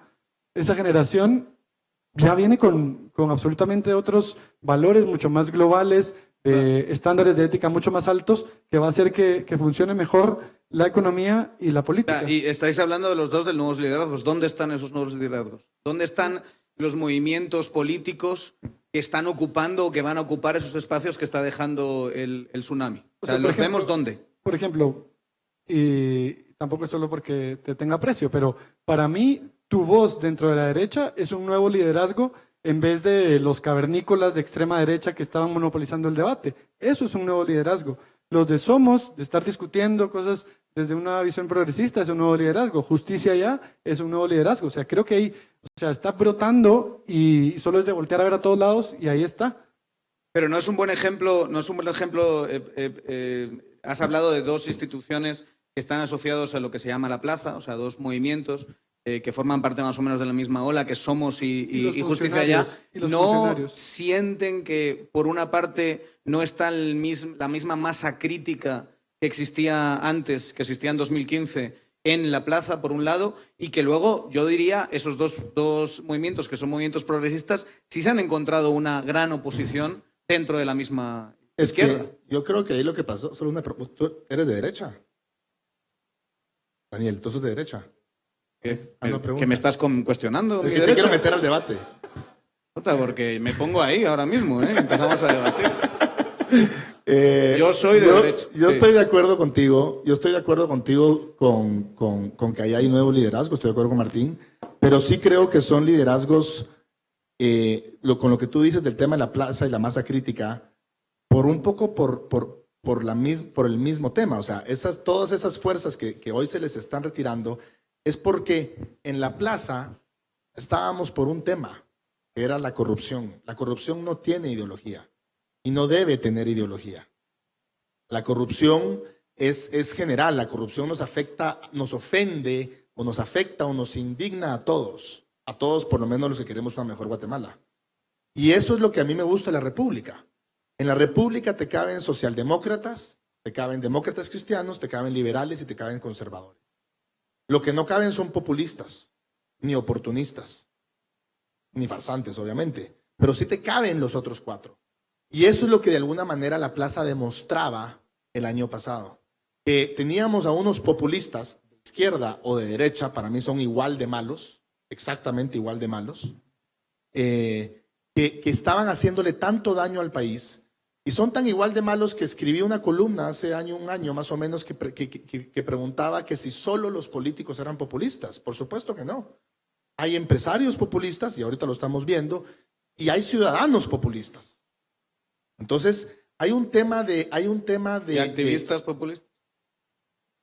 esa generación ya viene con absolutamente otros valores mucho más globales, de estándares de ética mucho más altos, que va a hacer que funcione mejor la economía y la política. Y estáis hablando de los dos de nuevos liderazgos. ¿Dónde están esos nuevos liderazgos? ¿Dónde están los movimientos políticos que están ocupando o que van a ocupar esos espacios que está dejando el tsunami? O sea, ¿los vemos dónde? Por ejemplo, y tampoco es solo porque te tenga aprecio, pero para mí tu voz dentro de la derecha es un nuevo liderazgo en vez de los cavernícolas de extrema derecha que estaban monopolizando el debate. Eso es un nuevo liderazgo. Los de Somos, de estar discutiendo cosas desde una visión progresista, es un nuevo liderazgo. Justicia Ya es un nuevo liderazgo. O sea, creo que ahí está brotando y solo es de voltear a ver a todos lados y ahí está. Pero no es un buen ejemplo, has hablado de dos instituciones que están asociados a lo que se llama la plaza, o sea, dos movimientos que forman parte más o menos de la misma ola, que Somos y Justicia Ya. ¿No sienten que, por una parte, no está la misma masa crítica que existía antes, que existía en 2015, en la plaza, por un lado, y que luego, yo diría, esos dos movimientos, que son movimientos progresistas, sí se han encontrado una gran oposición dentro de la misma izquierda? Que yo creo que ahí lo que pasó, tú eres de derecha. Daniel, ¿tú sos de derecha? ¿Que me estás cuestionando? Es que te quiero meter al debate. Porque me pongo ahí ahora mismo, empezamos a debatir. Yo soy de derecha. Yo estoy de acuerdo contigo. Yo estoy de acuerdo contigo con que ahí hay nuevo liderazgo. Estoy de acuerdo con Martín. Pero sí creo que son liderazgos, con lo que tú dices del tema de la plaza y la masa crítica, por un poco por el mismo tema. O sea, todas esas fuerzas que hoy se les están retirando es porque en la plaza estábamos por un tema, que era la corrupción. La corrupción no tiene ideología y no debe tener ideología. La corrupción es general, la corrupción nos afecta, nos ofende o nos afecta o nos indigna a todos por lo menos los que queremos una mejor Guatemala. Y eso es lo que a mí me gusta de la República. En la República te caben socialdemócratas, te caben demócratas cristianos, te caben liberales y te caben conservadores. Lo que no caben son populistas, ni oportunistas, ni farsantes, obviamente, pero sí te caben los otros cuatro. Y eso es lo que de alguna manera la plaza demostraba el año pasado. Que teníamos a unos populistas de izquierda o de derecha, para mí son igual de malos, exactamente igual de malos, que estaban haciéndole tanto daño al país. Y son tan igual de malos que escribí una columna hace un año más o menos que preguntaba que si solo los políticos eran populistas. Por supuesto que no. Hay empresarios populistas, y ahorita lo estamos viendo, y hay ciudadanos populistas. Entonces, hay un tema de... ¿Y activistas populistas?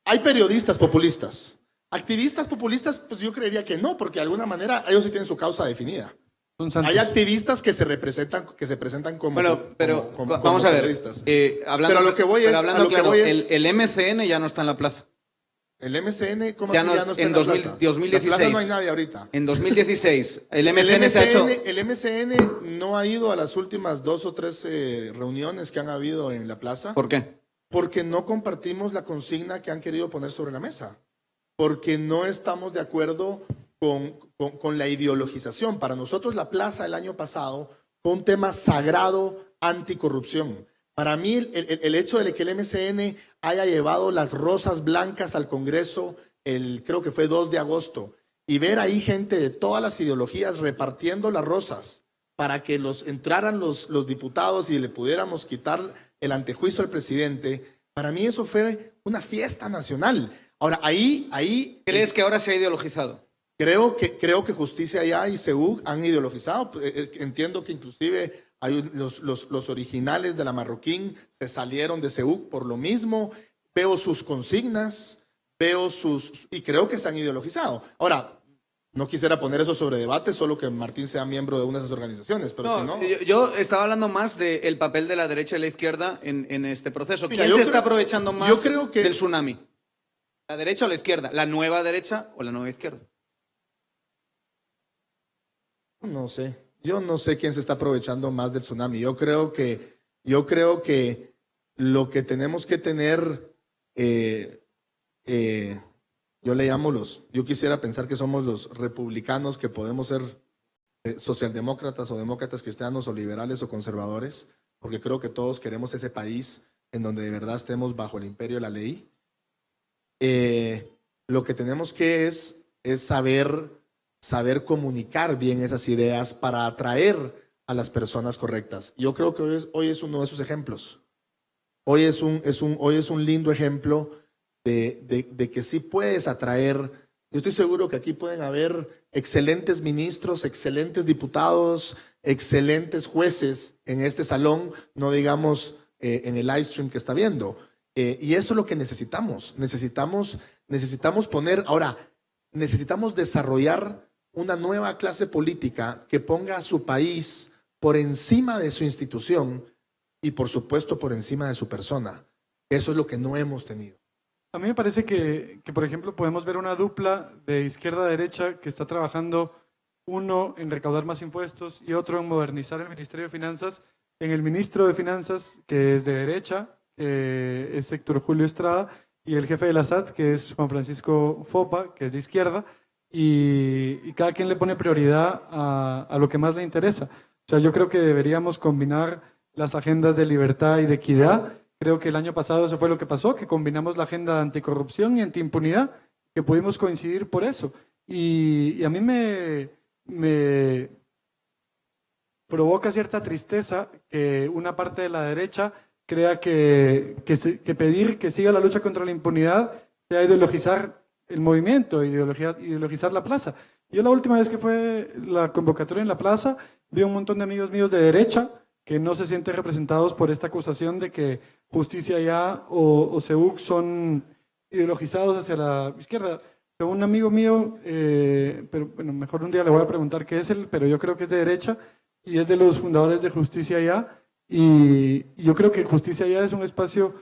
Hay periodistas populistas. Activistas populistas, pues yo creería que no, porque de alguna manera ellos sí tienen su causa definida. Hay activistas que se presentan como vamos a ver. periodistas. Hablando, pero lo que voy es, hablando claro, el MCN ya no está en la plaza. El MCN, ¿cómo Ya así no, ya no está en en la 2000, plaza? 2016. En la plaza no hay nadie ahorita. En 2016, el MCN se ha hecho... El MCN no ha ido a las últimas 2 o 3 reuniones que han habido en la plaza. ¿Por qué? Porque no compartimos la consigna que han querido poner sobre la mesa. Porque no estamos de acuerdo con la ideologización. Para nosotros la plaza el año pasado fue un tema sagrado anticorrupción. Para mí el hecho de que el MCN haya llevado las rosas blancas al Congreso, creo que fue 2 de agosto, y ver ahí gente de todas las ideologías repartiendo las rosas para que entraran los diputados y le pudiéramos quitar el antejuicio al presidente, para mí eso fue una fiesta nacional. Ahora, ahí ¿Crees que ahora se ha ideologizado? Creo que Justicia Allá y CEUC han ideologizado. Entiendo que inclusive los originales de la Marroquín se salieron de CEUC por lo mismo. Veo sus consignas, y creo que se han ideologizado. Ahora, no quisiera poner eso sobre debate, solo que Martín sea miembro de una de esas organizaciones, pero si no... Yo estaba hablando más del papel de la derecha y la izquierda en este proceso. Mira, ¿Quién se está aprovechando más del tsunami? ¿La derecha o la izquierda? ¿La nueva derecha o la nueva izquierda? No sé. Yo no sé quién se está aprovechando más del tsunami. Yo creo que lo que tenemos que tener, yo quisiera pensar que somos los republicanos que podemos ser socialdemócratas o demócratas cristianos o liberales o conservadores, porque creo que todos queremos ese país en donde de verdad estemos bajo el imperio de la ley. Lo que tenemos que es saber comunicar bien esas ideas para atraer a las personas correctas. Yo creo que hoy es uno de esos ejemplos. Hoy es un lindo ejemplo de que sí puedes atraer. Yo estoy seguro que aquí pueden haber excelentes ministros, excelentes diputados, excelentes jueces en este salón, no digamos en el live stream que está viendo. Y eso es lo que necesitamos. Necesitamos desarrollar una nueva clase política que ponga a su país por encima de su institución y, por supuesto, por encima de su persona. Eso es lo que no hemos tenido. A mí me parece que, por ejemplo, podemos ver una dupla de izquierda a derecha que está trabajando, uno en recaudar más impuestos y otro en modernizar el Ministerio de Finanzas. En el ministro de Finanzas, que es de derecha, es Héctor Julio Estrada, y el jefe de la SAT, que es Juan Francisco Fopa, que es de izquierda, y cada quien le pone prioridad a lo que más le interesa. O sea, yo creo que deberíamos combinar las agendas de libertad y de equidad. Creo que el año pasado eso fue lo que pasó, que combinamos la agenda de anticorrupción y antiimpunidad, que pudimos coincidir por eso. Y a mí me provoca cierta tristeza que una parte de la derecha crea que pedir que siga la lucha contra la impunidad sea ideologizar el movimiento, ideologizar la plaza. Yo la última vez que fue la convocatoria en la plaza, vi un montón de amigos míos de derecha que no se sienten representados por esta acusación de que Justicia Ya o CEUC son ideologizados hacia la izquierda. Un amigo mío, pero bueno, mejor un día le voy a preguntar qué es él, pero yo creo que es de derecha y es de los fundadores de Justicia Ya. Y yo creo que Justicia Ya es un espacio,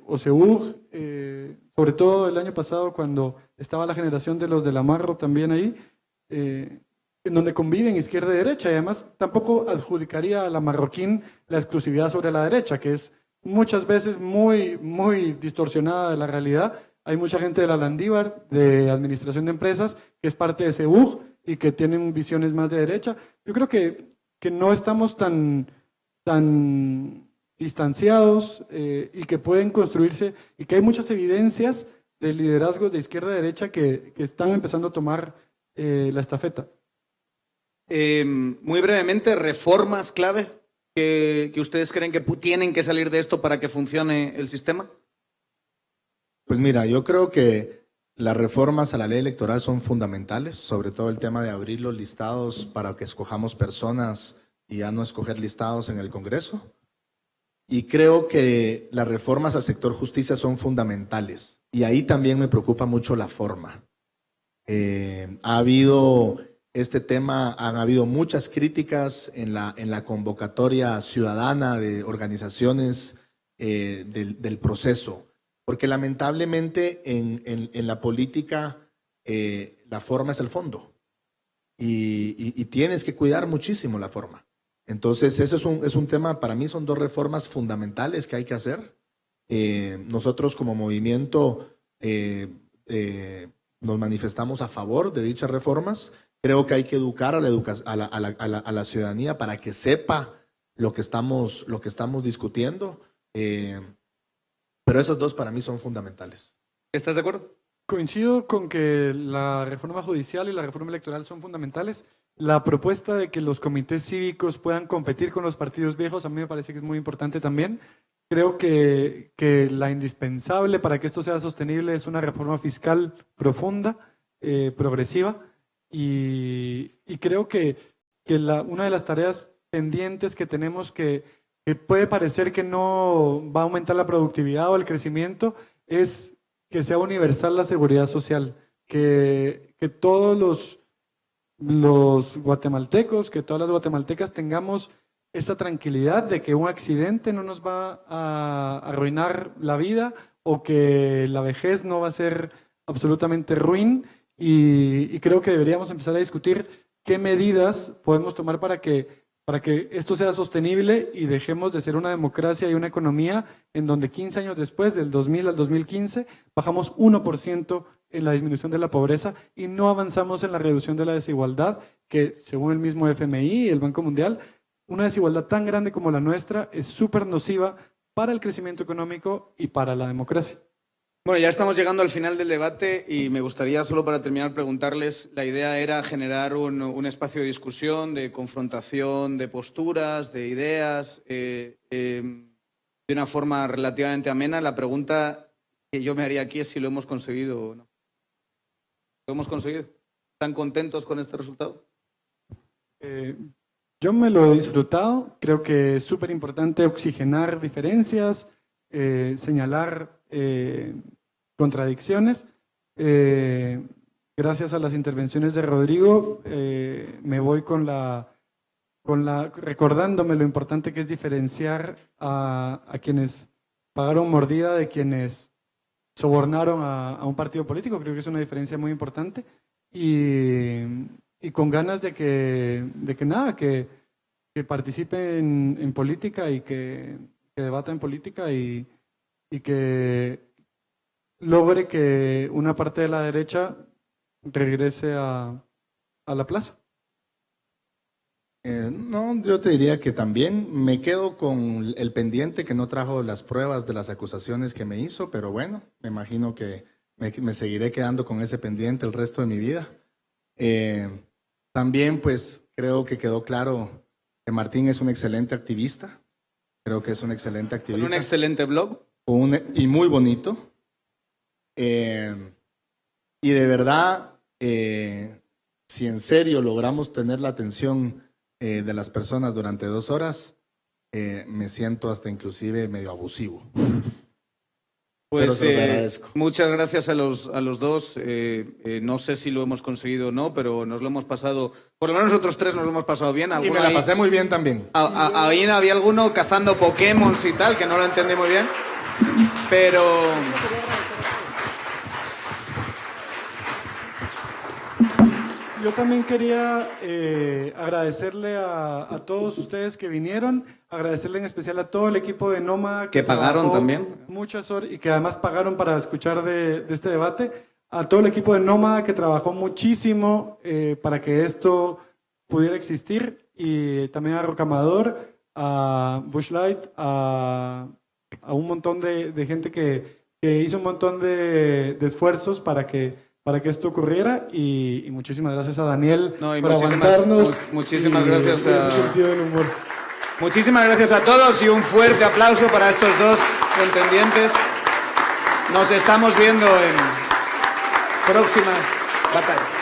o CEUG, sobre todo el año pasado cuando estaba la generación de los de la Marro también ahí, en donde conviven izquierda y derecha, y además tampoco adjudicaría a la Marroquín la exclusividad sobre la derecha, que es muchas veces muy, muy distorsionada de la realidad. Hay mucha gente de la Landívar, de Administración de Empresas, que es parte de CEUG y que tienen visiones más de derecha. Yo creo que no estamos tan distanciados y que pueden construirse, y que hay muchas evidencias de liderazgos de izquierda y derecha que están empezando a tomar la estafeta. Muy brevemente, reformas clave que ustedes creen que tienen que salir de esto para que funcione el sistema. Pues mira, yo creo que las reformas a la ley electoral son fundamentales, sobre todo el tema de abrir los listados para que escojamos personas y ya no escoger listados en el Congreso. Y creo que las reformas al sector justicia son fundamentales. Y ahí también me preocupa mucho la forma. Ha habido este tema, han habido muchas críticas en la convocatoria ciudadana de organizaciones del proceso. porque lamentablemente en la política la forma es el fondo y tienes que cuidar muchísimo la forma. Entonces, eso es un tema, para mí son dos reformas fundamentales que hay que hacer. Nosotros como movimiento nos manifestamos a favor de dichas reformas. Creo que hay que educar a la ciudadanía para que sepa lo que estamos discutiendo. Pero esos dos para mí son fundamentales. ¿Estás de acuerdo? Coincido con que la reforma judicial y la reforma electoral son fundamentales. La propuesta de que los comités cívicos puedan competir con los partidos viejos a mí me parece que es muy importante también. Creo que la indispensable para que esto sea sostenible es una reforma fiscal profunda, progresiva, y creo que una de las tareas pendientes que tenemos que puede parecer que no va a aumentar la productividad o el crecimiento es que sea universal la seguridad social, que todos los guatemaltecos, que todas las guatemaltecas tengamos esta tranquilidad de que un accidente no nos va a arruinar la vida o que la vejez no va a ser absolutamente ruin, y creo que deberíamos empezar a discutir qué medidas podemos tomar para que esto sea sostenible y dejemos de ser una democracia y una economía en donde 15 años después, del 2000 al 2015, bajamos 1% en la disminución de la pobreza y no avanzamos en la reducción de la desigualdad, que según el mismo FMI y el Banco Mundial, una desigualdad tan grande como la nuestra es súper nociva para el crecimiento económico y para la democracia. Bueno, ya estamos llegando al final del debate y me gustaría, solo para terminar, preguntarles, la idea era generar un espacio de discusión, de confrontación, de posturas, de ideas, de una forma relativamente amena. La pregunta que yo me haría aquí es si lo hemos conseguido o no. ¿Lo hemos conseguido? ¿Están contentos con este resultado? Yo me lo he disfrutado. Creo que es súper importante oxigenar diferencias, señalar contradicciones. Gracias a las intervenciones de Rodrigo, me voy recordándome lo importante que es diferenciar a quienes pagaron mordida de quienes sobornaron a un partido político. Creo que es una diferencia muy importante y con ganas de que participen en política y que debata en política y que logre que una parte de la derecha regrese a la plaza. No, yo te diría que también me quedo con el pendiente que no trajo las pruebas de las acusaciones que me hizo, pero bueno, me imagino que me seguiré quedando con ese pendiente el resto de mi vida. También pues creo que quedó claro que Martín es un excelente activista, creo que es un excelente activista. Con un excelente blog. Y muy bonito. Y de verdad, si en serio logramos tener la atención de las personas durante 2 horas, me siento hasta inclusive medio abusivo. Pues pero se los agradezco. Muchas gracias a los dos. No sé si lo hemos conseguido o no, pero nos lo hemos pasado, por lo menos nosotros tres nos lo hemos pasado bien. Y me la pasé muy bien también. Ahí había alguno cazando Pokémon y tal, que no lo entendí muy bien, pero... Yo también quería agradecerle a todos ustedes que vinieron, agradecerle en especial a todo el equipo de Nómada que pagaron también muchas horas y que además pagaron para escuchar de este debate, a todo el equipo de Nómada que trabajó muchísimo para que esto pudiera existir, y también a Rocamador, a Bushlight, a un montón de gente que hizo un montón de esfuerzos para que esto ocurriera, y muchísimas gracias a Daniel por aguantarnos. Muchísimas gracias a ese sentido del humor. Muchísimas gracias a todos y un fuerte aplauso para estos dos contendientes. Nos estamos viendo en próximas batallas.